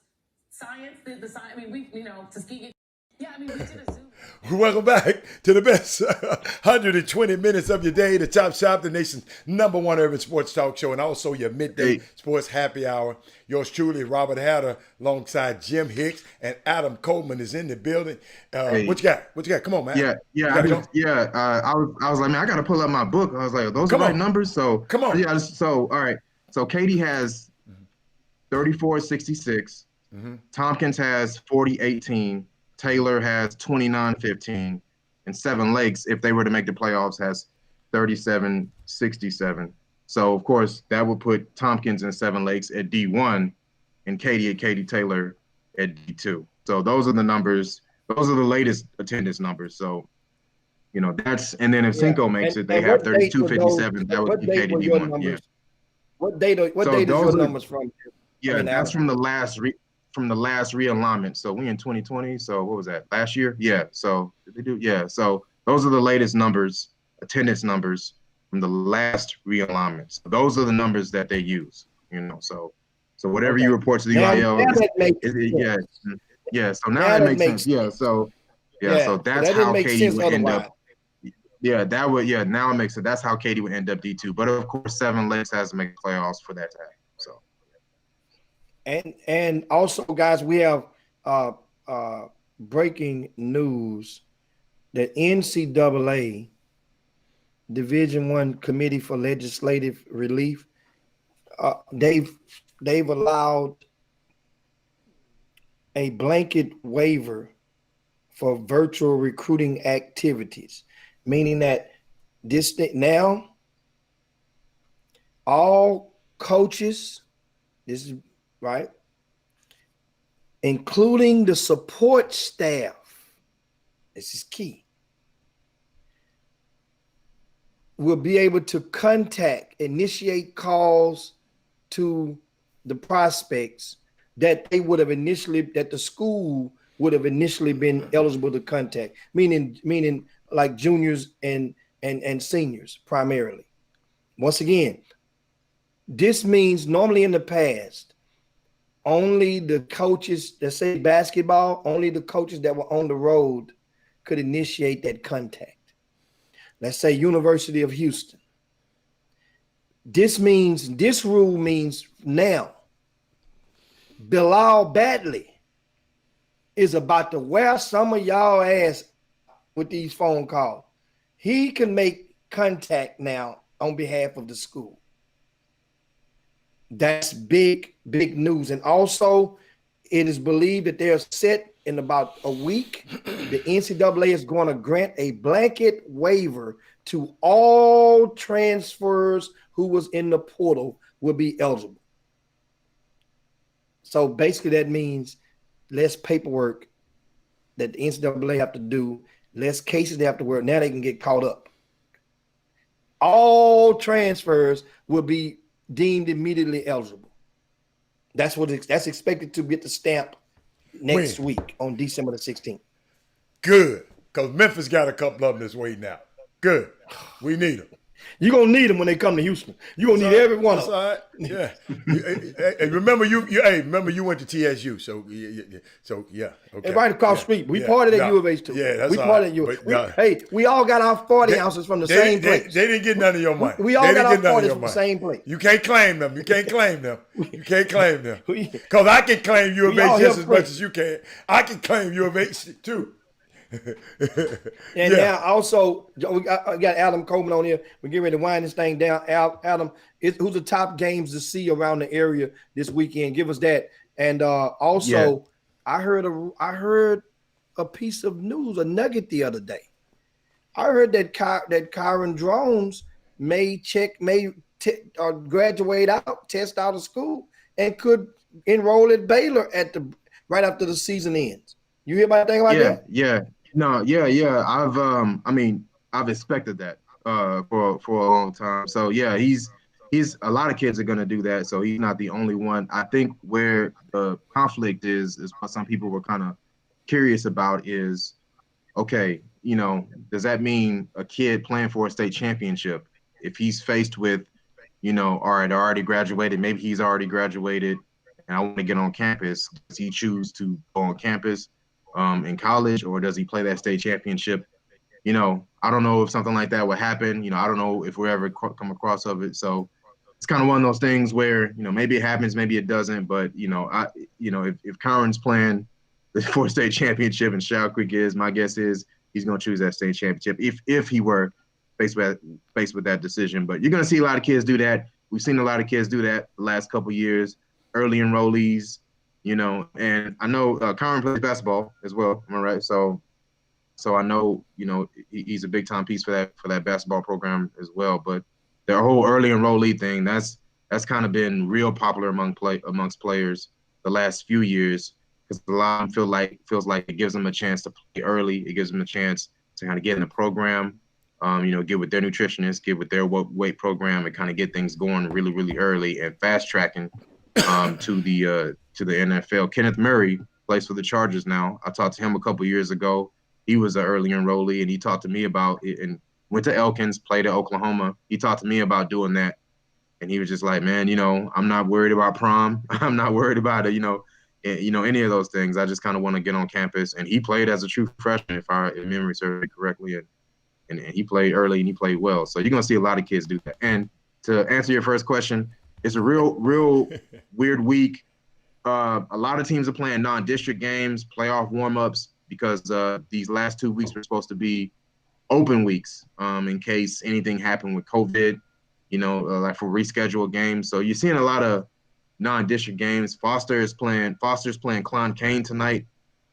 science, the science. I mean, Tuskegee. Yeah, I mean, we did a Zoom. Welcome back to the best 120 minutes of your day, the Chop Shop, the nation's #1 urban sports talk show, and also your midday sports happy hour. Yours truly, Robert Hatter, alongside Jim Hicks, and Adam Coleman is in the building. What you got? What you got? Come on, man. I was like, man, I got to pull up my book. I was like, are those the right numbers? So come on. Yeah. So all right. So Katie has 34-66. Tompkins has 40-18. Taylor has 29-15, and Seven Lakes, if they were to make the playoffs, has 37-67. So, of course, that would put Tompkins and Seven Lakes at D1 and Katie Taylor at D2. So those are the numbers. Those are the latest attendance numbers. So, you know, that's – and then if Cinco makes it, they have 32-57. That would be Katie D1. Yeah. What date is your numbers from? Yeah, that's from the last realignment. So we in 2020. So what was that, last year? Yeah. So did they do? Yeah. So those are the latest numbers, attendance numbers from the last realignment. So those are the numbers that they use. You know. So whatever you report to the UIL, yeah. So now that makes sense. Yeah. So So that's how Katie would end up. Yeah, that would. Yeah, now it makes sense. That's how Katie would end up D2. But of course, Seven Lakes has to make playoffs for that to happen. So. And also, guys, we have breaking news that NCAA Division I Committee for Legislative Relief, they've allowed a blanket waiver for virtual recruiting activities, meaning that now all coaches, this is right, including the support staff, this is key, will be able to initiate calls to the prospects that the school would have initially been eligible to contact, meaning like juniors and seniors primarily. Once again, this means normally in the past, only the coaches that say basketball, only the coaches that were on the road could initiate that contact. Let's say University of Houston. This rule means now Bilal Badley is about to wear some of y'all ass with these phone calls. He can make contact now on behalf of the school. That's big news. And also, it is believed that they're set in about a week. The NCAA is going to grant a blanket waiver to all transfers who was in the portal will be eligible. So basically that means less paperwork that the NCAA have to do, less cases they have to work. Now they can get caught up. All transfers will be deemed immediately eligible. That's expected to get the stamp next week on December the 16th. Good, because Memphis got a couple of them this way now. Good, we need them. You're going to need them when they come to Houston. You're going to need every one of them. All right. Yeah. Remember you went to TSU. So yeah. Okay. And right across the street. We parted at U of H too. Yeah, that's we parted at U of H. Hey, we all got our 40 ounces from the same place. They didn't get none of your money. We all got our 40s from the same place. You can't claim them. Because I can claim U of H just as much as you can. I can claim U of H too. Now also I got Adam Coleman on here. We're getting ready to wind this thing down. Adam, who's the top games to see around the area this weekend? Give us that. And I heard a piece of news, a nugget the other day. I heard that Kyron Drones may graduate out, test out of school, and could enroll at Baylor right after the season ends. You hear about that? Yeah. No, yeah. I've expected that for a long time. So yeah, he's a lot of kids are gonna do that. So he's not the only one. I think where the conflict is what some people were kind of curious about is, okay, does that mean a kid playing for a state championship, if he's faced with, all right, I already graduated, maybe he's already graduated, and I want to get on campus, does he choose to go on campus in college, or does he play that state championship? I don't know if something like that would happen. I don't know if we ever come across of it. So it's kind of one of those things where, maybe it happens, maybe it doesn't. But, if Kyron's playing for a state championship and Shadow Creek is, my guess is he's going to choose that state championship if he were faced with that decision. But you're going to see a lot of kids do that. We've seen a lot of kids do that the last couple of years, early enrollees, and I know Kyron plays basketball as well. Am I right? So I know, he's a big time piece for that basketball program as well. But the whole early enrollee thing, that's kind of been real popular amongst players the last few years, because a lot of them feels like it gives them a chance to play early. It gives them a chance to kind of get in the program, get with their nutritionist, get with their weight program, and kind of get things going really, really early and fast tracking to the NFL. Kenneth Murray plays for the Chargers now. I talked to him a couple years ago. He was an early enrollee, and he talked to me about it, and went to Elkins, played at Oklahoma. He talked to me about doing that, and he was just like, man, I'm not worried about prom. I'm not worried about it, any of those things. I just kind of want to get on campus. And he played as a true freshman, if memory serves me correctly, and he played early and he played well. So you're gonna see a lot of kids do that. And to answer your first question, it's a real weird week. A lot of teams are playing non-district games, playoff warm-ups, because these last 2 weeks were supposed to be open weeks in case anything happened with COVID, like for rescheduled games. So you're seeing a lot of non-district games. Foster's playing Klon Kane tonight.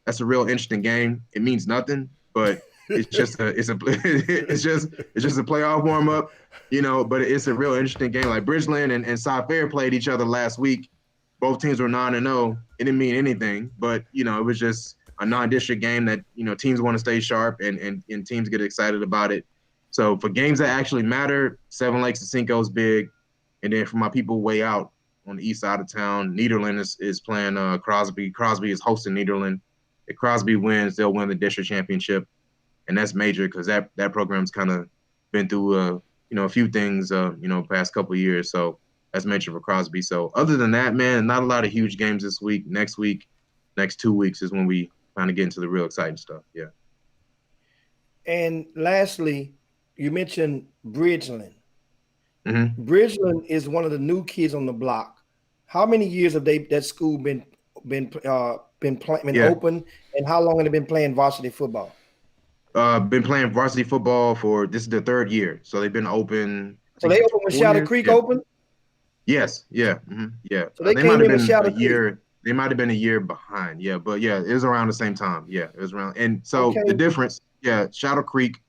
That's a real interesting game. It means nothing, but it's just a playoff warm-up, but it's a real interesting game. Like Bridgeland and Cy Fair played each other last week. Both teams were 9-0. It didn't mean anything, but it was just a non-district game that teams want to stay sharp and teams get excited about it. So for games that actually matter, Seven Lakes and Cinco is big, and then for my people way out on the east side of town, Nederland is playing Crosby. Crosby is hosting Nederland. If Crosby wins, they'll win the district championship, and that's major because that program's kind of been through a few things past couple of years. So that's major for Crosby. So other than that, man, not a lot of huge games this week. Next 2 weeks is when we kind of get into the real exciting stuff. Yeah. And lastly, you mentioned Bridgeland. Mm-hmm. Bridgeland is one of the new kids on the block. How many years have that school been open, and how long have they been playing varsity football? Been playing varsity football for this is the third year, so they've been open. So they opened when Shadow Creek opened. Yes, yeah, mm-hmm. Yeah. So they might have been a year. They might have been a year behind, yeah, but yeah, it was around the same time. Yeah, it was around, and so the difference, Shadow Creek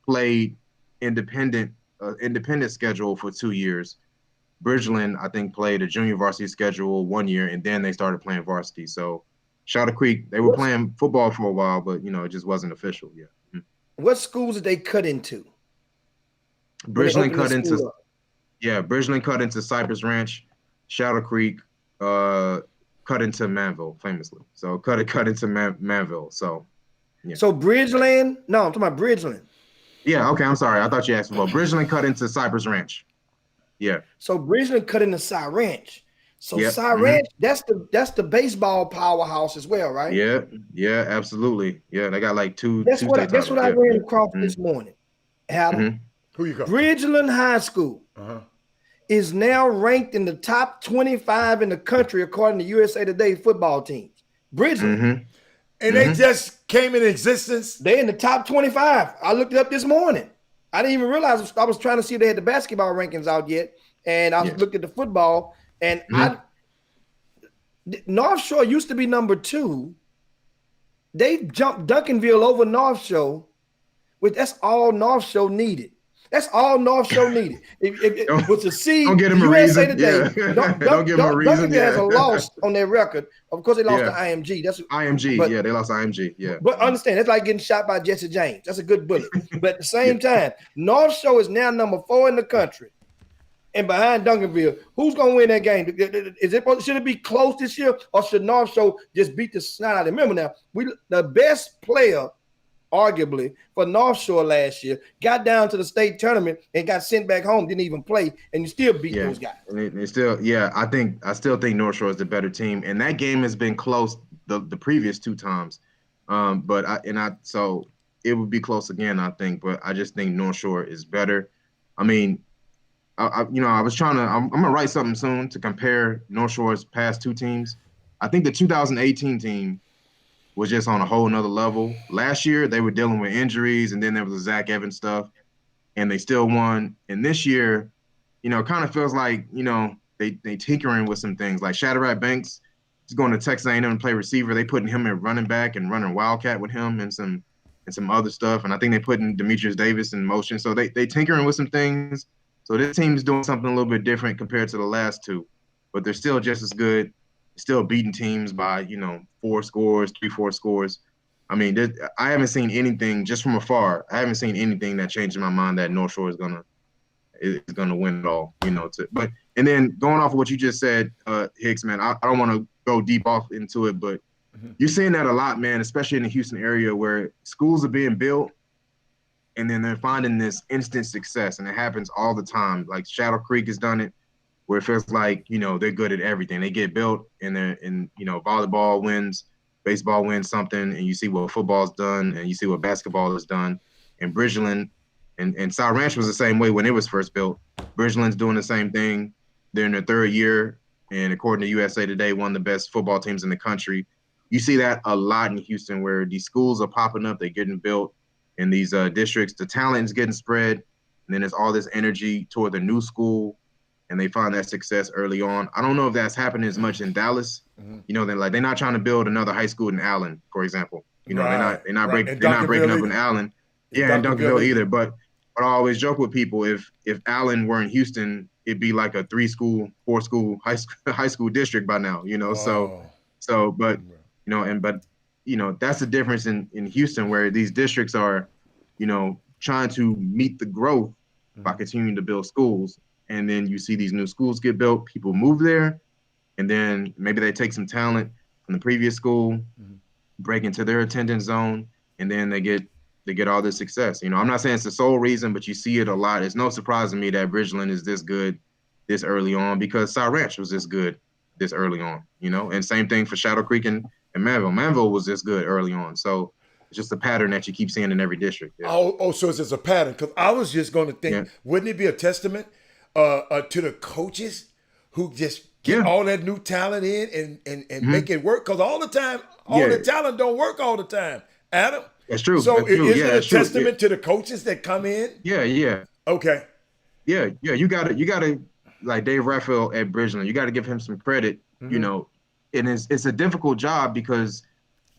played independent schedule for 2 years. Bridgeland, I think, played a junior varsity schedule 1 year, and then they started playing varsity. So Shadow Creek, they were playing football for a while, but it just wasn't official. Yeah. Mm-hmm. What schools did they cut into? Bridgeland cut into Cypress Ranch. Shadow Creek cut into Manville, famously. So cut into Manville. So yeah. So Bridgeland? No, I'm talking about Bridgeland. Yeah, okay, I'm sorry. I thought you asked about Bridgeland cut into Cypress Ranch. Yeah. So Bridgeland cut into Cy Ranch. So Cy Mm-hmm. Ranch, that's the baseball powerhouse as well, right? Yeah, absolutely. Yeah, they got like two. That's what I ran across this morning. Adam, mm-hmm. Who you got? Bridgeland High School is now ranked in the top 25 in the country according to USA Today football teams. Bridgeland. Mm-hmm. And they just came in existence. They're in the top 25. I looked it up this morning. I didn't even realize. I was trying to see if they had the basketball rankings out yet, and I looked at the football. And North Shore used to be number 2. They jumped Duncanville over North Shore, That's all North Shore needed. That's all North Shore needed. If was to see don't get him USA a reason. Today, Yeah. Don't give him a reason. Duncanville has a loss on their record. Of course, they lost to Yeah. IMG. That's IMG. but, Yeah, they lost IMG. Yeah. But understand, it's like getting shot by Jesse James. That's a good bullet. But at the same time, North Shore is now number 4 in the country. And behind Duncanville, who's going to win that game? Should it be close this year, or should North Shore just beat the snot out of it? Remember now, the best player, arguably, for North Shore last year got down to the state tournament and got sent back home, didn't even play, and you still beat those guys. And still, I still think North Shore is the better team, and that game has been close the previous 2 times. So it would be close again, I think, but I just think North Shore is better. I mean, I'm gonna write something soon to compare North Shore's past 2 teams. I think the 2018 team was just on a whole nother level. Last year, they were dealing with injuries, and then there was the Zach Evans stuff, and they still won. And this year, kind of feels like, they tinkering with some things. Like Shadrack Banks is going to Texas A&M and play receiver. They putting him at running back and running Wildcat with him and some other stuff. And I think they putting Demetrius Davis in motion. So they tinkering with some things. So this team's doing something a little bit different compared to the last 2, but they're still just as good, still beating teams by, 4 scores, 3-4 scores. I mean, I haven't seen anything just from afar. I haven't seen anything that changed my mind that North Shore is gonna win it all. And then going off of what you just said, Hicks, man, I don't want to go deep off into it, but you're seeing that a lot, man, especially in the Houston area where schools are being built, and then they're finding this instant success, and it happens all the time. Like Shadow Creek has done it, where it feels like, they're good at everything. They get built, and volleyball wins, baseball wins something, and you see what football's done, and you see what basketball has done. And Bridgeland and South Ranch was the same way when it was first built. Bridgeland's doing the same thing. They're in their 3rd year, and according to USA Today, one of the best football teams in the country. You see that a lot in Houston, where these schools are popping up, they're getting built in these districts. The talent is getting spread, and then there's all this energy toward the new school, and they find that success early on. I don't know if that's happening as much in Dallas. They're not trying to build another high school in Allen, for example. They're not breaking up in Allen. Yeah, and Duncanville either. But I always joke with people, if Allen were in Houston, it'd be like a 3-school, 4-school high school district by now. That's the difference in Houston, where these districts are, trying to meet the growth by continuing to build schools. And then you see these new schools get built, people move there, and then maybe they take some talent from the previous school, break into their attendance zone, and then they get all this success. I'm not saying it's the sole reason, but you see it a lot. It's no surprise to me that Bridgeland is this good this early on, because South Ranch was this good this early on, and same thing for Shadow Creek and Manville. Manville was this good early on. So it's just a pattern that you keep seeing in every district. Yeah. So it's just a pattern. Because I was just going to think, wouldn't it be a testament to the coaches who just get all that new talent in and make it work? Because all the time, the talent don't work all the time, Adam. That's true. So is it a true. testament to the coaches that come in? Yeah. Okay. Yeah. You got to like Dave Raphael at Bridgeland. You got to give him some credit. And it's a difficult job, because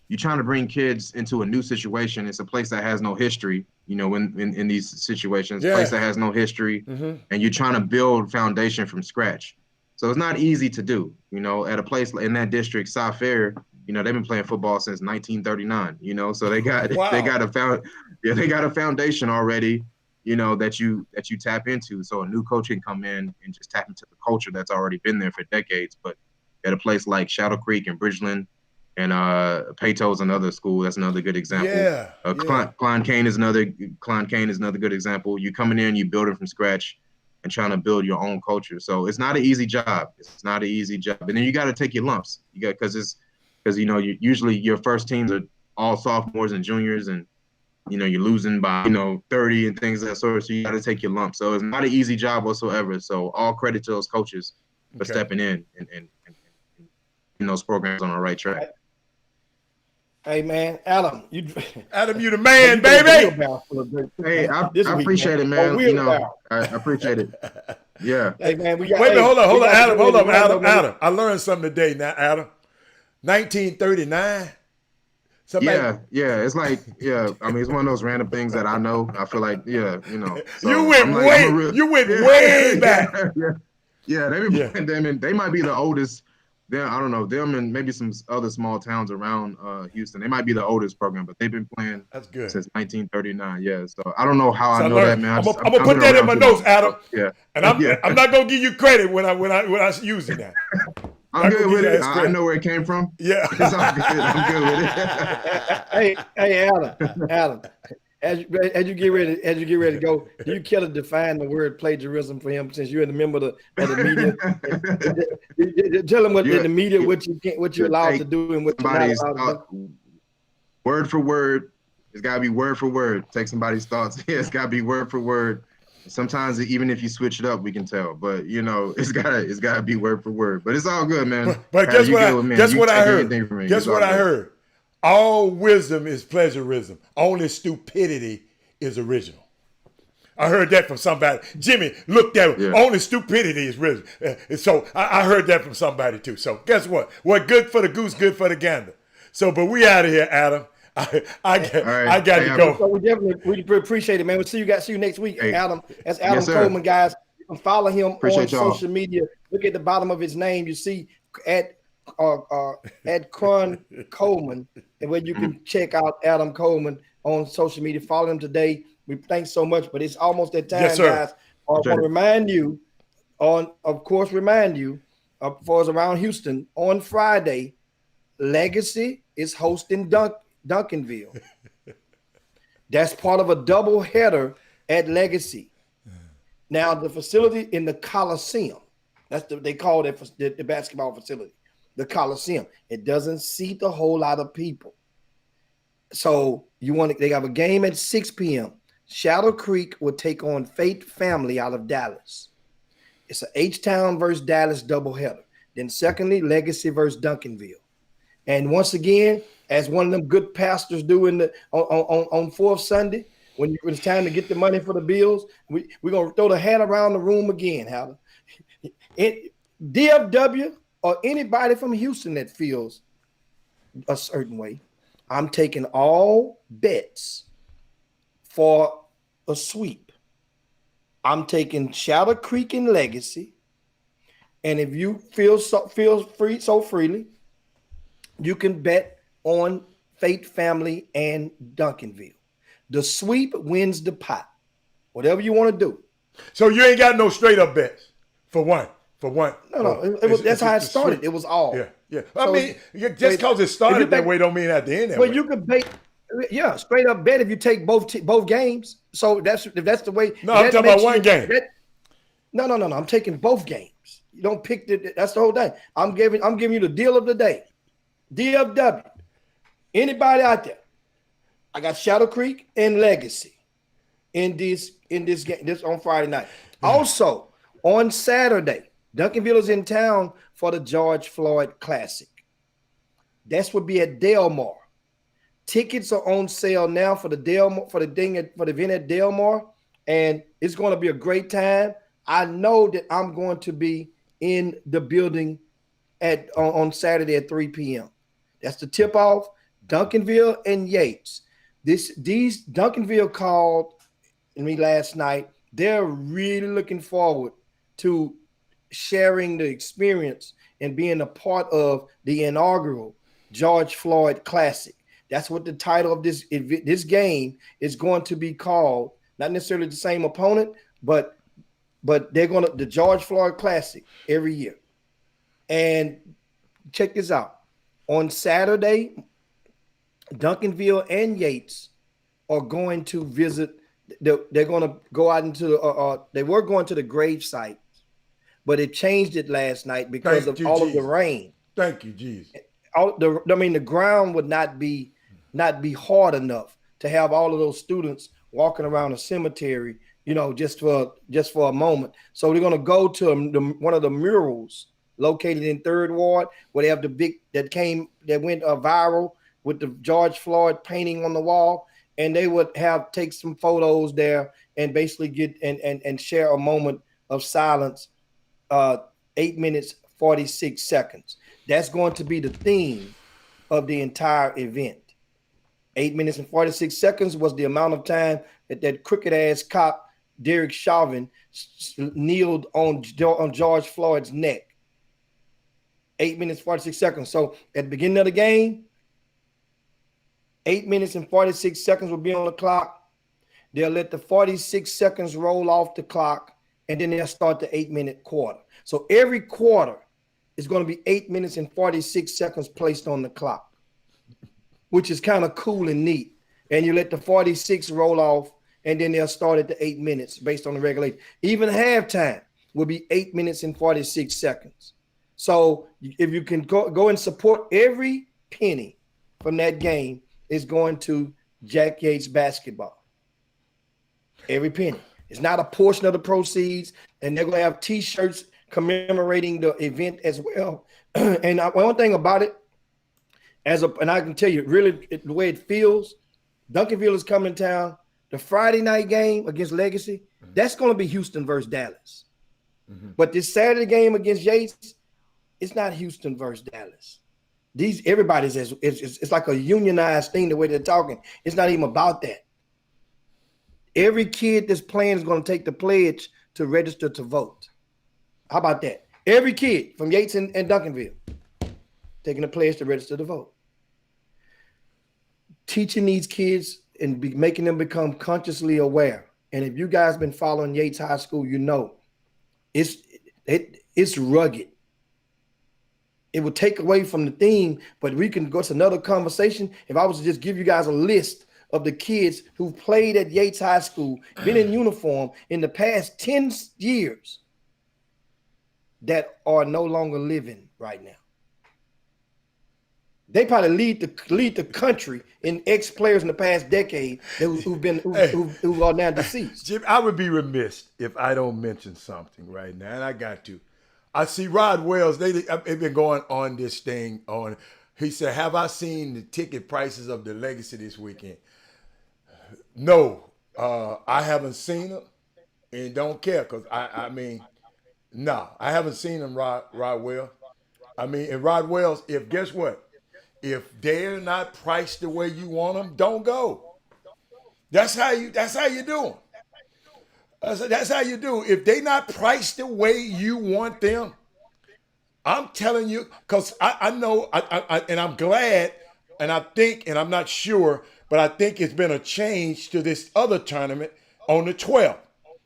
you're trying to bring kids into a new situation. It's a place that has no history, in these situations, a place that has no history, and you're trying to build foundation from scratch. So it's not easy to do, at a place in that district, South Fair, they've been playing football since 1939, so they got they got a foundation already, that you tap into. So a new coach can come in and just tap into the culture that's already been there for decades. But at a place like Shadow Creek and Bridgeland, and Peyto's another school, that's another good example. Klein Kane is another good example. You coming in, you build it from scratch and trying to build your own culture. So it's not an easy job. And then you got to take your lumps. Because usually your first teams are all sophomores and juniors, and you're losing by 30 and things of that sort. So you got to take your lumps. So it's not an easy job whatsoever. So all credit to those coaches for stepping in and those programs on the right track. Hey man, Adam, you the man, baby. Hey, I appreciate it, man. I appreciate it. Yeah. Hey man, hold on, Adam. I learned something today. Now, Adam, 1939, Somebody. Yeah. It's like, I mean, it's one of those random things that I know. I feel like, So You I'm went like, I'm a way. real, You went yeah, way back. They be Yeah. playing them, and they might be the oldest. I don't know them and maybe some other small towns around Houston. They might be the oldest program, but they've been playing That's good. since 1939. Yeah, so I don't know how So I I know that, learned. man. I'm I've gonna put been that in around my too notes, long. Adam. So, yeah, And I'm yeah. I'm not gonna give you credit when I use it now. I'm good with it. I I know where it came from. Yeah. It's all good. I'm good with it. Hey, Adam. As you get ready to go, do you care to define the word plagiarism for him, since you're in the member of the media? Tell him what in the media what you're allowed to do and what you're not allowed to do. Word for word. It's got to be word for word. Take somebody's thoughts. Yeah, it's got to be word for word. Sometimes even if you switch it up, we can tell. But it's gotta be word for word. But it's all good, man. But guess what I heard? Guess what I heard? All wisdom is pleasurism. Only stupidity is original. I heard that from somebody. Jimmy looked at it. Yeah. Only stupidity is original. So I heard that from somebody too. So guess what? What good for the goose, good for the gander. So, but we out of here, Adam. I got to go. So we appreciate it, man. We'll see you next week, Adam. That's Adam yes, Coleman, guys. You can follow him Appreciate on y'all. social media. Look at the bottom of his name. You see at Cron Coleman, and where you can check out Adam Coleman on social media. Follow him today. We thanks so much, but it's almost that time, guys. I want to remind you, for us around Houston on Friday, Legacy is hosting Duncanville. That's part of a double header at Legacy. Now, the facility in the Coliseum, they call it the basketball facility, the Coliseum. It doesn't seat a whole lot of people. So they have a game at 6 p.m. Shadow Creek will take on Fate Family out of Dallas. It's a H-Town versus Dallas doubleheader. Then secondly, Legacy versus Duncanville. And once again, as one of them good pastors do on fourth Sunday, when it's time to get the money for the bills, we're gonna throw the hat around the room again, Howard. DFW or anybody from Houston that feels a certain way, I'm taking all bets for a sweep. I'm taking Shadow Creek and Legacy, and if you feel freely, you can bet on Fate Family and Duncanville. The sweep wins the pot. Whatever you want to do. So you ain't got no straight up bets for one. No. That's how it started. Sweep. It was all. Yeah. I mean, just because it started that way don't mean at the end. Well, you could bet. Yeah, straight up bet if you take both games. So that's the way. No, I'm talking about one game. No. I'm taking both games. You don't pick that's the whole thing. I'm giving you the deal of the day. DFW. Anybody out there? I got Shadow Creek and Legacy in this game. This on Friday night. Also on Saturday, Duncanville is in town for the George Floyd Classic. That's would be at Delmar. Tickets are on sale now for the event at Delmar, and it's going to be a great time. I know that I'm going to be in the building on Saturday at 3 p.m. That's the tip-off. Duncanville and Yates. These Duncanville called me last night. They're really looking forward to sharing the experience and being a part of the inaugural George Floyd Classic. That's what the title of this game is going to be called. Not necessarily the same opponent, but they're going to the George Floyd Classic every year. And check this out. On Saturday, Duncanville and Yates are going to visit. They're going to go out into they were going to the grave site, but it changed it last night because of all of the rain. Thank you, Jesus. The ground would not be hard enough to have all of those students walking around a cemetery, just for a moment. So they're going to go to one of the murals located in 3rd Ward, where they have the big that went viral with the George Floyd painting on the wall, and they would take some photos there and basically get and share a moment of silence, 8 minutes 46 seconds. That's going to be the theme of the entire event. 8 minutes and 46 seconds was the amount of time that crooked-ass cop, Derek Chauvin, kneeled on George Floyd's neck. 8 minutes, 46 seconds. So at the beginning of the game, 8 minutes and 46 seconds will be on the clock. They'll let the 46 seconds roll off the clock, and then they'll start the 8-minute quarter. So every quarter is going to be 8 minutes and 46 seconds placed on the clock, which is kind of cool and neat. And you let the 46 roll off, and then they'll start at the 8 minutes based on the regulation. Even halftime will be 8 minutes and 46 seconds. So if you can go and support, every penny from that game is going to Jack Yates basketball. Every penny. It's not a portion of the proceeds, and they're going to have T-shirts commemorating the event as well. And one thing about it, and I can tell you really the way it feels, Duncanville is coming to town. The Friday night game against Legacy, that's going to be Houston versus Dallas. But this Saturday game against Yates, it's not Houston versus Dallas. Everybody's it's like a unionized thing the way they're talking. It's not even about that. Every kid that's playing is going to take the pledge to register to vote. How about that? Every kid from Yates and Duncanville taking the pledge to register to vote. Teaching these kids and making them become consciously aware. And if you guys been following Yates High School, you know it's rugged. It would take away from the theme, but we can go to another conversation. If I was to just give you guys a list of the kids who've played at Yates High School, been in uniform in the past 10 years that are no longer living right now. They probably lead the country in ex-players in the past decade who are now deceased. Jim, I would be remiss if I don't mention something right now, and I got to. I see Rod Wells. They've been going on this thing on. He said, "Have I seen the ticket prices of the Legacy this weekend?" No, I haven't seen them, and don't care because I mean, no, I haven't seen them. Rod Wells. I mean, and Rod Wells. Guess what? If they're not priced the way you want them, don't go. That's how you do them. That's how you do. If they not priced the way you want them, I'm telling you, because I know, and I'm glad, and I think, and I'm not sure, but I think it's been a change to this other tournament on the 12th,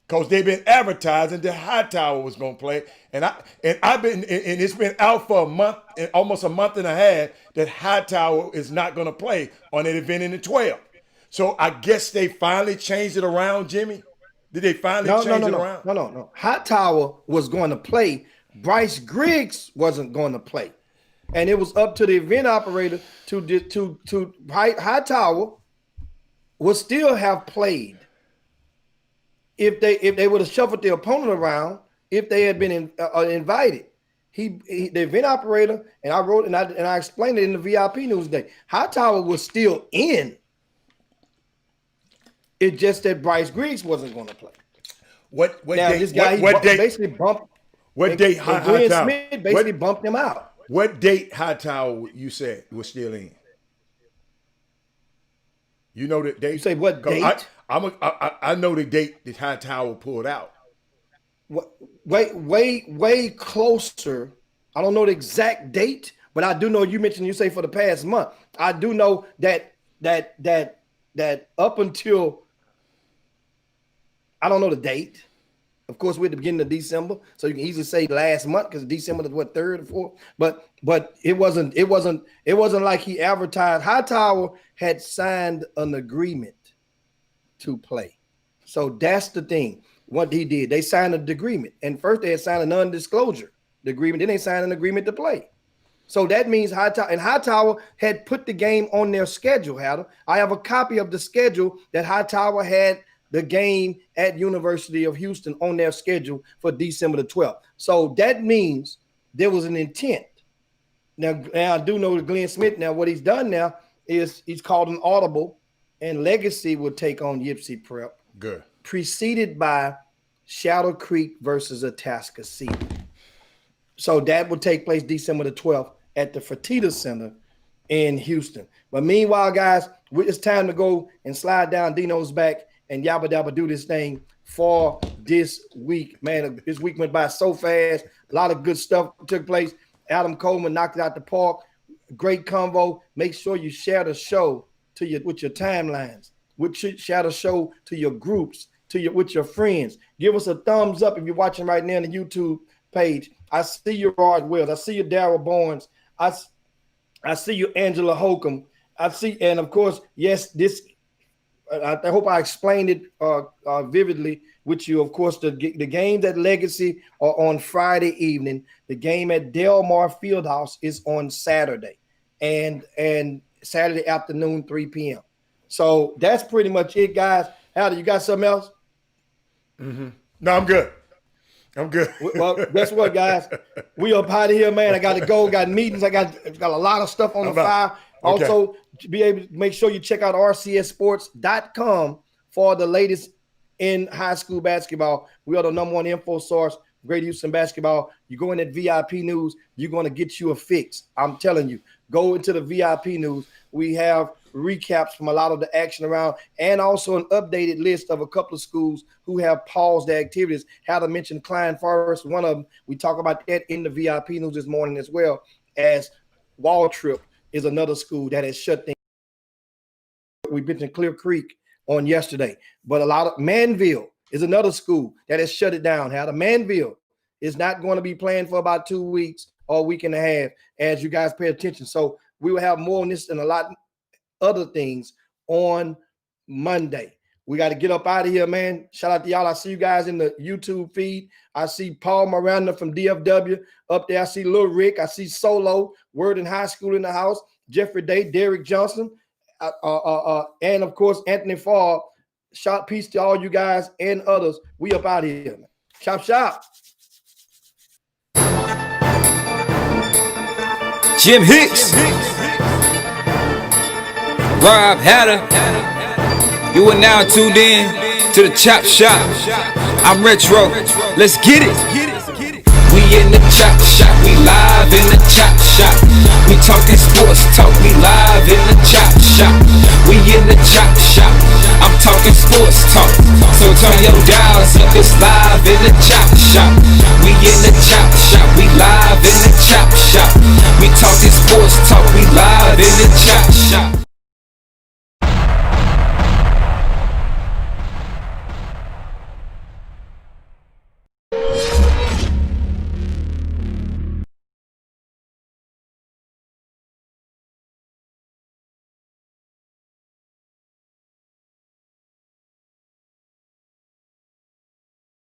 because they've been advertising that Hightower was going to play, and it's been out for a month, almost a month and a half, that Hightower is not going to play on that event in the 12th. So I guess they finally changed it around, Jimmy. Did they finally change it around? No. Hightower was going to play. Bryce Griggs wasn't going to play. And it was up to the event operator to Hightower would still have played if they would have shuffled the opponent around, if they had been invited. The event operator, and I wrote and I explained it in the VIP Newsday. Hightower was still in. It's just that Bryce Griggs wasn't going to play. What now, date? This guy what date? Basically bumped. What date? Glenn Smith basically bumped him out. What date Hightower you said was still in? You know the date. You say what date? I know the date that Hightower pulled out. Way closer. I don't know the exact date, but I do know you say for the past month. I do know that up until I don't know the date. Of course, we're at the beginning of December, so you can easily say last month because December is what, 3rd or 4th. But it wasn't like he advertised. Hightower had signed an agreement to play. So that's the thing. What he did, they signed an agreement. And first they had signed a non-disclosure agreement, then they signed an agreement to play. So that means Hightower had put the game on their schedule, Hatter. I have a copy of the schedule that Hightower had the game at University of Houston on their schedule for December the 12th. So that means there was an intent. Now I do know that Glenn Smith, now what he's done now is he's called an audible, and Legacy will take on Yipsy Prep. Good. Preceded by Shadow Creek versus Atascocita. So that will take place December the 12th at the Fertitta Center in Houston. But meanwhile, guys, It's time to go and slide down Dino's back and yabba dabba do this thing for this week. Man, this week went by so fast. A lot of good stuff took place. Adam Coleman knocked it out the park. Great convo. Make sure you share the show with your timelines. Share the show to your groups, with your friends. Give us a thumbs up if you're watching right now on the YouTube page. I see you, Rod Wells. I see you, Darryl Barnes. I see you, Angela Holcomb. I see, and of course, yes, this. I hope I explained it vividly with you. Of course, the games at Legacy are on Friday evening. The game at Delmar Fieldhouse is on Saturday, and Saturday afternoon, 3 p.m. So that's pretty much it, guys. Howdy, you got something else? Mm-hmm. No, I'm good. Well, guess what, guys? We up out of here, man. I got to go. Got meetings. I got a lot of stuff on the file. Okay. Also, to be able to make sure you check out rcssports.com for the latest in high school basketball. We are the #1 info source, Great Houston basketball. You go in at VIP News, you're going to get you a fix. I'm telling you, go into the VIP News. We have recaps from a lot of the action around, and also an updated list of a couple of schools who have paused their activities. Had to mention Klein Forest, one of them. We talk about that in the VIP News this morning, as well as Waltrip is another school that has shut things. We mentioned Clear Creek on yesterday, but a lot of Manville is another school that has shut it down. How the Manville is not going to be playing for about 2 weeks or a week and a half, as you guys pay attention. So we will have more on this and a lot other things on Monday. We got to get up out of here, man. Shout out to y'all. I see you guys in the YouTube feed. I see Paul Miranda from DFW up there. I see Lil Rick. I see Solo, Word in High School in the house. Jeffrey Day, Derek Johnson, and of course, Anthony Favre. Shout peace to all you guys and others. We up out of here, man. Chop, chop. Jim Hicks. Rob Hatter. You are now tuned in to the Chop Shop. I'm Retro. Let's get it. We in the Chop Shop. We live in the Chop Shop. We talking sports talk. We live in the Chop Shop. We in the Chop Shop. I'm talking sports talk. So turn your dials up. It's live in the Chop Shop. We in the Chop Shop. We live in the Chop Shop. We talking sports talk. We live in the Chop